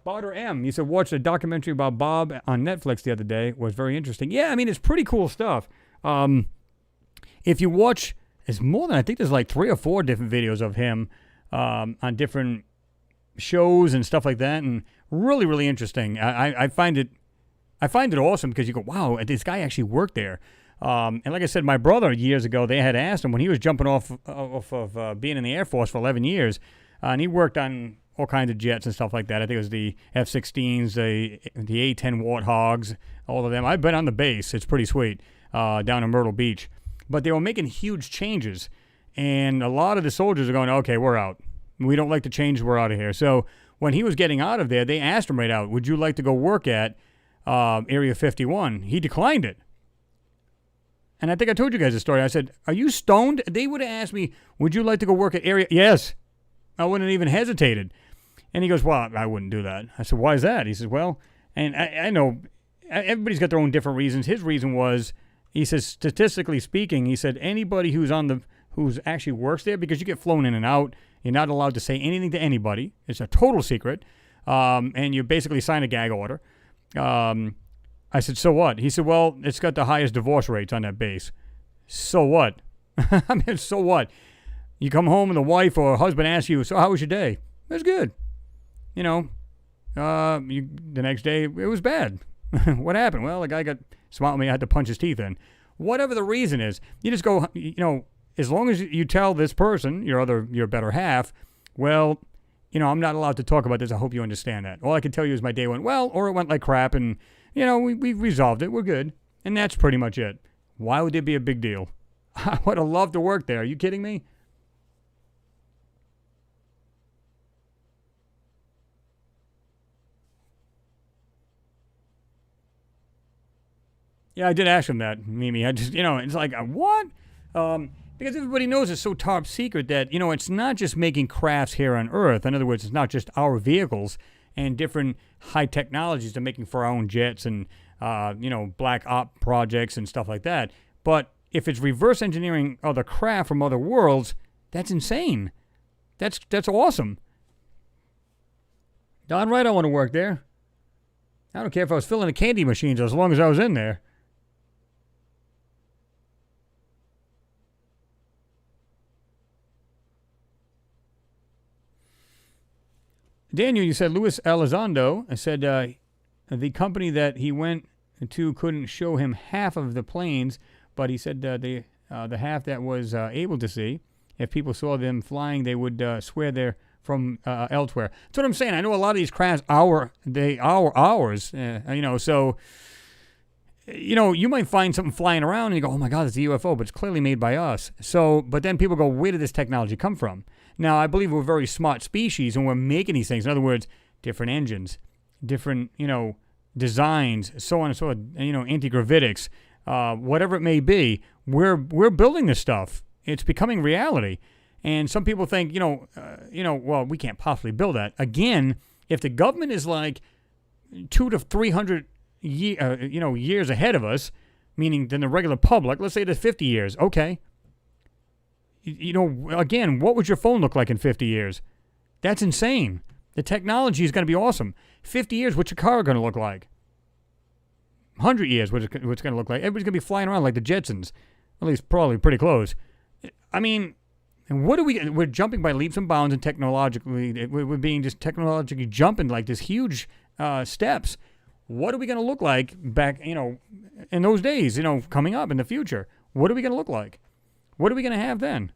Barter M, you said watch a documentary about Bob on Netflix the other day. It was very interesting. Yeah, I mean it's pretty cool stuff. If you watch, it's more than I think there's like 3 or 4 different videos of him on different shows and stuff like that, and really, really interesting. I find it awesome because you go, wow, this guy actually worked there. And like I said, my brother years ago, they had asked him when he was jumping off of being in the Air Force for 11 years, and he worked on all kinds of jets and stuff like that. I think it was the F-16s, the A-10 Warthogs, all of them. I've been on the base. It's pretty sweet down in Myrtle Beach. But they were making huge changes, and a lot of the soldiers are going, okay, we're out. We don't like the change. We're out of here. So when he was getting out of there, they asked him right out, would you like to go work at Area 51? He declined it. And I think I told you guys the story. I said, are you stoned? They would have asked me, would you like to go work at Area? Yes. I wouldn't have even hesitated. And he goes, well, I wouldn't do that. I said, why is that? He says, well, and I know everybody's got their own different reasons. His reason was, he says, statistically speaking, he said, anybody who's actually works there, because you get flown in and out, you're not allowed to say anything to anybody. It's a total secret. And you basically sign a gag order. I said, so what? He said, well, it's got the highest divorce rates on that base. So what? I mean, so what? You come home and the wife or husband asks you, so how was your day? It was good. The next day, it was bad. What happened? Well, the guy got smart with me. I had to punch his teeth in. Whatever the reason is, you just go, as long as you tell this person, your better half, well, I'm not allowed to talk about this. I hope you understand that. All I can tell you is my day went well, or it went like crap, and, we resolved it. We're good. And that's pretty much it. Why would there be a big deal? I would have loved to work there. Are you kidding me? Yeah, I did ask him that, Mimi. I just, it's like, what? Because everybody knows it's so top secret that, it's not just making crafts here on Earth. In other words, it's not just our vehicles and different high technologies they're making for our own jets and, black op projects and stuff like that. But if it's reverse engineering other craft from other worlds, that's insane. That's awesome. Darn right I want to work there. I don't care if I was filling the candy machines as long as I was in there. Daniel, you said Luis Elizondo said the company that he went to couldn't show him half of the planes, but he said the half that was able to see, if people saw them flying, they would swear they're from elsewhere. That's what I'm saying. I know a lot of these crafts ours. So you might find something flying around and you go, oh my God, it's a UFO, but it's clearly made by us. So, but then people go, where did this technology come from? Now, I believe we're a very smart species and we're making these things. In other words, different engines, different, designs, so on and so on, anti-gravitics, whatever it may be. We're building this stuff. It's becoming reality. And some people think, well, we can't possibly build that. Again, if the government is like 200 to 300 years ahead of us, meaning than the regular public, let's say to 50 years, okay. Again, what would your phone look like in 50 years? That's insane. The technology is going to be awesome. 50 years, what's your car going to look like? 100 years, what's it going to look like? Everybody's going to be flying around like the Jetsons. At least probably pretty close. I mean, and we're jumping by leaps and bounds and technologically, we're being just technologically jumping like this huge steps. What are we going to look like back, in those days, coming up in the future? What are we going to look like? What are we going to have then?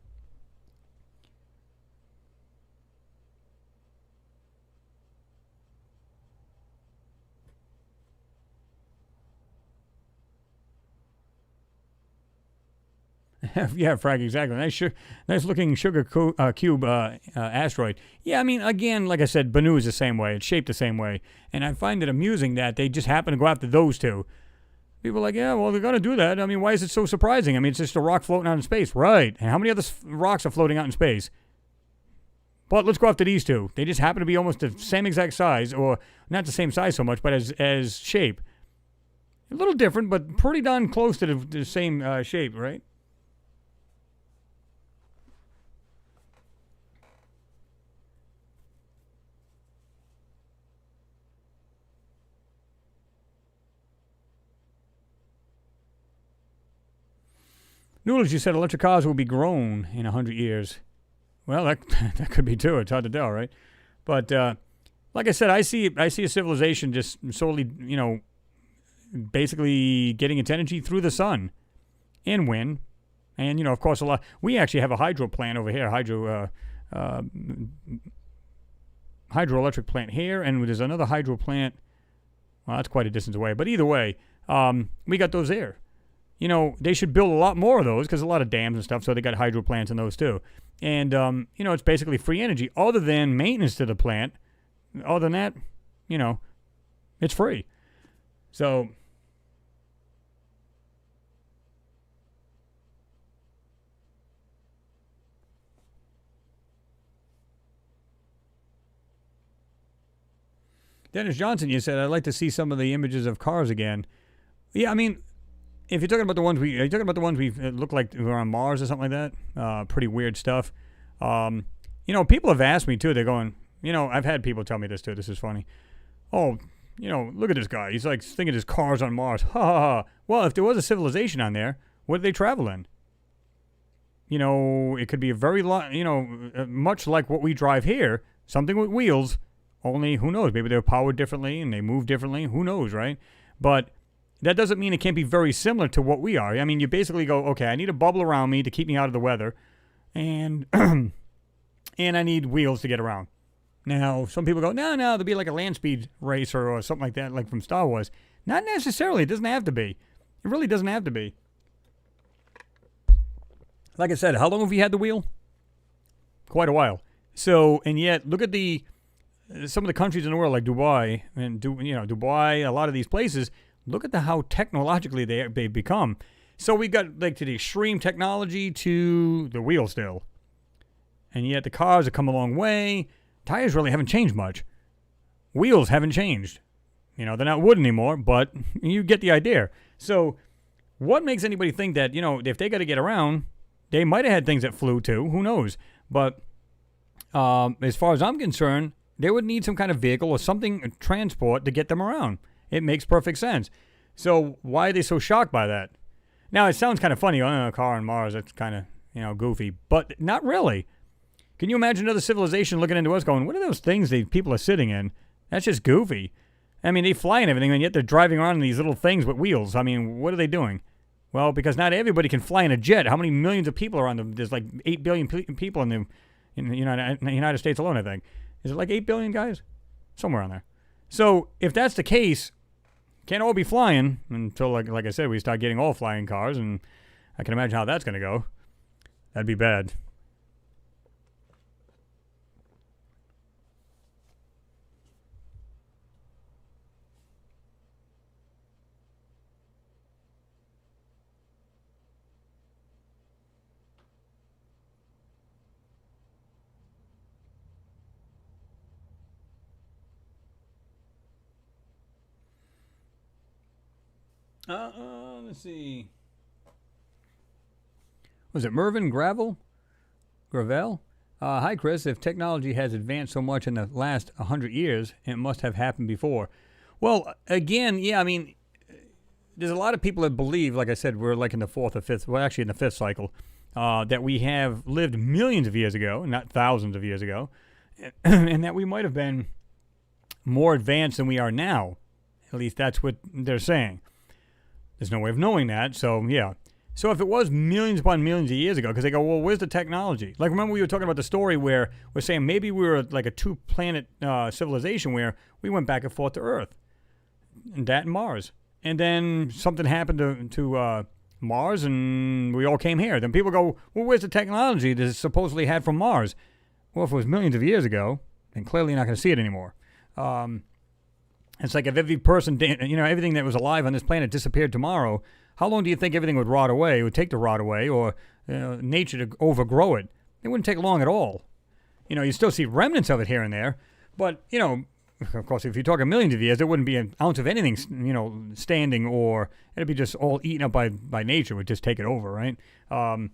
Yeah, Frank, exactly. Nice looking sugar cube asteroid. Yeah, I mean, again, like I said, Bennu is the same way. It's shaped the same way. And I find it amusing that they just happen to go after those two. People are like, yeah, well, they're going to do that. I mean, why is it so surprising? I mean, it's just a rock floating out in space. Right. And how many other rocks are floating out in space? But let's go after these two. They just happen to be almost the same exact size, or not the same size so much, but as shape. A little different, but pretty darn close to the same shape, right? Noodles, you said electric cars will be grown in 100 years. Well, that that could be too. It's hard to tell, right? But like I said, I see a civilization just solely, basically getting its energy through the sun and wind, and of course, a lot. We actually have a hydro plant over here, hydroelectric plant here, and there's another hydro plant. Well, that's quite a distance away, but either way, we got those there. They should build a lot more of those because a lot of dams and stuff, so they got hydro plants in those too. And, it's basically free energy other than maintenance to the plant. Other than that, it's free. So, Dennis Johnson, you said, I'd like to see some of the images of cars again. Yeah, I mean, if you're talking about the ones are you talking about the ones we look like we're on Mars or something like that? Pretty weird stuff. People have asked me too. They're going, I've had people tell me this too. This is funny. Oh, look at this guy. He's like thinking his car's on Mars. Ha ha ha. Well, if there was a civilization on there, what did they travel in? It could be a very lot. Much like what we drive here, something with wheels. Only who knows? Maybe they're powered differently and they move differently. Who knows, right? But that doesn't mean it can't be very similar to what we are. I mean, you basically go, okay, I need a bubble around me to keep me out of the weather, and and I need wheels to get around. Now, some people go, no, there'll be like a land speed racer or something like that, like from Star Wars. Not necessarily. It doesn't have to be. It really doesn't have to be. Like I said, how long have you had the wheel? Quite a while. So, and yet, look at some of the countries in the world, like Dubai, Dubai, a lot of these places. Look at how technologically they become. So we got like to the extreme technology to the wheel still. And yet the cars have come a long way. Tires really haven't changed much. Wheels haven't changed. They're not wood anymore, but you get the idea. So what makes anybody think that, if they got to get around, they might have had things that flew too. Who knows? But as far as I'm concerned, they would need some kind of vehicle or something, transport, to get them around. It makes perfect sense. So why are they so shocked by that? Now, it sounds kind of funny. A car on Mars, that's kind of, goofy. But not really. Can you imagine another civilization looking into us going, what are those things that people are sitting in? That's just goofy. I mean, they fly and everything, and yet they're driving around in these little things with wheels. I mean, what are they doing? Well, because not everybody can fly in a jet. How many millions of people are on them? There's like 8 billion people in the United States alone, I think. Is it like 8 billion guys? Somewhere on there. So if that's the case, can't all be flying until, like I said, we start getting all flying cars, and I can imagine how that's going to go. That'd be bad. Let's see. Was it Mervyn Gravel? Gravel? Hi, Chris. If technology has advanced so much in the last 100 years, it must have happened before. Well, again, yeah, I mean, there's a lot of people that believe, like I said, we're like in the fourth or fifth, well, actually in the fifth cycle, that we have lived millions of years ago, not thousands of years ago, and that we might have been more advanced than we are now. At least that's what they're saying. There's no way of knowing that, so yeah. So if it was millions upon millions of years ago, because they go, well, where's the technology? Like, remember we were talking about the story where we're saying maybe we were like a two-planet civilization where we went back and forth to Earth, and that and Mars. And then something happened to Mars, and we all came here. Then people go, well, where's the technology that is supposedly had from Mars? Well, if it was millions of years ago, then clearly you're not going to see it anymore. It's like if every person, everything that was alive on this planet disappeared tomorrow, how long do you think everything would rot away? It would take to rot away, or nature to overgrow it. It wouldn't take long at all. You still see remnants of it here and there, but, of course, if you're talking millions of years, there wouldn't be an ounce of anything, standing, or it'd be just all eaten up by nature. It would just take it over, right? On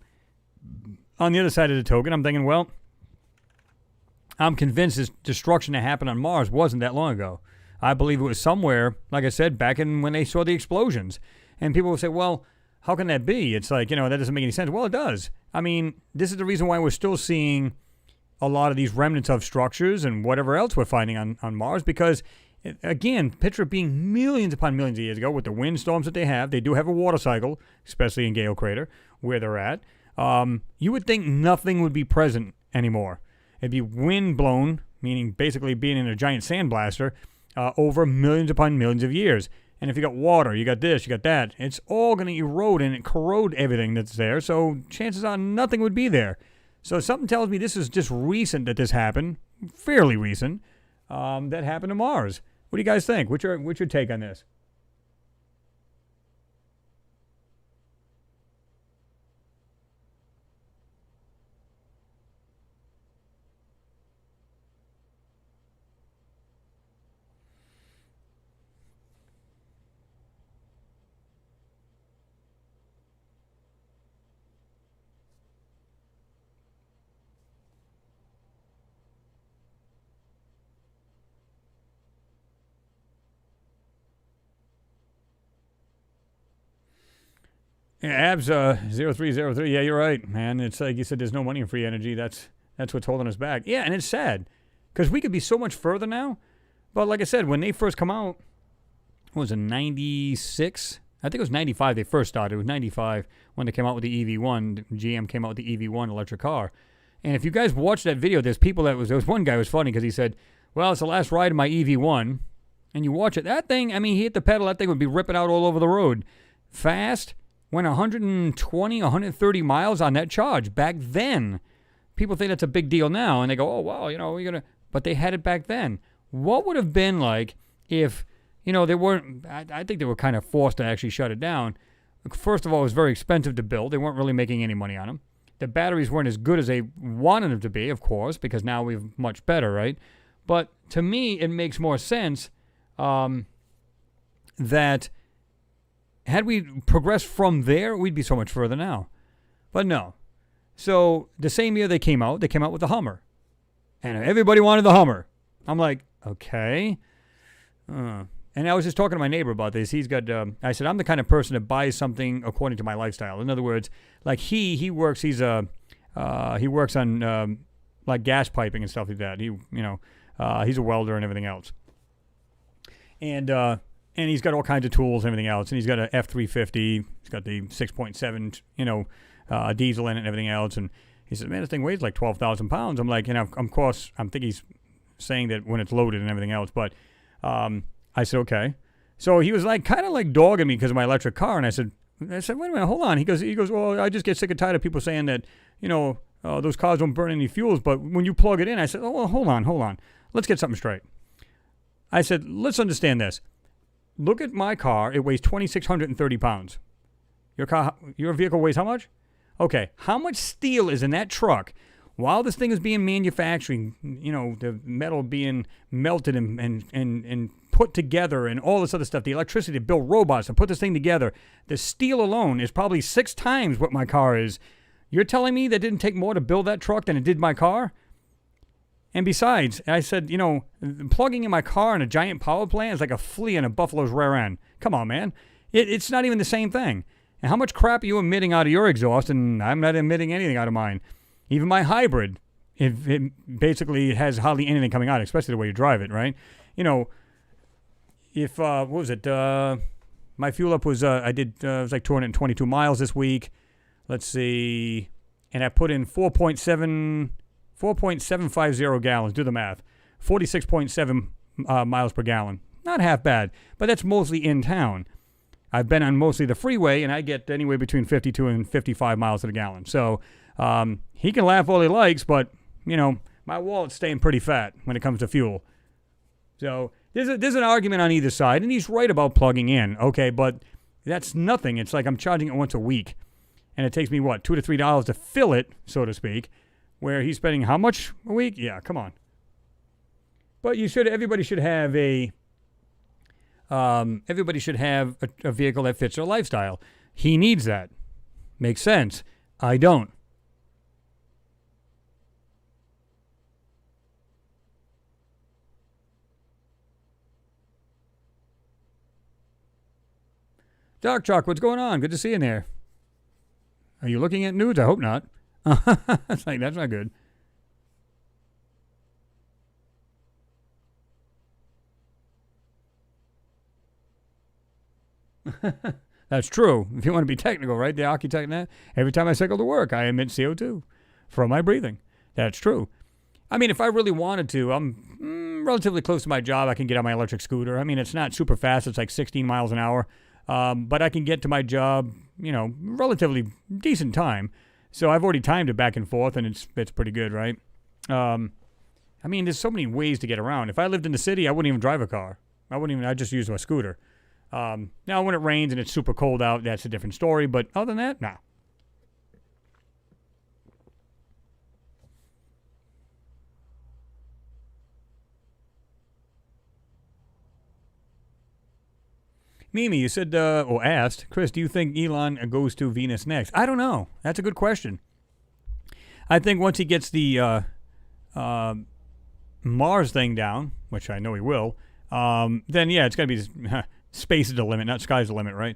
the other side of the token, I'm thinking, well, I'm convinced this destruction that happened on Mars wasn't that long ago. I believe it was somewhere, like I said, back in when they saw the explosions. And people will say, well, how can that be? It's like, that doesn't make any sense. Well, it does. I mean, this is the reason why we're still seeing a lot of these remnants of structures and whatever else we're finding on Mars, because, again, picture it being millions upon millions of years ago with the windstorms that they have. They do have a water cycle, especially in Gale Crater, where they're at. You would think nothing would be present anymore. It'd be wind blown, meaning basically being in a giant sandblaster, over millions upon millions of years. And if you got water, you got this, you got that, it's all going to erode and corrode everything that's there. So chances are nothing would be there. So something tells me this is just recent that this happened, fairly recent, that happened to Mars. What do you guys think? What's your take on this? Yeah, Abs 0303. Yeah, you're right, man. It's like you said, there's no money in free energy. That's what's holding us back. Yeah, and it's sad because we could be so much further now. But like I said, when they first come out, what was it, 96? I think it was 95 they first started. It was 95 when they came out with the EV1. GM came out with the EV1 electric car. And if you guys watch that video, there was one guy who was funny because he said, well, it's the last ride of my EV1. And you watch it. That thing, I mean, he hit the pedal. That thing would be ripping out all over the road. Fast. Went 120, 130 miles on that charge back then. People think that's a big deal now, and they go, oh, wow, we're going to... But they had it back then. What would have been like if, they weren't... I think they were kind of forced to actually shut it down. First of all, it was very expensive to build. They weren't really making any money on them. The batteries weren't as good as they wanted them to be, of course, because now we're much better, right? But to me, it makes more sense that... Had we progressed from there, we'd be so much further now. But no. So the same year they came out with the Hummer. And everybody wanted the Hummer. I'm like, okay. And I was just talking to my neighbor about this. He's got, I said, I'm the kind of person that buys something according to my lifestyle. In other words, like he works on like gas piping and stuff like that. He's a welder and everything else. And he's got all kinds of tools and everything else. And he's got an F-350. He's got the 6.7, diesel in it and everything else. And he said, man, this thing weighs like 12,000 pounds. I'm like, of course, I'm thinking he's saying that when it's loaded and everything else. But I said, okay. So he was like kind of like dogging me because of my electric car. And I said, wait a minute, hold on. He goes, well, I just get sick and tired of people saying that, those cars don't burn any fuels. But when you plug it in, I said, oh, well, hold on. Let's get something straight. I said, let's understand this. Look at my car. It weighs 2,630 pounds. Your vehicle weighs how much? Okay. How much steel is in that truck while this thing is being manufactured, the metal being melted and put together and all this other stuff, the electricity to build robots and put this thing together. The steel alone is probably 6 times what my car is. You're telling me that didn't take more to build that truck than it did my car? And besides, I said, plugging in my car in a giant power plant is like a flea in a buffalo's rear end. Come on, man. It's not even the same thing. And how much crap are you emitting out of your exhaust? And I'm not emitting anything out of mine. Even my hybrid, it basically has hardly anything coming out, especially the way you drive it, right? If, what was it? My fuel up was, it was like 222 miles this week. Let's see. And I put in 4.750 gallons. Do the math. 46.7 miles per gallon. Not half bad, but that's mostly in town. I've been on mostly the freeway, and I get anywhere between 52 and 55 miles to the gallon. So he can laugh all he likes, but, my wallet's staying pretty fat when it comes to fuel. So there's an argument on either side, and he's right about plugging in, okay, but that's nothing. It's like I'm charging it once a week, and it takes me, $2 to $3 to fill it, so to speak. where he's spending how much a week? Yeah, come on. But everybody should have a vehicle that fits their lifestyle. He needs that. Makes sense. I don't. Dark Chalk, what's going on? Good to see you in there. Are you looking at nudes? I hope not. It's like, that's not good. That's true. If you want to be technical, right? The architect, every time I cycle to work, I emit CO2 from my breathing. That's true. I mean, if I really wanted to, I'm relatively close to my job. I can get on my electric scooter. I mean, it's not super fast. It's like 16 miles an hour. But I can get to my job, relatively decent time. So I've already timed it back and forth, and it's pretty good, right? I mean, there's so many ways to get around. If I lived in the city, I wouldn't even drive a car. I'd just use my scooter. Now, when it rains and it's super cold out, that's a different story. But other than that, nah. Mimi, you said, or asked, Chris, do you think Elon goes to Venus next? I don't know. That's a good question. I think once he gets the Mars thing down, which I know he will, then yeah, it's going to be space is the limit, not sky's the limit, right?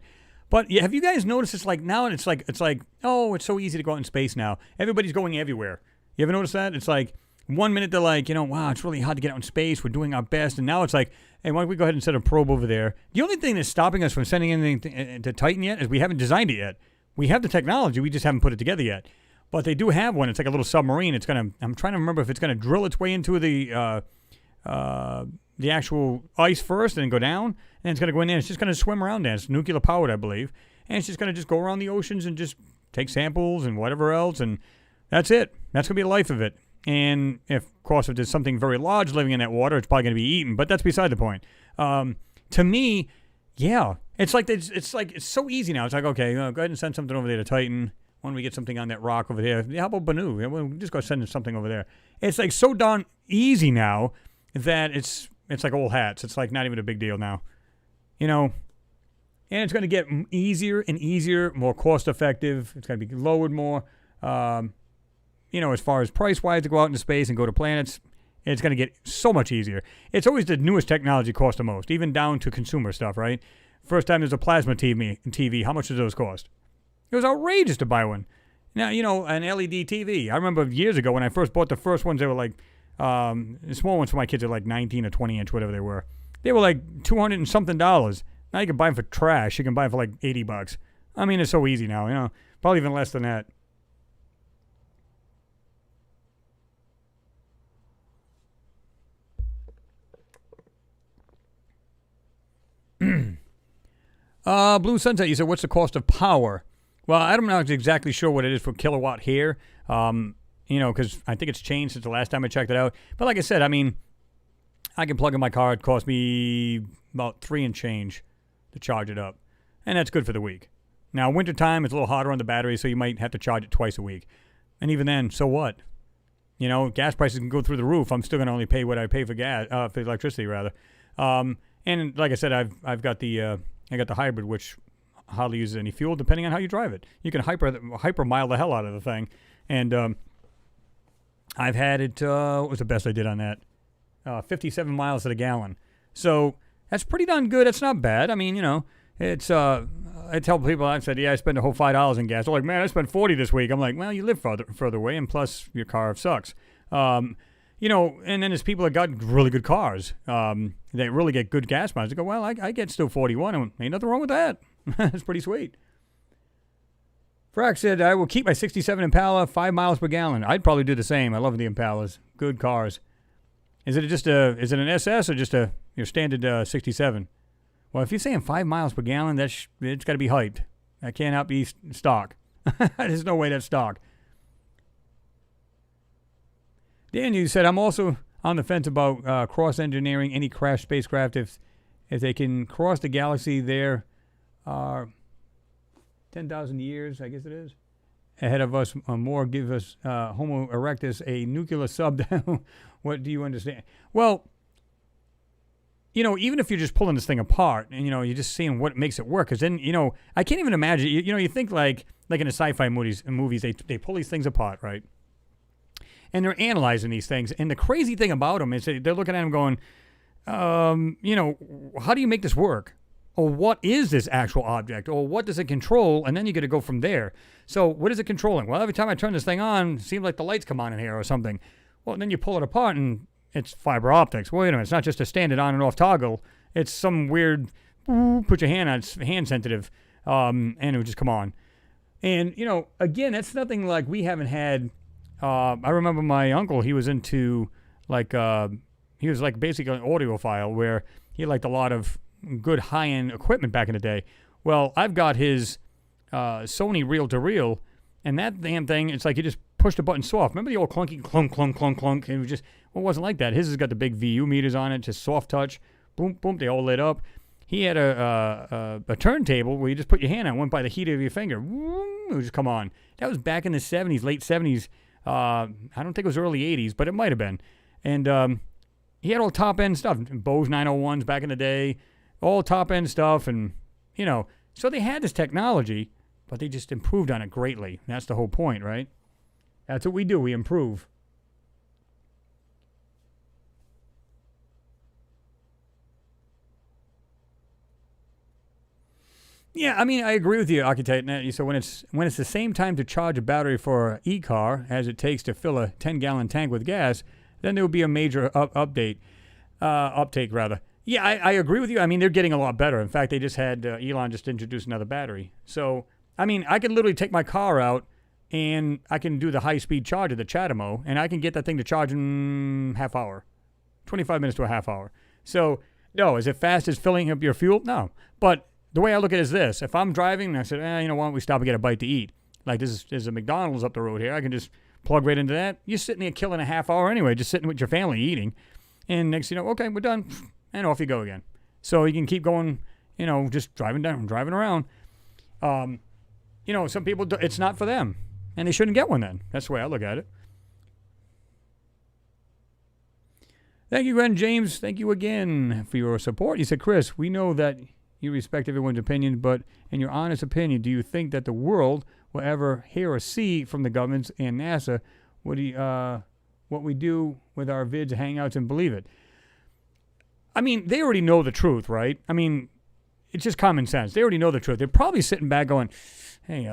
But yeah, have you guys noticed it's like now it's like, oh, it's so easy to go out in space now. Everybody's going everywhere. You ever notice that? It's like 1 minute they're like, wow, it's really hard to get out in space. We're doing our best. And now it's like, hey, why don't we go ahead and set a probe over there? The only thing that's stopping us from sending anything to Titan yet is we haven't designed it yet. We have the technology. We just haven't put it together yet. But they do have one. It's like a little submarine. I'm trying to remember if it's going to drill its way into the actual ice first and then go down. And it's going to go in there. It's just going to swim around there. It's nuclear powered, I believe. And it's just going to just go around the oceans and just take samples and whatever else. And that's it. That's going to be the life of it. And of course, if there's something very large living in that water, it's probably going to be eaten. But that's beside the point. To me, yeah, it's so easy now. It's like, okay, go ahead and send something over there to Titan. When we get something on that rock over there, how about Banu? We'll just go send something over there. It's like so darn easy now that it's like old hats. It's like not even a big deal now, And it's going to get easier and easier, more cost effective. It's going to be lowered more. As far as price-wise to go out into space and go to planets, it's going to get so much easier. It's always the newest technology cost the most, even down to consumer stuff, right? First time there's a plasma TV, how much does those cost? It was outrageous to buy one. Now, an LED TV. I remember years ago when I first bought the first ones, they were like, the small ones for my kids are like 19 or 20 inch, whatever they were. They were like $200 and something. Now you can buy them for trash. You can buy them for like $80. I mean, it's so easy now, probably even less than that. Blue Sunset, you said, what's the cost of power? Well, I'm not exactly sure what it is for kilowatt here, because I think it's changed since the last time I checked it out. But like I said, I mean, I can plug in my car. It costs me about $3 and change to charge it up. And that's good for the week. Now, wintertime, it's a little harder on the battery, so you might have to charge it twice a week. And even then, so what? Gas prices can go through the roof. I'm still going to only pay what I pay for gas, for electricity, rather. And like I said, I've got the hybrid, which hardly uses any fuel, depending on how you drive it. You can hyper mile the hell out of the thing. And I've had it, what was the best I did on that? 57 miles to the gallon. So that's pretty darn good. That's not bad. I mean, it's, I tell people, I've said, yeah, I spend a whole $5 in gas. They're like, man, I spent $40 this week. I'm like, well, you live further away, and plus your car sucks. And then there's people that got really good cars. They really get good gas mileage. They go, well, I get still 41. And ain't nothing wrong with that. It's pretty sweet. Frack said, I will keep my 67 Impala 5 miles per gallon. I'd probably do the same. I love the Impalas. Good cars. Is it an SS or just your standard 67? Well, if you're saying 5 miles per gallon, it's got to be hyped. That cannot be stock. There's no way that's stock. Dan, you said, I'm also on the fence about cross-engineering any crashed spacecraft if they can cross the galaxy there 10,000 years, I guess it is, ahead of us more give us Homo erectus a nuclear sub. What do you understand? Well, even if you're just pulling this thing apart and, you're just seeing what makes it work. Because then, I can't even imagine, you think like in the sci-fi movies, they pull these things apart, right? And they're analyzing these things. And the crazy thing about them is that they're looking at them going, how do you make this work? Or what is this actual object? Or what does it control? And then you got to go from there. So what is it controlling? Well, every time I turn this thing on, it seems like the lights come on in here or something. Well, then you pull it apart and it's fiber optics. Wait a minute, it's not just a standard on and off toggle. It's some weird, put your hand on, it's hand sensitive, and it would just come on. And, again, that's nothing like we haven't had. I remember my uncle, he was into, he was like basically an audiophile where he liked a lot of good high-end equipment back in the day. Well, I've got his Sony reel-to-reel, and that damn thing, it's like you just push the button soft. Remember the old clunky clunk, clunk, clunk, clunk? It was just, well, it wasn't like that. His has got the big VU meters on it, just soft touch. Boom, boom, they all lit up. He had a turntable where you just put your hand on, went by the heat of your finger. It would just come on. That was back in the 70s, late 70s. I don't think it was early 80s, but it might have been. And he had all top-end stuff. Bose 901s back in the day, all top-end stuff. And, so they had this technology, but they just improved on it greatly. That's the whole point, right? That's what we do. We improve. Yeah, I mean, I agree with you, Architect. So when it's the same time to charge a battery for an e-car as it takes to fill a 10-gallon tank with gas, then there will be a major uptake. Yeah, I agree with you. I mean, they're getting a lot better. In fact, they just had Elon just introduce another battery. So, I mean, I could literally take my car out and I can do the high-speed charge of the Chatamo, and I can get that thing to charge in half hour, 25 minutes to a half hour. So, no, is it fast as filling up your fuel? No. But the way I look at it is this. If I'm driving and I said, why don't we stop and get a bite to eat? Like, there's a McDonald's up the road here. I can just plug right into that. You're sitting there killing a half hour anyway, just sitting with your family eating. And next okay, we're done. And off you go again. So you can keep going, just driving around. Some people, it's not for them. And they shouldn't get one then. That's the way I look at it. Thank you, Glenn James. Thank you again for your support. You said, Chris, we know that you respect everyone's opinion, but in your honest opinion, do you think that the world will ever hear or see from the governments and NASA what we do with our vids, hangouts, and believe it? I mean, they already know the truth, right? I mean, it's just common sense. They already know the truth. They're probably sitting back going, hey,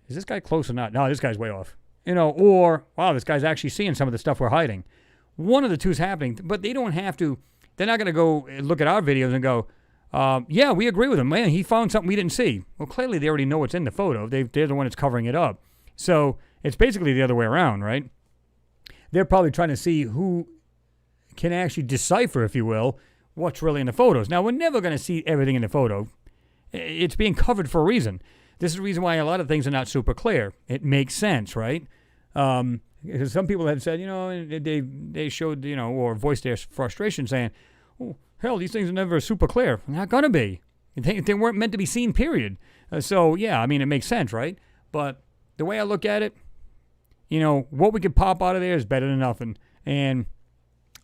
is this guy close or not? No, this guy's way off. Or, wow, this guy's actually seeing some of the stuff we're hiding. One of the two is happening, but they don't have to. They're not going to go look at our videos and go, yeah, we agree with him. Man, he found something we didn't see. Well, clearly they already know what's in the photo. They're the one that's covering it up. So it's basically the other way around, right? They're probably trying to see who can actually decipher, if you will, what's really in the photos. Now, we're never going to see everything in the photo. It's being covered for a reason. This is the reason why a lot of things are not super clear. It makes sense, right? Because some people have said, they showed, or voiced their frustration saying, oh, hell, these things are never super clear. They're not going to be. They weren't meant to be seen, period. So, yeah, I mean, it makes sense, right? But the way I look at it, what we could pop out of there is better than nothing. And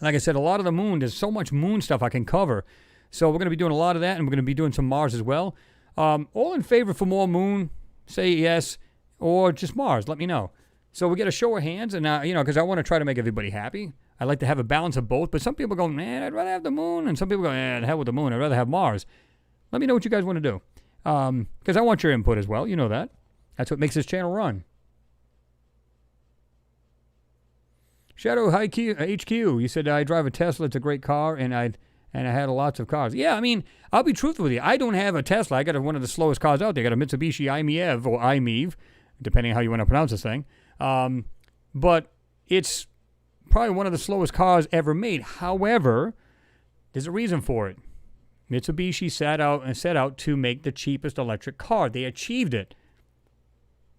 like I said, a lot of the moon, there's so much moon stuff I can cover. So we're going to be doing a lot of that, and we're going to be doing some Mars as well. All in favor for more moon, say yes, or just Mars, let me know. So we get a show of hands, and because I want to try to make everybody happy. I like to have a balance of both, but some people go, man, I'd rather have the moon, and some people go, the hell with the moon, I'd rather have Mars. Let me know what you guys want to do, because I want your input as well. You know that. That's what makes this channel run. Shadow HQ, you said, I drive a Tesla, it's a great car, and I had lots of cars. Yeah, I mean, I'll be truthful with you. I don't have a Tesla. I got one of the slowest cars out there. I got a Mitsubishi i-MiEV, or i-MiEV, depending on how you want to pronounce this thing. But it's probably one of the slowest cars ever made. However, there's a reason for it. Mitsubishi set out to make the cheapest electric car. They achieved it.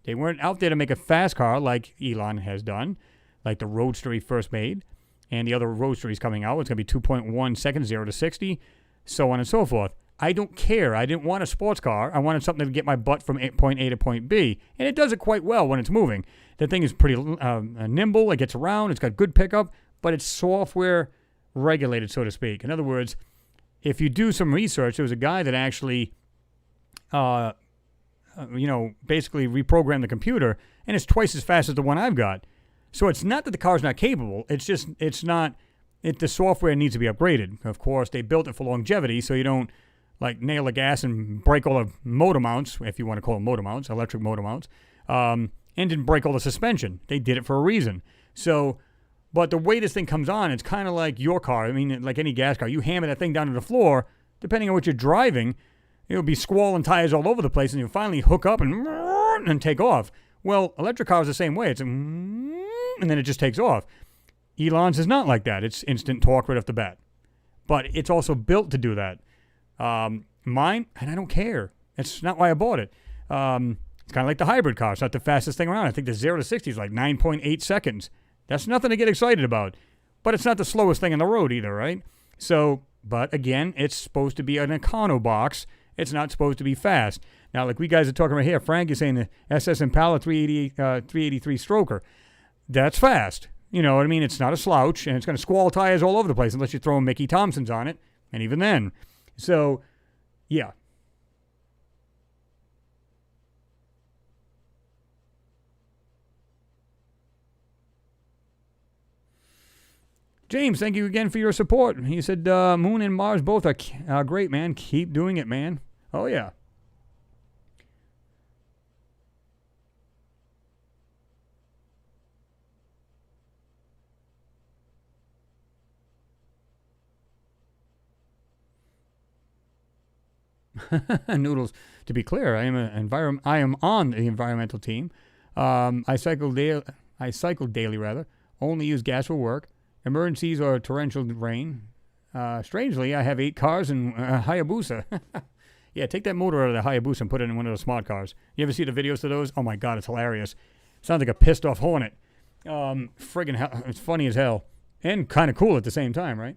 They weren't out there to make a fast car like Elon has done, like the Roadster he first made, and the other Roadster he's coming out. It's going to be 2.1 seconds, 0 to 60, so on and so forth. I don't care. I didn't want a sports car. I wanted something to get my butt from point A to point B. And it does it quite well when it's moving. The thing is pretty nimble. It gets around. It's got good pickup. But it's software regulated, so to speak. In other words, if you do some research, there was a guy that actually, basically reprogrammed the computer, and it's twice as fast as the one I've got. So it's not that the car's not capable. It's just the software needs to be upgraded. Of course, they built it for longevity, so you don't like nail the gas and break all the motor mounts, if you want to call them motor mounts, electric motor mounts, and didn't break all the suspension. They did it for a reason. So, but the way this thing comes on, it's kind of like your car. I mean, like any gas car, you hammer that thing down to the floor, depending on what you're driving, it'll be squalling tires all over the place, and you'll finally hook up and take off. Well, electric cars are the same way. It's and then it just takes off. Elon's is not like that. It's instant torque right off the bat. But it's also built to do that. Mine, and I don't care. It's not why I bought it. It's kind of like the hybrid car. It's not the fastest thing around. I think the 0 to 60 is like 9.8 seconds. That's nothing to get excited about. But it's not the slowest thing on the road either, right? So, but again, it's supposed to be an econo box. It's not supposed to be fast. Now, like we guys are talking right here, Frank is saying the SS Impala 383 stroker. That's fast. You know what I mean? It's not a slouch, and it's going to squall tires all over the place unless you throw Mickey Thompsons on it, and even then. So, yeah. James, thank you again for your support. He said, Moon and Mars both are great, man. Keep doing it, man. Oh, yeah. Noodles. To be clear, I am on the environmental team. I cycle daily rather. Only use gas for work. Emergencies or torrential rain. Strangely, I have 8 cars and a Hayabusa. Yeah, take that motor out of the Hayabusa and put it in one of those smart cars. You ever see the videos of those? Oh my God, it's hilarious. Sounds like a pissed off Hornet. Friggin' hell, it's funny as hell. And kind of cool at the same time, right?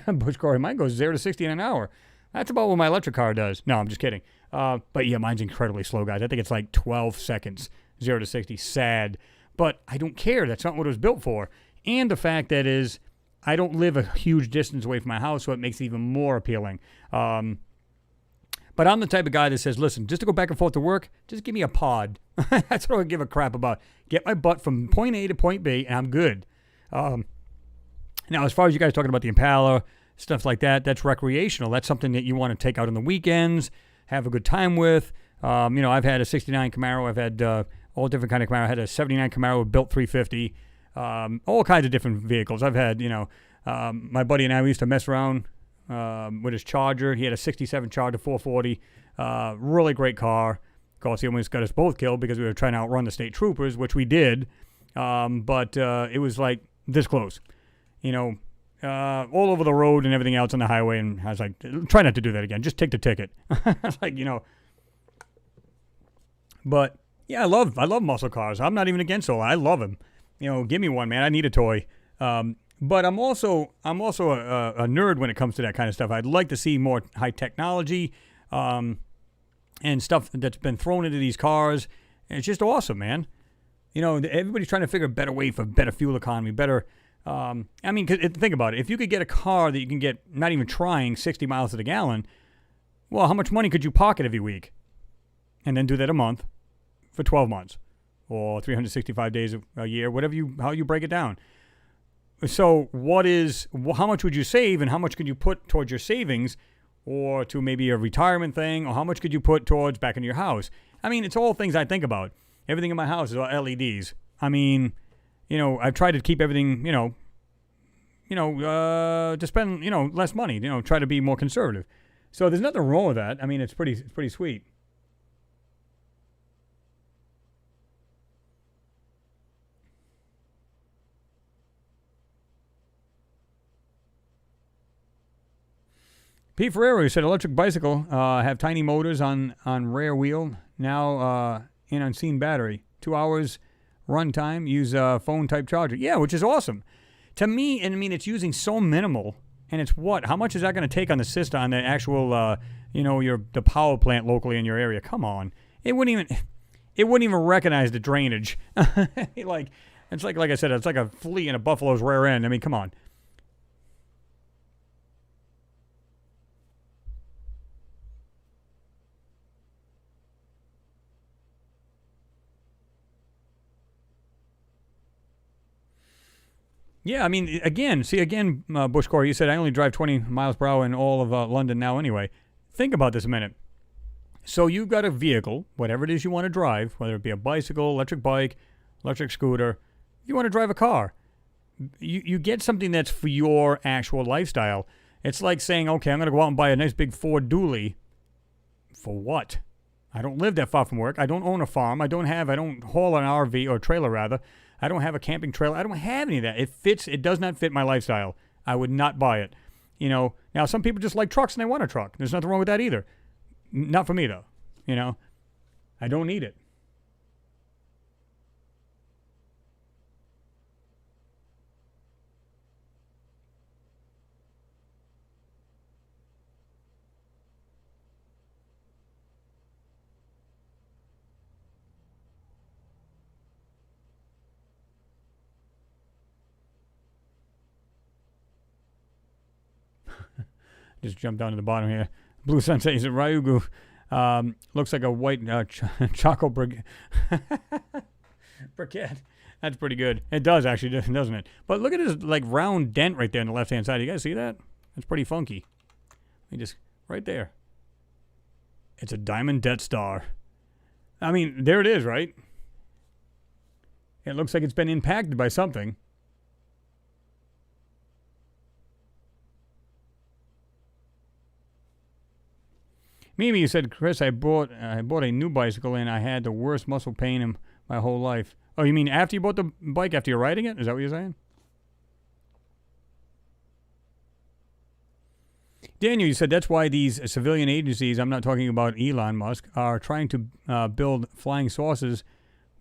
Bush Corey, mine goes 0 to 60 in an hour. That's about what my electric car does. No, I'm just kidding. But yeah, mine's incredibly slow, guys. I think it's like 12 seconds, 0 to 60. Sad. But I don't care. That's not what it was built for. And the fact that is, I don't live a huge distance away from my house, so it makes it even more appealing. But I'm the type of guy that says, listen, just to go back and forth to work, just give me a pod. That's what I give a crap about. Get my butt from point A to point B, and I'm good. Now, as far as you guys talking about the Impala, stuff like that, that's recreational. That's something that you want to take out on the weekends, have a good time with. I've had a 69 Camaro. I've had all different kind of Camaro. I had a 79 Camaro built 350. All kinds of different vehicles. I've had, my buddy and I, we used to mess around with his Charger. He had a 67 Charger 440. Really great car. Of course, he almost got us both killed because we were trying to outrun the state troopers, which we did. But it was like this close. All over the road and everything else on the highway. And I was like, try not to do that again. Just take the ticket. It's like, But, yeah, I love muscle cars. I'm not even against all. I love them. Give me one, man. I need a toy. But I'm also a nerd when it comes to that kind of stuff. I'd like to see more high technology and stuff that's been thrown into these cars. And it's just awesome, man. Everybody's trying to figure a better way for better fuel economy, better... 'cause think about it. If you could get a car that you can get, not even trying, 60 miles to the gallon, well, how much money could you pocket every week? And then do that a month for 12 months or 365 days a year, how you break it down. So how much would you save and how much could you put towards your savings or to maybe a retirement thing, or how much could you put towards back into your house? It's all things I think about. Everything in my house is all LEDs. I've tried to keep everything, to spend, less money, try to be more conservative. So there's nothing wrong with that. It's pretty sweet. Pete Ferrero said electric bicycle have tiny motors on rear wheel, now in unseen battery. 2 hours run time, use a phone type charger. Yeah, which is awesome. To me, it's using so minimal And it's what? How much is that going to take on the system, on the actual, the power plant locally in your area? Come on. It wouldn't even recognize the drainage. It's like I said, it's like a flea in a buffalo's rear end. I mean, come on. Yeah, I mean, again, Bushcore, you said I only drive 20 miles per hour in all of London now anyway. Think about this a minute. So you've got a vehicle, whatever it is you want to drive, whether it be a bicycle, electric bike, electric scooter. You want to drive a car. You get something that's for your actual lifestyle. It's like saying, okay, I'm going to go out and buy a nice big Ford Dually. For what? I don't live that far from work. I don't own a farm. I don't haul an RV or trailer rather. I don't have a camping trailer. I don't have any of that. It does not fit my lifestyle. I would not buy it. Now some people just like trucks and they want a truck. There's nothing wrong with that either. Not for me though. I don't need it. Just jump down to the bottom here. Blue Sunset is at Ryugu. Looks like a white choco briquette. That's pretty good. It does actually, doesn't it? But look at this round dent right there on the left-hand side. You guys see that? That's pretty funky. Right there. It's a diamond Death Star. I mean, there it is, right? It looks like it's been impacted by something. Mimi, you said, Chris, I bought a new bicycle and I had the worst muscle pain in my whole life. Oh, you mean after you bought the bike, after you're riding it? Is that what you're saying? Daniel, you said that's why these civilian agencies, I'm not talking about Elon Musk, are trying to build flying saucers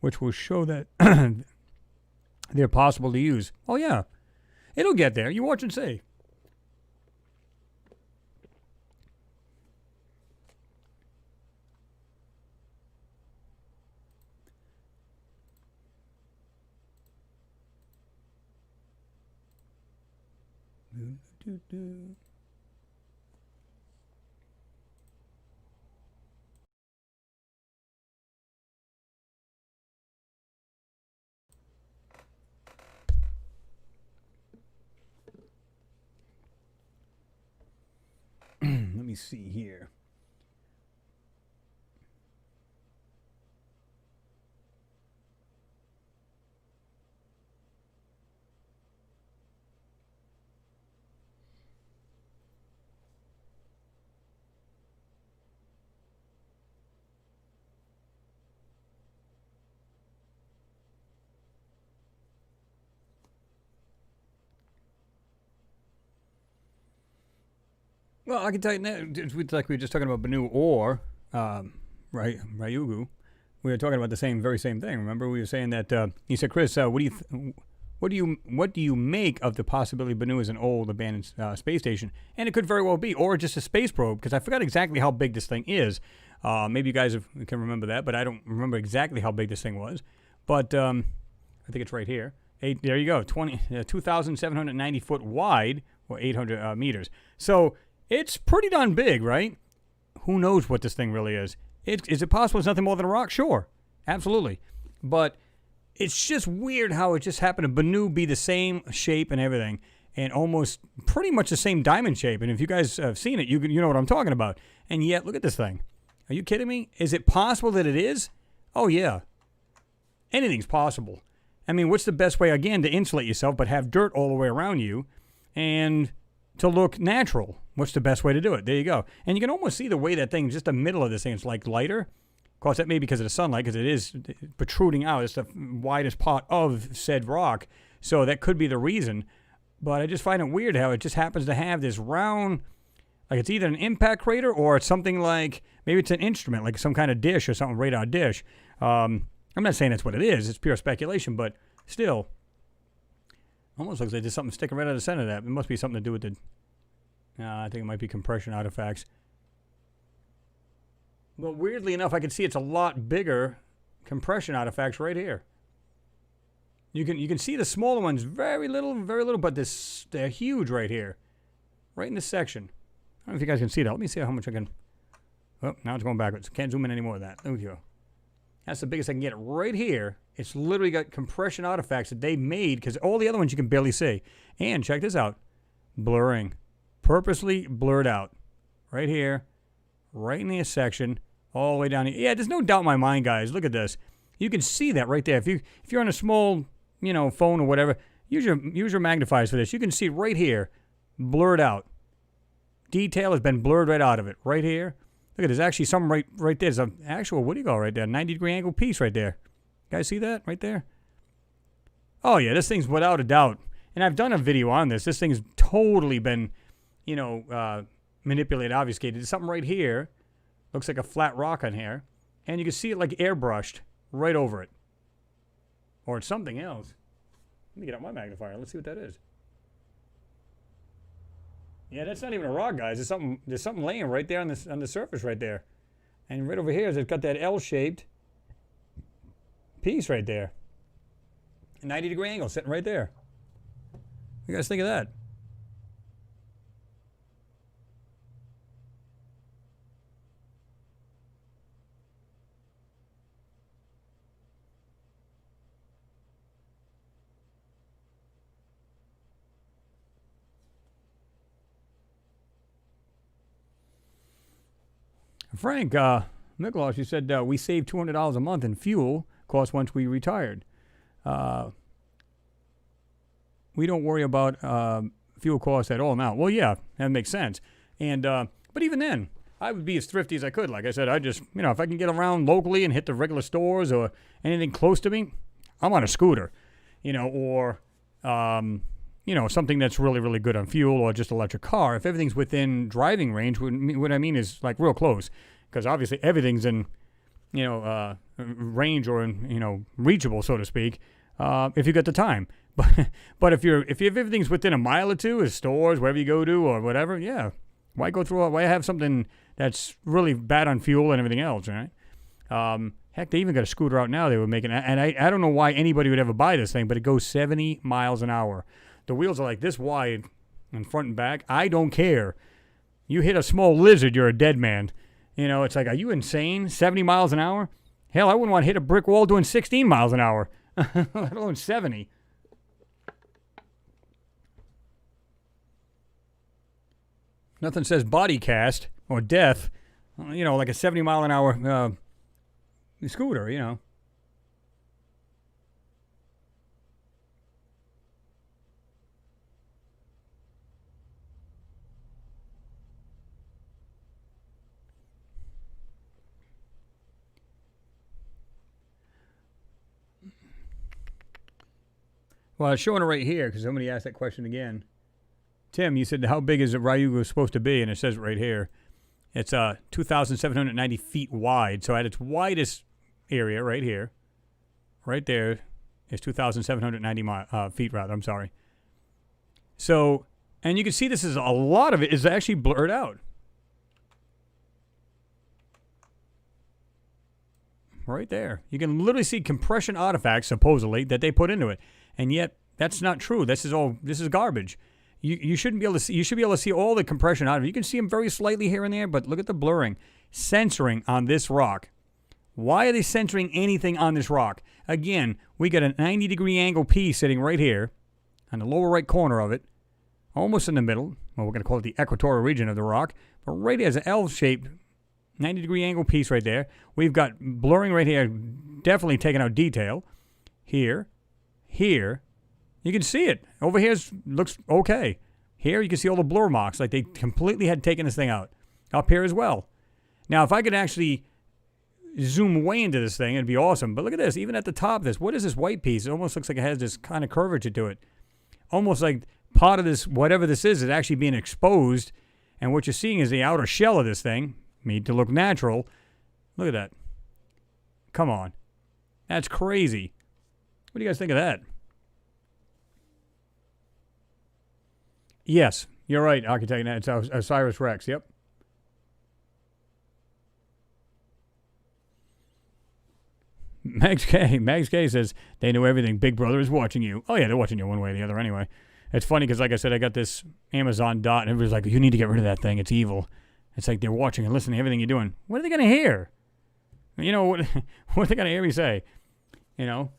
which will show that they're possible to use. Oh, yeah. It'll get there. You watch and see. Let me see here. Well, I can tell you now, like we were just talking about Banu or Ryugu. We were talking about the very same thing. Remember, we were saying that you said, Chris, what do you make of the possibility Banu is an old abandoned space station? And it could very well be, or just a space probe, because I forgot exactly how big this thing is. Maybe you guys can remember that, but I don't remember exactly how big this thing was. But I think it's right here. There you go, 2,790 foot wide, or 800 meters. So it's pretty darn big, right? Who knows what this thing really is? Is it possible it's nothing more than a rock? Sure, absolutely. But it's just weird how it just happened to Banu be the same shape and everything, and almost pretty much the same diamond shape. And if you guys have seen it, you know what I'm talking about. And yet, look at this thing. Are you kidding me? Is it possible that it is? Oh, yeah. Anything's possible. I mean, what's the best way, again, to insulate yourself but have dirt all the way around you and to look natural? What's the best way to do it? There you go. And you can almost see the way that thing, just the middle of this thing, it's like lighter. Of course, that may be because of the sunlight, because it is protruding out. It's the widest part of said rock. So that could be the reason. But I just find it weird how it just happens to have this round, like it's either an impact crater or it's something like, maybe it's an instrument, like some kind of dish or something, radar dish. I'm not saying that's what it is. It's pure speculation, but still, almost looks like there's something sticking right out of the center of that. It must be something to do with I think it might be compression artifacts. But weirdly enough, I can see it's a lot bigger compression artifacts right here. You can see the smaller ones very little, but they're huge right here. Right in this section. I don't know if you guys can see that. Let me see how much I can... Oh, now it's going backwards. Can't zoom in any more of that. There we go. That's the biggest I can get right here. It's literally got compression artifacts that they made because all the other ones you can barely see. And check this out. Blurring. Purposely blurred out. Right here. Right in this section. All the way down here. Yeah, there's no doubt in my mind, guys. Look at this. You can see that right there. If you're on a small, phone or whatever, use your magnifiers for this. You can see right here. Blurred out. Detail has been blurred right out of it. Right here. Look at there's actually some right there. There's an actual, what do you call right there? 90-degree angle piece right there. Guys see that right there? Oh, yeah, this thing's without a doubt. And I've done a video on this. This thing's totally been, manipulated, obfuscated. There's something right here. Looks like a flat rock on here. And you can see it like airbrushed right over it. Or it's something else. Let me get out my magnifier. Let's see what that is. Yeah, that's not even a rock, guys. There's something laying right there on the surface right there. And right over here, it's got that L-shaped piece right there. A 90-degree angle sitting right there. What do you guys think of that? Frank Miklos, you said we saved $200 a month in fuel costs once we retired. We don't worry about fuel costs at all now. Well, yeah, that makes sense. And but even then, I would be as thrifty as I could. Like I said, I just, if I can get around locally and hit the regular stores or anything close to me, I'm on a scooter, or something that's really, really good on fuel or just electric car. If everything's within driving range, what I mean is like real close, because obviously everything's in, range or in, reachable, so to speak, if you got the time. But if everything's within a mile or two, of stores, wherever you go to or whatever, yeah, why go through? Why have something that's really bad on fuel and everything else, right? Heck, they even got a scooter out now they were making, and I don't know why anybody would ever buy this thing, but it goes 70 miles an hour. The wheels are like this wide in front and back. I don't care. You hit a small lizard, you're a dead man. It's like, are you insane? 70 miles an hour? Hell, I wouldn't want to hit a brick wall doing 16 miles an hour, let alone 70. Nothing says body cast or death, like a 70 mile an hour scooter, Well, I'm showing it right here because somebody asked that question again. Tim, you said, how big is the Ryugu supposed to be? And it says right here, it's 2,790 feet wide. So at its widest area right here, right there, is 2,790 feet, rather. I'm sorry. So, and you can see this is a lot of it is actually blurred out. Right there. You can literally see compression artifacts, supposedly, that they put into it. And yet, that's not true. This is garbage. You shouldn't be able to see. You should be able to see all the compression out of it. You can see them very slightly here and there, but look at the blurring. Censoring on this rock. Why are they censoring anything on this rock? Again, we got a 90-degree angle piece sitting right here on the lower right corner of it, almost in the middle. Well, we're going to call it the equatorial region of the rock. But right here is an L-shaped 90-degree angle piece right there. We've got blurring right here, definitely taking out detail. Here. You can see it. Over here looks okay. Here you can see all the blur marks, like they completely had taken this thing out. Up here as well. Now, if I could actually zoom way into this thing, it'd be awesome. But look at this. Even at the top of this, what is this white piece? It almost looks like it has this kind of curvature to it. Almost like part of this, whatever this is actually being exposed. And what you're seeing is the outer shell of this thing, made to look natural. Look at that. Come on. That's crazy. What do you guys think of that? Yes, You're right, Architect. It's Osiris Rex. Yep. Max K says they know everything. Big Brother is watching you. Oh yeah, they're watching you one way or the other anyway. It's funny because, like I said, I got this Amazon Dot, and everybody's like, "You need to get rid of that thing. It's evil." It's like they're watching and listening to everything you're doing. What are they gonna hear? You know what? What are they gonna hear me say? You know,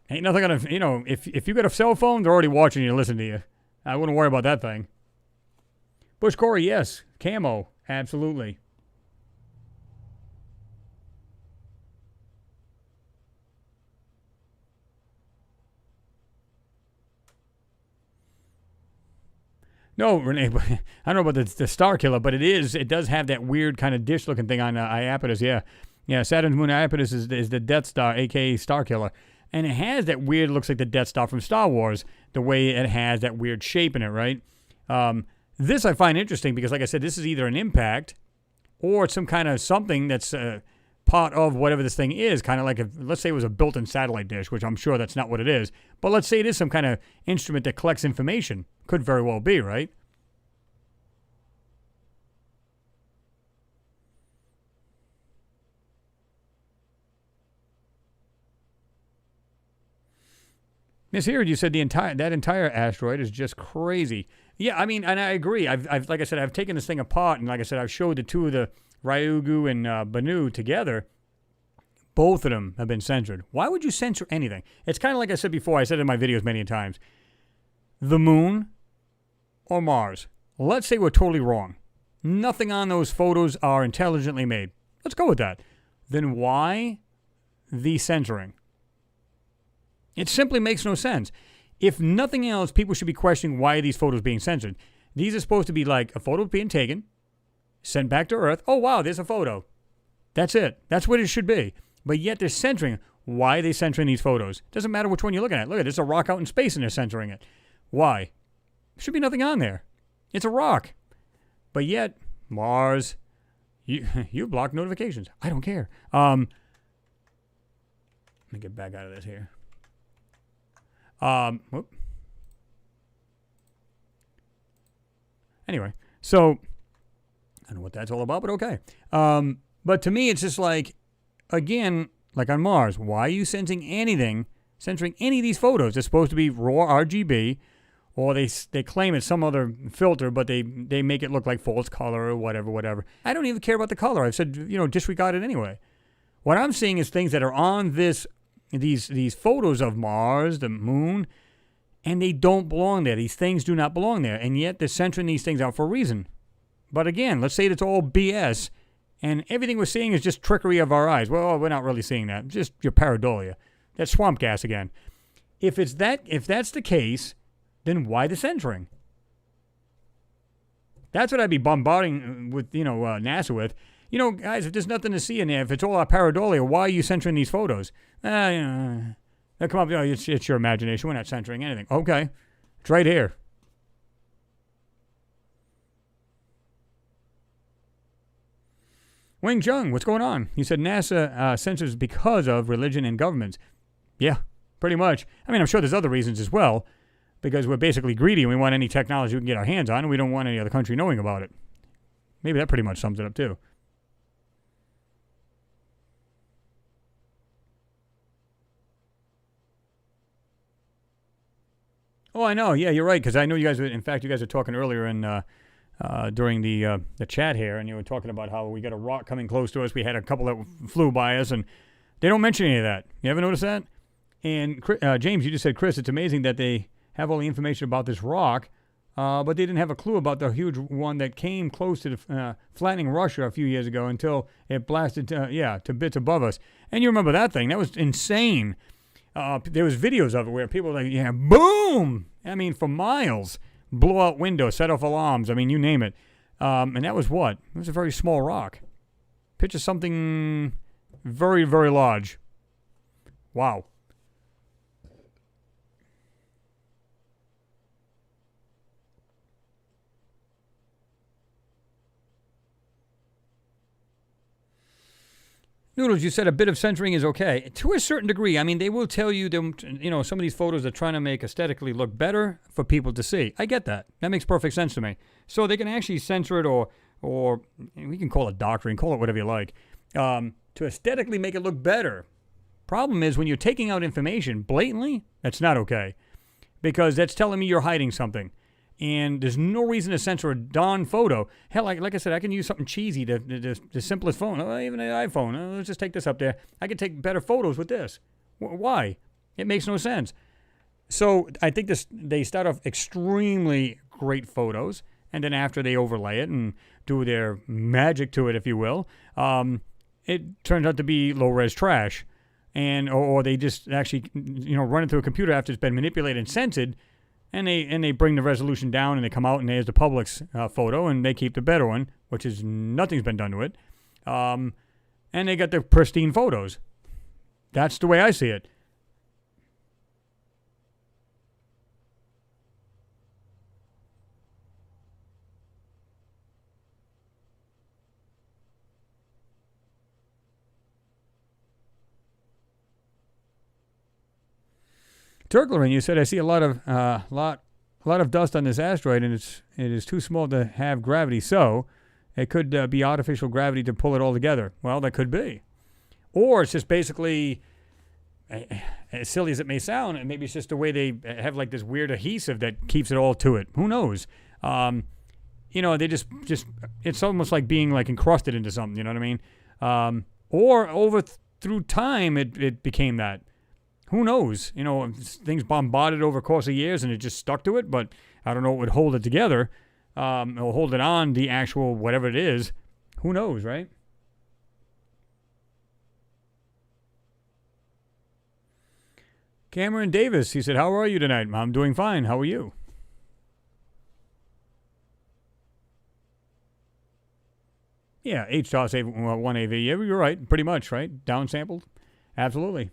ain't nothing gonna. You know, if you got a cell phone, they're already watching you and listening to you. I wouldn't worry about that thing. Bush Corey, yes, camo, absolutely. No, Renee, I don't know about the Star Killer, but it does have that weird kind of dish-looking thing on Iapetus, yeah. Saturn's moon Iapetus is the Death Star, a.k.a. Star Killer. And it has that weird, looks like the Death Star from Star Wars, the way it has that weird shape in it, right? This I find interesting because, like I said, this is either an impact or some kind of something that's part of whatever this thing is, kind of like, let's say it was a built-in satellite dish, which I'm sure that's not what it is, but let's say it is some kind of instrument that collects information. Could very well be, right? Miss Here, you said that entire asteroid is just crazy. Yeah, I mean, and I agree. I've like I said, I've taken this thing apart, and like I said, I've showed the two of the Ryugu and Bennu together. Both of them have been censored. Why would you censor anything? It's kind of like I said before. I said in my videos many times. The moon or Mars. Let's say we're totally wrong. Nothing on those photos are intelligently made. Let's go with that. Then why the censoring? It simply makes no sense. If nothing else, people should be questioning why are these photos being censored. These are supposed to be like a photo being taken, sent back to Earth. Oh, wow, there's a photo. That's it. That's what it should be. But yet they're censoring. Why are they censoring these photos? Doesn't matter which one you're looking at. Look at this, a rock out in space and they're censoring it. Why? There should be nothing on there. It's a rock. But yet, Mars, you block notifications. I don't care. Let me get back out of this here. Whoop. Anyway, so I don't know what that's all about, but okay. But to me, it's just like, again, like on Mars, why are you censoring any of these photos? They're supposed to be raw RGB, or they claim it's some other filter, but they make it look like false color or whatever. I don't even care about the color. I've said, disregard it anyway. What I'm seeing is things that are on these photos of Mars, the moon, and they don't belong there. These things do not belong there, and yet they're censoring these things out for a reason. But again, let's say it's all BS, and everything we're seeing is just trickery of our eyes. Well, we're not really seeing that. Just your pareidolia. That's swamp gas again. If that's the case, then why the censoring? That's what I'd be bombarding with, NASA with. Guys, if there's nothing to see in there, if it's all our pareidolia, why are you censoring these photos? They'll come up, it's your imagination. We're not censoring anything. Okay. It's right here. Wing Jung, what's going on? He said NASA censors because of religion and governments. Yeah, pretty much. I mean, I'm sure there's other reasons as well, because we're basically greedy and we want any technology we can get our hands on, and we don't want any other country knowing about it. Maybe that pretty much sums it up, too. Oh, I know. Yeah, you're right, because I know you guys were talking earlier during the chat here, and you were talking about how we got a rock coming close to us. We had a couple that flew by us, and they don't mention any of that. You ever notice that? And James, you just said, Chris, it's amazing that they have all the information about this rock, but they didn't have a clue about the huge one that came close to the flattening Russia a few years ago until it blasted to bits above us. And you remember that thing. That was insane. There was videos of it where people were like, boom! I mean, for miles. Blow out windows, set off alarms. I mean, you name it. And that was what? It was a very small rock. Picture something very, very large. Wow. Noodles, you said a bit of censoring is okay. To a certain degree. I mean, they will tell you, some of these photos are trying to make aesthetically look better for people to see. I get that. That makes perfect sense to me. So they can actually censor it or we can call it doctoring, call it whatever you like, to aesthetically make it look better. Problem is, when you're taking out information blatantly, that's not okay. Because that's telling me you're hiding something. And there's no reason to censor a darn photo. Hell, like I said, I can use something cheesy, the simplest phone, even an iPhone. Let's just take this up there. I can take better photos with this. Why? It makes no sense. So I think they start off extremely great photos, and then after they overlay it and do their magic to it, if you will, it turns out to be low-res trash. Or they just actually, run it through a computer after it's been manipulated and censored, and they bring the resolution down, and they come out, and there's the public's photo, and they keep the better one, which is nothing's been done to it. And they got the pristine photos. That's the way I see it. Turklerin, you said I see a lot of dust on this asteroid, and it is too small to have gravity. So it could be artificial gravity to pull it all together. Well, that could be, or it's just basically, as silly as it may sound, and maybe it's just the way they have like this weird adhesive that keeps it all to it. Who knows? They just it's almost like being like encrusted into something. You know what I mean? Or through time, it became that. Who knows? Things bombarded over a course of years and it just stuck to it, but I don't know what would hold it together or hold it on the actual whatever it is. Who knows, right? Cameron Davis, he said, how are you tonight? I'm doing fine. How are you? Yeah, H-1AV. Yeah, you're right. Pretty much, right? Downsampled? Absolutely.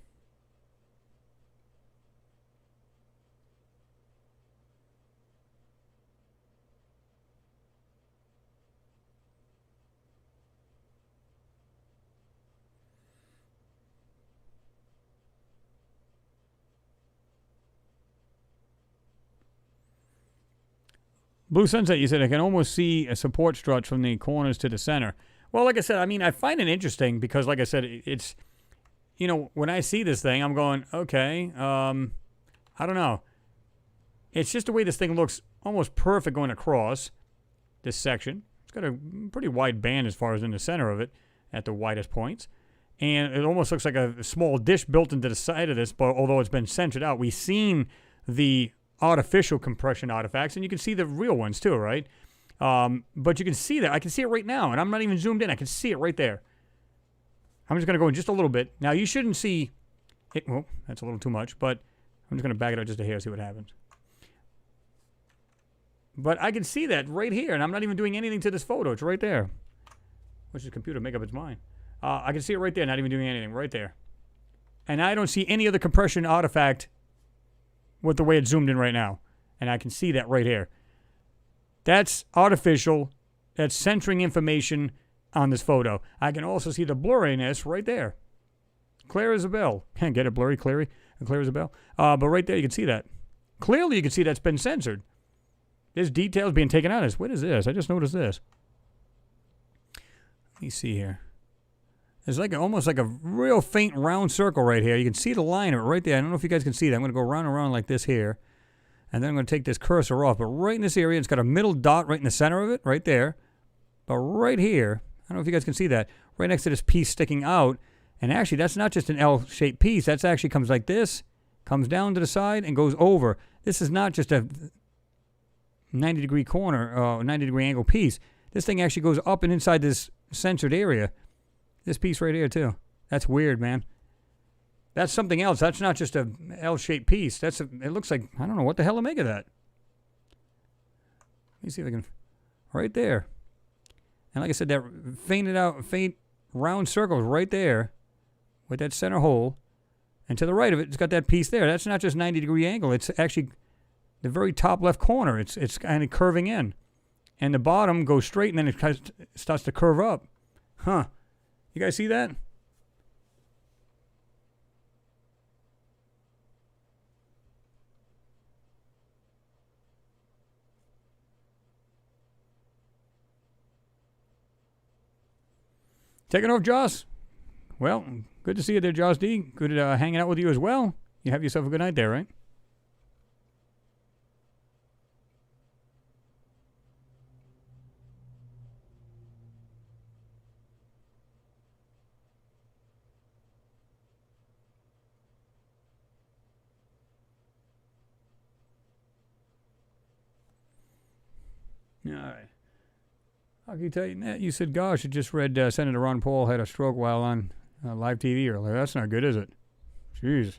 Blue Sunset, you said, I can almost see a support strut from the corners to the center. Well, like I said, I find it interesting because, like I said, it's, when I see this thing, I'm going, okay, I don't know. It's just the way this thing looks almost perfect going across this section. It's got a pretty wide band as far as in the center of it at the widest points. And it almost looks like a small dish built into the side of this, but although it's been centered out, we've seen the artificial compression artifacts, and you can see the real ones too, right? But you can see that. I can see it right now, and I'm not even zoomed in. I can see it right there. I'm just going to go in just a little bit. Now, you shouldn't see it. Well, that's a little too much, but I'm just going to back it up just a hair, see what happens. But I can see that right here, and I'm not even doing anything to this photo. It's right there. Which is computer, make up its mind. I can see it right there, not even doing anything, right there. And I don't see any other compression artifact with the way it's zoomed in right now. And I can see that right here. That's artificial. That's centering information on this photo. I can also see the blurriness right there. Clear as a bell. Can't get it blurry, clear as a bell. But right there you can see that. Clearly you can see that's been censored. There's details being taken out of this. What is this? I just noticed this. Let me see here. There's almost like a real faint round circle right here. You can see the line right there. I don't know if you guys can see that. I'm going to go round and round like this here. And then I'm going to take this cursor off. But right in this area, it's got a middle dot right in the center of it, right there. But right here, I don't know if you guys can see that, right next to this piece sticking out. And actually, that's not just an L-shaped piece. That's actually comes like this, comes down to the side, and goes over. This is not just a 90-degree corner, 90-degree angle piece. This thing actually goes up and inside this censored area. This piece right here, too. That's weird, man. That's something else. That's not just a L-shaped piece. It looks like, I don't know what the hell to make of that. Let me see if I can, right there. And like I said, that faint round circle is right there with that center hole. And to the right of it, it's got that piece there. That's not just 90-degree angle. It's actually the very top left corner. It's kind of curving in. And the bottom goes straight, and then it starts to curve up. Huh. You guys see that? Taking off, Joss. Well, good to see you there, Joss D. Good hanging out with you as well. You have yourself a good night there, right? All right. How can you tell you that? You said, gosh, I just read Senator Ron Paul had a stroke while on live TV earlier. That's not good, is it? Jeez.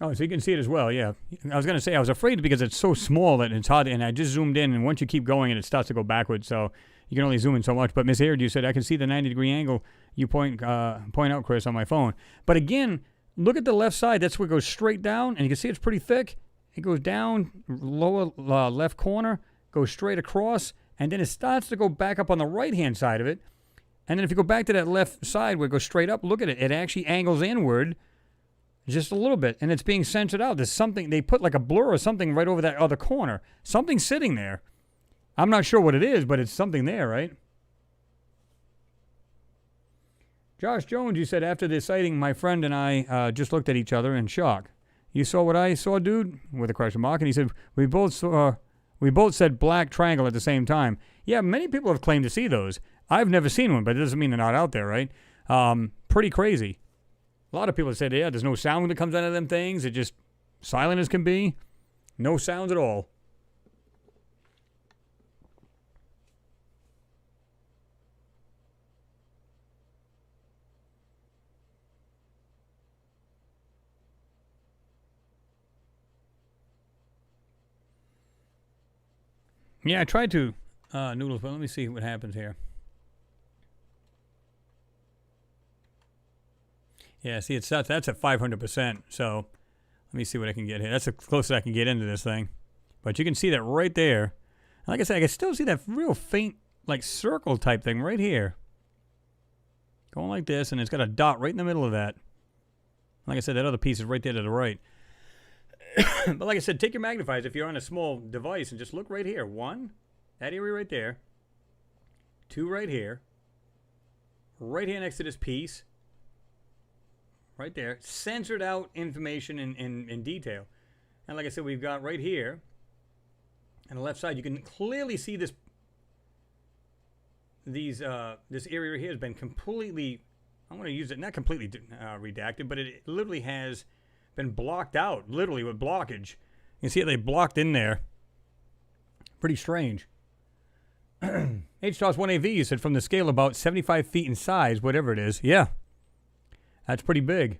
Oh, so you can see it as well, yeah. I was going to say, I was afraid because it's so small that it's hard, and I just zoomed in, and once you keep going, it starts to go backwards, so you can only zoom in so much. But Miss Aird, you said, I can see the 90-degree angle you point out, Chris, on my phone. But again, look at the left side. That's where it goes straight down, and you can see it's pretty thick. It goes down, lower left corner, goes straight across, and then it starts to go back up on the right-hand side of it. And then if you go back to that left side where it goes straight up, look at it. It actually angles inward just a little bit, and it's being censored out. There's something, they put like a blur or something right over that other corner. Something's sitting there. I'm not sure what it is, but it's something there, right? Josh Jones, you said, after the sighting, my friend and I just looked at each other in shock. You saw what I saw, dude? With a question mark. And he said, we both said black triangle at the same time. Yeah, many people have claimed to see those. I've never seen one, but it doesn't mean they're not out there, right? Pretty crazy. A lot of people say, yeah, there's no sound that comes out of them things. It just silent as can be. No sounds at all. Yeah, I tried to, Noodles, but let me see what happens here. Yeah, see, that's at 500%, so let me see what I can get here. That's the closest I can get into this thing. But you can see that right there. Like I said, I can still see that real faint, like, circle type thing right here. Going like this, and it's got a dot right in the middle of that. Like I said, that other piece is right there to the right. But like I said, take your magnifiers if you're on a small device and just look right here. 1, that area right there. 2 right here. Right here next to this piece. Right there, censored out information in detail. And like I said, we've got right here, on the left side, you can clearly see this area here has been completely, I'm going to use it, not completely redacted, but it literally has been blocked out, literally with blockage. You can see it, they blocked in there. Pretty strange. H-Toss1AV, you said, from the scale about 75 feet in size, whatever it is. Yeah. That's pretty big.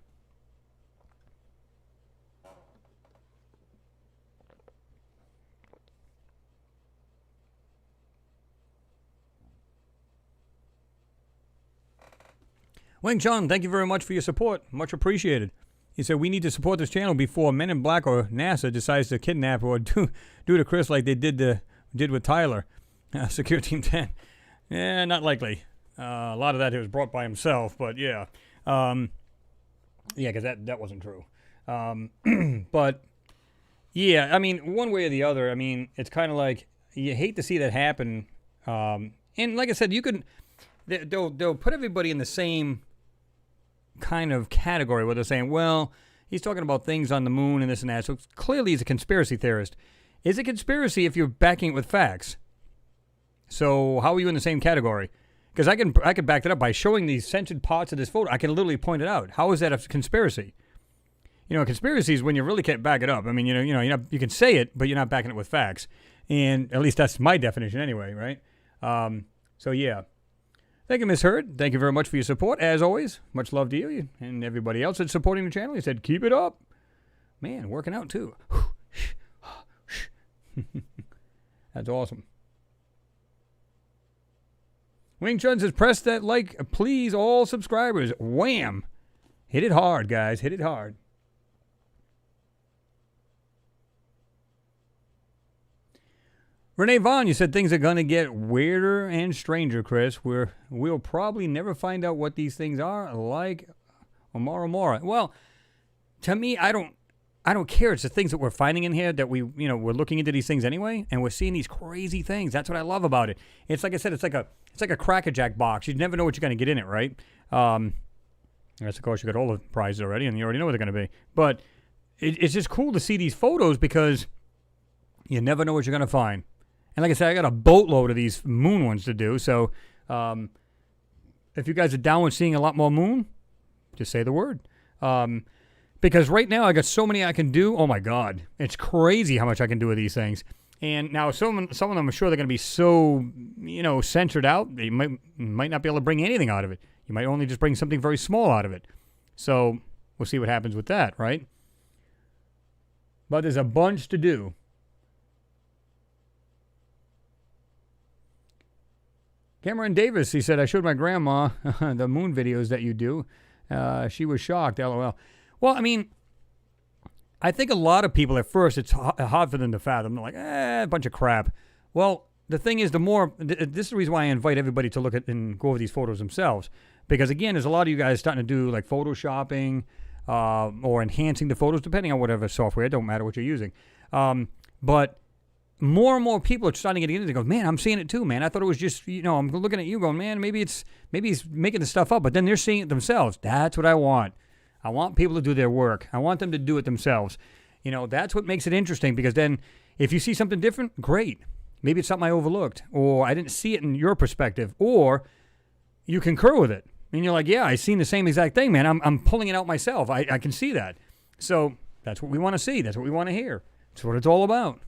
Wang Chun, thank you very much for your support. Much appreciated. He said, we need to support this channel before Men in Black or NASA decides to kidnap or do to Chris like they did with Tyler. Secure Team 10. Yeah, not likely. A lot of that was brought by himself, but yeah. Yeah, because that wasn't true. But, yeah, I mean, one way or the other, I mean, it's kind of like, you hate to see that happen. And like I said, you could, they'll put everybody in the same kind of category where they're saying, well, he's talking about things on the moon and this and that, so clearly he's a conspiracy theorist. Is it conspiracy if you're backing it with facts? So how are you in the same category? Because I could back that up by showing these censored parts of this photo. I can literally point it out. How is that a conspiracy? You know, conspiracy is when you really can't back it up. I mean, you can say it, but you're not backing it with facts. And at least that's my definition anyway, right? So yeah. Thank you, Miss Hurd. Thank you very much for your support. As always, much love to you and everybody else that's supporting the channel. He said, keep it up. Man, working out too. That's awesome. Wing Chun says, press that like, please, all subscribers. Wham! Hit it hard, guys. Hit it hard. Renee Vaughn, you said things are going to get weirder and stranger, Chris. We'll probably never find out what these things are, like Omara. Well, to me, I don't care. It's the things that we're finding in here that we're looking into these things anyway, and we're seeing these crazy things. That's what I love about it. It's like I said, it's like a Cracker-Jack box. You never know what you're going to get in it, right? Yes, of course, you got all the prizes already, and you already know what they're going to be. But it's just cool to see these photos because you never know what you're going to find. And like I said, I got a boatload of these moon ones to do. So if you guys are down with seeing a lot more moon, just say the word. Because right now I got so many I can do. Oh, my God. It's crazy how much I can do with these things. And now some of them, I'm sure they're going to be so, censored out. You might not be able to bring anything out of it. You might only just bring something very small out of it. So we'll see what happens with that, right? But there's a bunch to do. Cameron Davis, he said, I showed my grandma the moon videos that you do. She was shocked, LOL. Well, I mean, I think a lot of people at first, it's hard for them to fathom. They're like, a bunch of crap. Well, the thing is, this is the reason why I invite everybody to look at and go over these photos themselves. Because, again, there's a lot of you guys starting to do, like, photoshopping or enhancing the photos, depending on whatever software. It don't matter what you're using. But more and more people are starting to get into it. They go, man, I'm seeing it too, man. I thought it was just, I'm looking at you going, man, maybe he's making the stuff up. But then they're seeing it themselves. That's what I want. I want people to do their work. I want them to do it themselves. That's what makes it interesting, because then if you see something different, great. Maybe it's something I overlooked, or I didn't see it in your perspective, or you concur with it. And you're like, yeah, I seen the same exact thing, man. I'm pulling it out myself. I can see that. So that's what we want to see. That's what we want to hear. That's what it's all about.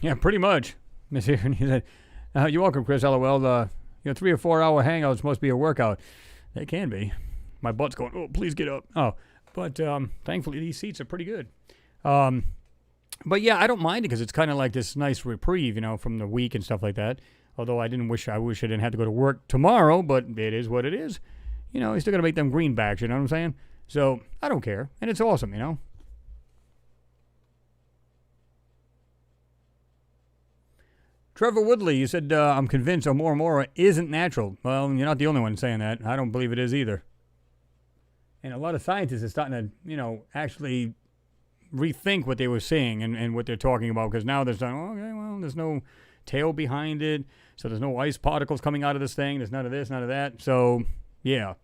Yeah, pretty much. Miss Aaron, he said, you're welcome, Chris, LOL. 3 or 4 hour hangouts must be a workout. They can be. My butt's going, oh, please get up. Oh, but thankfully these seats are pretty good. But yeah, I don't mind it because it's kind of like this nice reprieve, from the week and stuff like that. Although I wish I didn't have to go to work tomorrow, but it is what it is. You still got to make them greenbacks, you know what I'm saying? So I don't care. And it's awesome, Trevor Woodley, you said, I'm convinced Omora isn't natural. Well, you're not the only one saying that. I don't believe it is either. And a lot of scientists are starting to, actually rethink what they were seeing and what they're talking about, because now there's there's no tail behind it, so there's no ice particles coming out of this thing. There's none of this, none of that. So, yeah.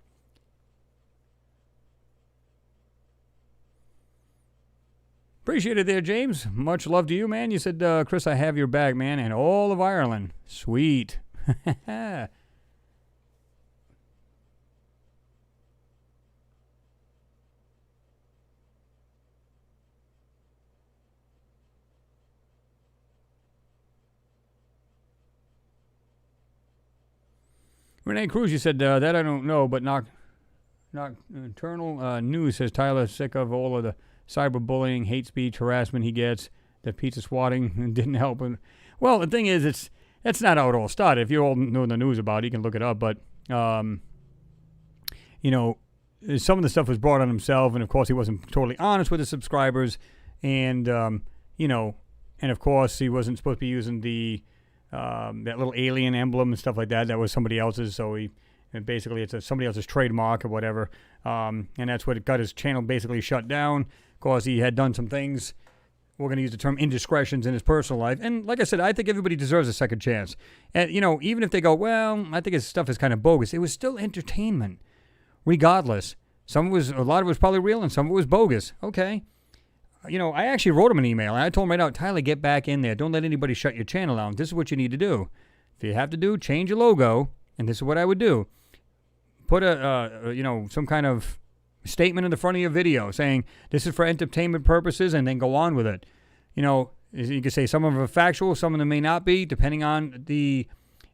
Appreciate it there, James. Much love to you, man. You said, Chris, I have your bag, man, and all of Ireland. Sweet. Renee Cruz, you said, that I don't know, but Nocturnal News says Tyler's sick of all of the cyberbullying, hate speech, harassment he gets, that pizza swatting didn't help him. Well, the thing is, that's not how it all started. If you all know the news about it, you can look it up. But, some of the stuff was brought on himself, and of course he wasn't totally honest with his subscribers. And, and of course he wasn't supposed to be using the that little alien emblem and stuff like that. That was somebody else's, so basically it's somebody else's trademark or whatever. And that's what got his channel basically shut down. Of course, he had done some things, we're going to use the term indiscretions in his personal life. And like I said, I think everybody deserves a second chance. And, even if they go, well, I think his stuff is kind of bogus, it was still entertainment, regardless. A lot of it was probably real and some of it was bogus. Okay. I actually wrote him an email, and I told him right out, Tyler, get back in there. Don't let anybody shut your channel down. This is what you need to do. If you have to change your logo, and this is what I would do. Put some kind of statement in the front of your video saying this is for entertainment purposes, and then go on with it. You can say some of them are factual, some of them may not be, depending on the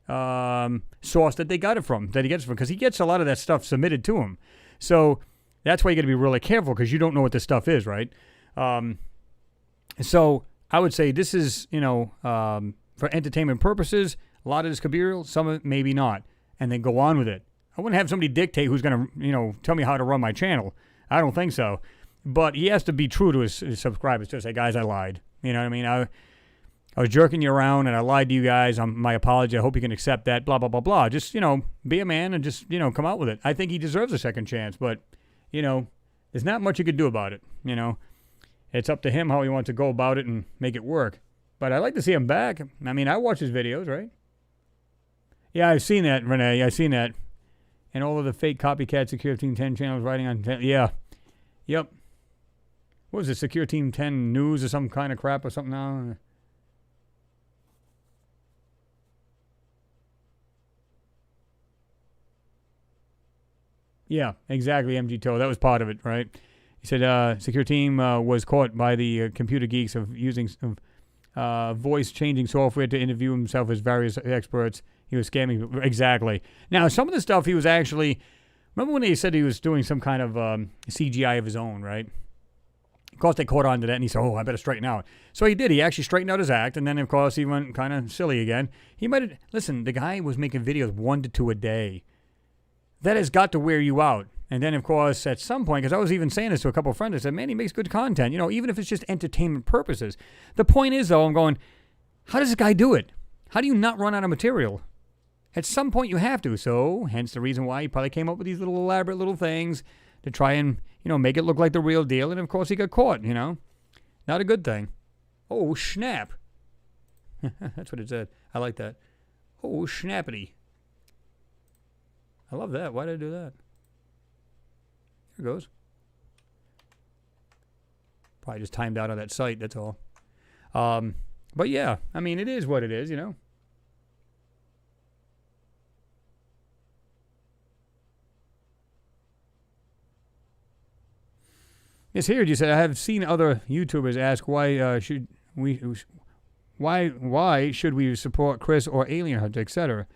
source that they got it from, because he gets a lot of that stuff submitted to him. So that's why you got to be really careful, because you don't know what this stuff is, right? So I would say this is, for entertainment purposes, a lot of this could be real, some of it maybe not, and then go on with it. I wouldn't have somebody dictate who's going to, tell me how to run my channel. I don't think so. But he has to be true to his subscribers to say, guys, I lied. You know what I mean? I was jerking you around and I lied to you guys. My apology. I hope you can accept that. Blah, blah, blah, blah. Just, be a man and just, come out with it. I think he deserves a second chance, but, there's not much you could do about it. It's up to him how he wants to go about it and make it work. But I'd like to see him back. I mean, I watch his videos, right? Yeah, I've seen that, Renee. I've seen that. And all of the fake copycat Secure Team 10 channels writing on 10. Yeah. Yep. What was it, Secure Team 10 News or some kind of crap or something now? Yeah, exactly, MG Toe. That was part of it, right? He said Secure Team was caught by the computer geeks of using voice-changing software to interview himself as various experts. He was scamming people. Exactly. Now, some of the stuff he was actually... Remember when they said he was doing some kind of CGI of his own, right? Of course, they caught on to that, and he said, I better straighten out. So he did. He actually straightened out his act, and then, of course, he went kind of silly again. He might have... Listen, the guy was making videos 1 to 2 a day. That has got to wear you out. And then, of course, at some point, because I was even saying this to a couple of friends, I said, man, he makes good content, even if it's just entertainment purposes. The point is, though, I'm going, how does this guy do it? How do you not run out of material? At some point, you have to. So, hence the reason why he probably came up with these little elaborate little things to try and, make it look like the real deal. And, of course, he got caught, Not a good thing. Oh, snap. That's what it said. I like that. Oh, snappity. I love that. Why did I do that? Here it goes. Probably just timed out on that site, that's all. But yeah, I mean, it is what it is, Yes, here you said, I have seen other YouTubers ask why should we support Chris or Alien Hunter, etc.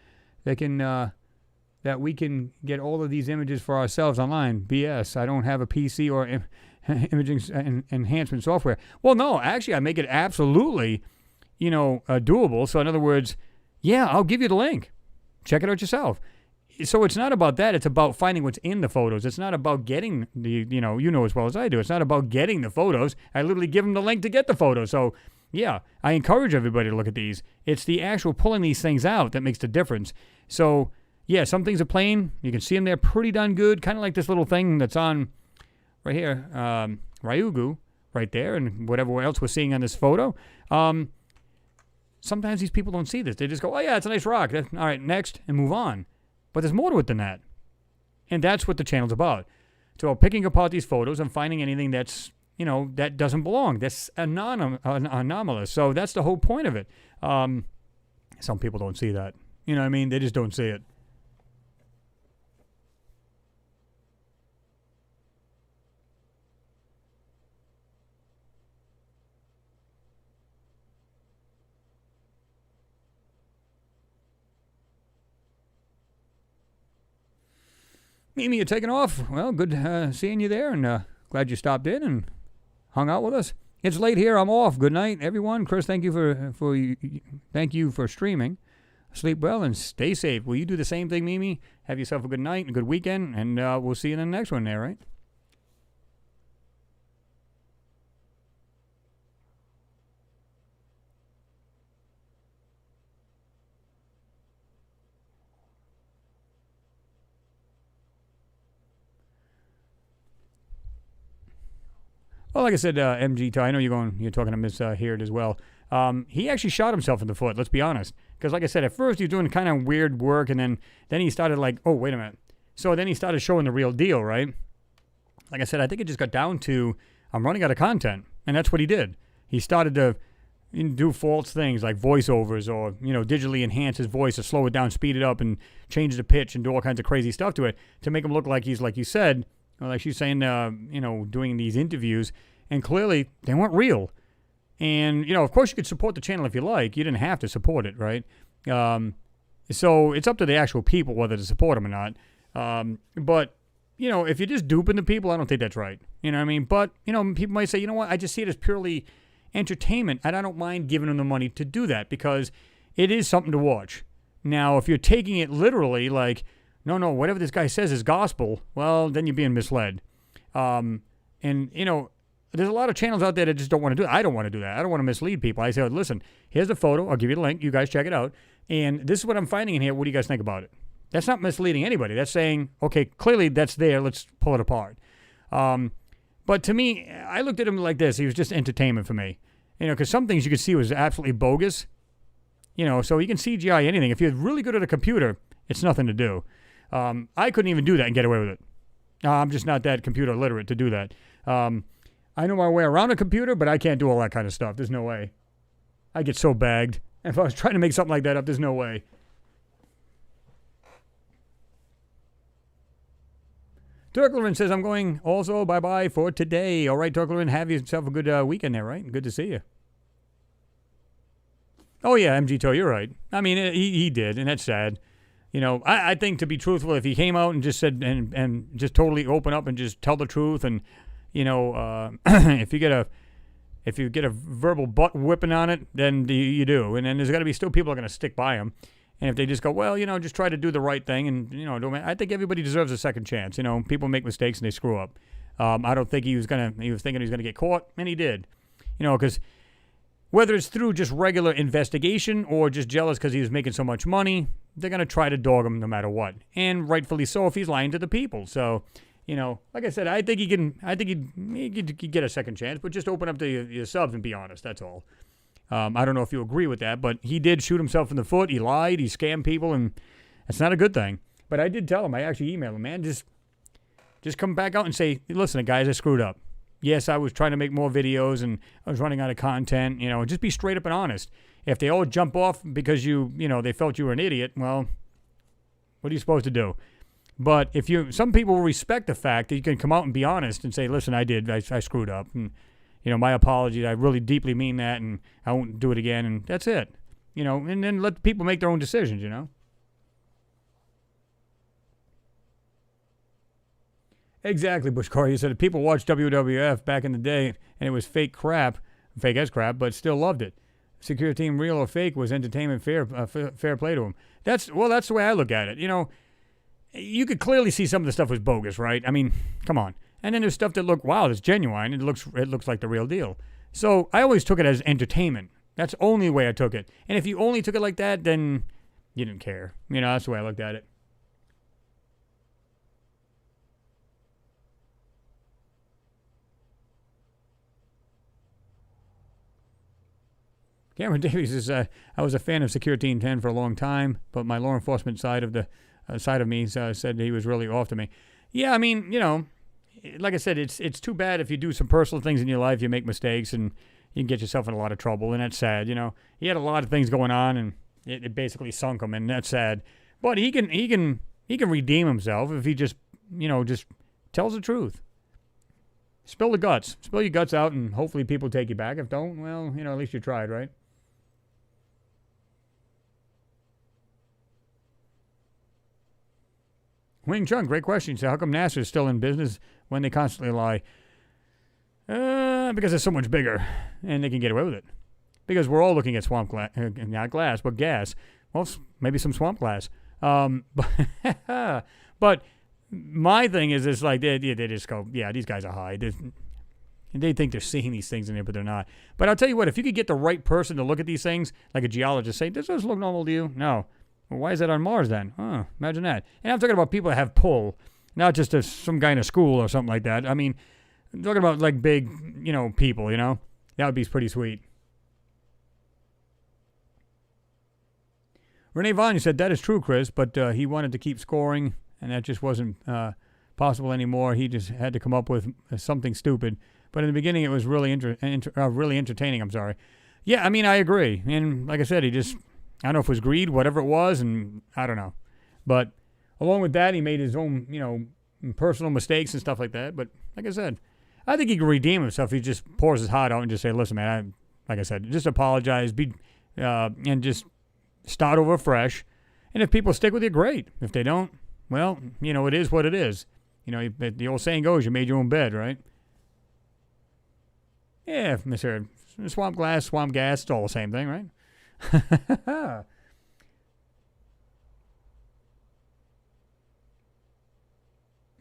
That we can get all of these images for ourselves online. BS. I don't have a PC or imaging enhancement software. Well, no, actually, I make it absolutely, doable. So in other words, yeah, I'll give you the link. Check it out yourself. So it's not about that. It's about finding what's in the photos. It's not about getting the, you know as well as I do. It's not about getting the photos. I literally give them the link to get the photos. So, yeah, I encourage everybody to look at these. It's the actual pulling these things out that makes the difference. So, yeah, some things are plain. You can see them there pretty darn good. Kind of like this little thing that's on right here, Ryugu, right there, and whatever else we're seeing on this photo. Sometimes these people don't see this. They just go, oh, yeah, it's a nice rock. All right, next, and move on. But there's more to it than that. And that's what the channel's about. So picking apart these photos and finding anything that's, that doesn't belong. That's anomalous. So that's the whole point of it. Some people don't see that. You know what I mean? They just don't see it. Mimi, you're taking off. Well, good seeing you there, and glad you stopped in and hung out with us. It's late here. I'm off. Good night, everyone. Chris, thank you for streaming. Sleep well and stay safe. Will you do the same thing, Mimi? Have yourself a good night and a good weekend, and we'll see you in the next one there, right? Well, like I said, MG, I know you're talking to Miss Heard as well. He actually shot himself in the foot, let's be honest. Because like I said, at first he was doing kind of weird work, and then he started like, oh, wait a minute. So then he started showing the real deal, right? Like I said, I think it just got down to, I'm running out of content. And that's what he did. He started to do false things like voiceovers or, digitally enhance his voice or slow it down, speed it up, and change the pitch and do all kinds of crazy stuff to it to make him look like he's, like you said, or like she's saying, doing these interviews, and clearly they weren't real. And, of course you could support the channel if you like. You didn't have to support it, right? So it's up to the actual people whether to support them or not. But, if you're just duping the people, I don't think that's right. You know what I mean? But, people might say, you know what, I just see it as purely entertainment, and I don't mind giving them the money to do that because it is something to watch. Now, if you're taking it literally, like, no, whatever this guy says is gospel, well, then you're being misled. And, there's a lot of channels out there that just don't want to do it. I don't want to do that. I don't want to mislead people. I say, listen, here's the photo. I'll give you the link. You guys check it out. And this is what I'm finding in here. What do you guys think about it? That's not misleading anybody. That's saying, okay, clearly that's there. Let's pull it apart. But to me, I looked at him like this. He was just entertainment for me. Because some things you could see was absolutely bogus. So you can CGI anything. If you're really good at a computer, it's nothing to do. I couldn't even do that and get away with it. I'm just not that computer literate to do that. I know my way around a computer, but I can't do all that kind of stuff. There's no way. I get so bagged. And if I was trying to make something like that up, there's no way. Turklerin says, I'm going also bye-bye for today. All right, Turklerin, have yourself a good weekend there, right? Good to see you. Oh, yeah, MG Toe, you're right. I mean, he did, and that's sad. I think, to be truthful, if he came out and just said, and just totally open up and just tell the truth, and, if you get a verbal butt whipping on it, then you do. And then there's got to be still people are going to stick by him. And if they just go, well, just try to do the right thing, and, I think everybody deserves a second chance. People make mistakes and they screw up. I don't think he was thinking he was going to get caught, and he did. Because whether it's through just regular investigation or just jealous because he was making so much money, they're going to try to dog him no matter what. And rightfully so if he's lying to the people. So, like I said, I think he'd get a second chance, but just open up to your subs and be honest. That's all. I don't know if you agree with that, but he did shoot himself in the foot. He lied. He scammed people, and that's not a good thing. But I did tell him. I actually emailed him, man, just come back out and say, listen, guys, I screwed up. Yes, I was trying to make more videos, and I was running out of content. Just be straight up and honest. If they all jump off because they felt you were an idiot, well, what are you supposed to do? But some people will respect the fact that you can come out and be honest and say, listen, I screwed up, and my apologies, I really deeply mean that, and I won't do it again, and that's it. And then let people make their own decisions, Exactly, Bush Corey. You said people watched WWF back in the day, and it was fake as crap, but still loved it. Security Team, real or fake, was entertainment, fair play to them. That's the way I look at it. You could clearly see some of the stuff was bogus, right? I mean, come on. And then there's stuff that look, wow, it's genuine. It looks like the real deal. So I always took it as entertainment. That's the only way I took it. And if you only took it like that, then you didn't care. That's the way I looked at it. Cameron Davies says, I was a fan of Security Team 10 for a long time, but my law enforcement side of me said he was really off to me. Yeah, I mean, like I said, it's too bad if you do some personal things in your life, you make mistakes, and you can get yourself in a lot of trouble, and that's sad. He had a lot of things going on, and it basically sunk him, and that's sad. But he can redeem himself if he just tells the truth. Spill your guts out, and hopefully people take you back. If don't, well, at least you tried, right? Wing Chun, great question. So how come NASA is still in business when they constantly lie? Because it's so much bigger, and they can get away with it. Because we're all looking at swamp glass, not glass, but gas. Well, maybe some swamp glass. But my thing is, it's like they just go, yeah, these guys are high. They think they're seeing these things in there, but they're not. But I'll tell you what, if you could get the right person to look at these things, like a geologist, say, does this look normal to you? No. Well, why is that on Mars then? Imagine that. And I'm talking about people that have pull, not just some guy in a school or something like that. I mean, I'm talking about like big, people, That would be pretty sweet. Renee Vaughn said, that is true, Chris, but he wanted to keep scoring, and that just wasn't possible anymore. He just had to come up with something stupid. But in the beginning, it was really really entertaining. I'm sorry. Yeah, I mean, I agree. And like I said, I don't know if it was greed, whatever it was, and I don't know. But along with that, he made his own, personal mistakes and stuff like that. But like I said, I think he can redeem himself. He just pours his heart out and just say, listen, man, like I said, just apologize, and just start over fresh. And if people stick with you, great. If they don't, well, it is what it is. The old saying goes, you made your own bed, right? Yeah, Mr. Swamp glass, swamp gas, it's all the same thing, right?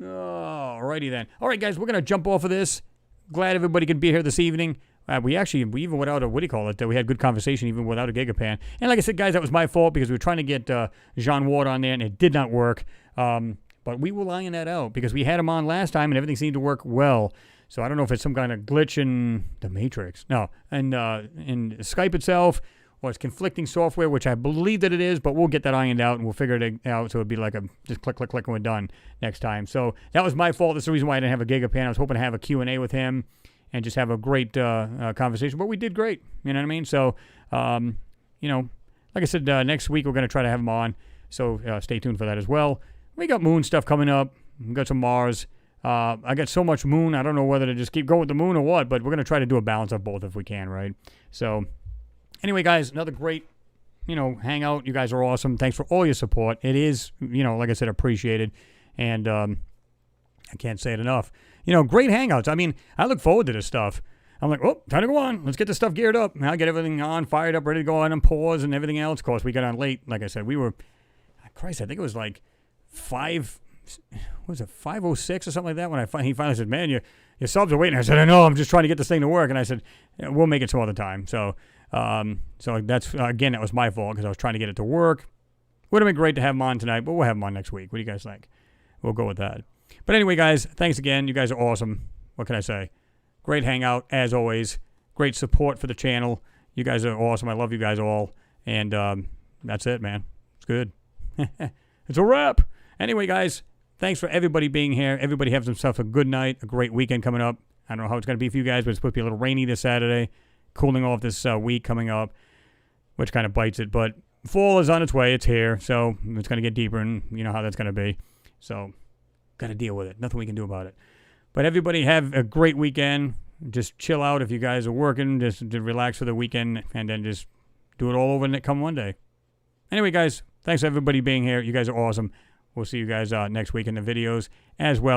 Alrighty then. All right, guys, we're going to jump off of this. Glad everybody could be here this evening. We even without a, we had good conversation even without a Gigapan. And like I said, guys, that was my fault because we were trying to get Jean Ward on there and it did not work. But we will iron that out because we had him on last time and everything seemed to work well. So I don't know if it's some kind of glitch in the Matrix. No, and in Skype itself, or it's conflicting software, which I believe that it is, but we'll get that ironed out and we'll figure it out so it'd be like a just click, click, click, and we're done next time. So that was my fault. That's the reason why I didn't have a Gigapan. I was hoping to have a Q&A with him and just have a great conversation, but we did great. You know what I mean? So, like I said, next week we're going to try to have him on. So stay tuned for that as well. We got moon stuff coming up. We got some Mars. I got so much moon, I don't know whether to just keep going with the moon or what, but we're going to try to do a balance of both if we can, right? So, anyway, guys, another great, hangout. You guys are awesome. Thanks for all your support. It is, like I said, appreciated. And I can't say it enough. Great hangouts. I mean, I look forward to this stuff. I'm like, oh, time to go on. Let's get this stuff geared up. I'll get everything on, fired up, ready to go on and pause and everything else. Of course, we got on late. Like I said, we were, Christ, I think it was like 5:06 or something like that when he finally said, man, your subs are waiting. I said, I know, I'm just trying to get this thing to work. And I said, yeah, we'll make it some other time. So that's, again, that was my fault because I was trying to get it to work. Would have been great to have him on tonight, but we'll have him on next week. What do you guys think? We'll go with that. But anyway, guys, thanks again. You guys are awesome. What can I say? Great hangout, as always. Great support for the channel. You guys are awesome. I love you guys all. And that's it, man. It's good. It's a wrap. Anyway, guys, thanks for everybody being here. Everybody have themselves a good night, a great weekend coming up. I don't know how it's going to be for you guys, but it's supposed to be a little rainy this Saturday, cooling off this week coming up, which kind of bites it. But fall is on its way. It's here, so it's going to get deeper, and you know how that's going to be. So got to deal with it. Nothing we can do about it. But everybody have a great weekend. Just chill out if you guys are working. Just relax for the weekend, and then just do it all over and come one day. Anyway, guys, thanks for everybody being here. You guys are awesome. We'll see you guys next week in the videos as well.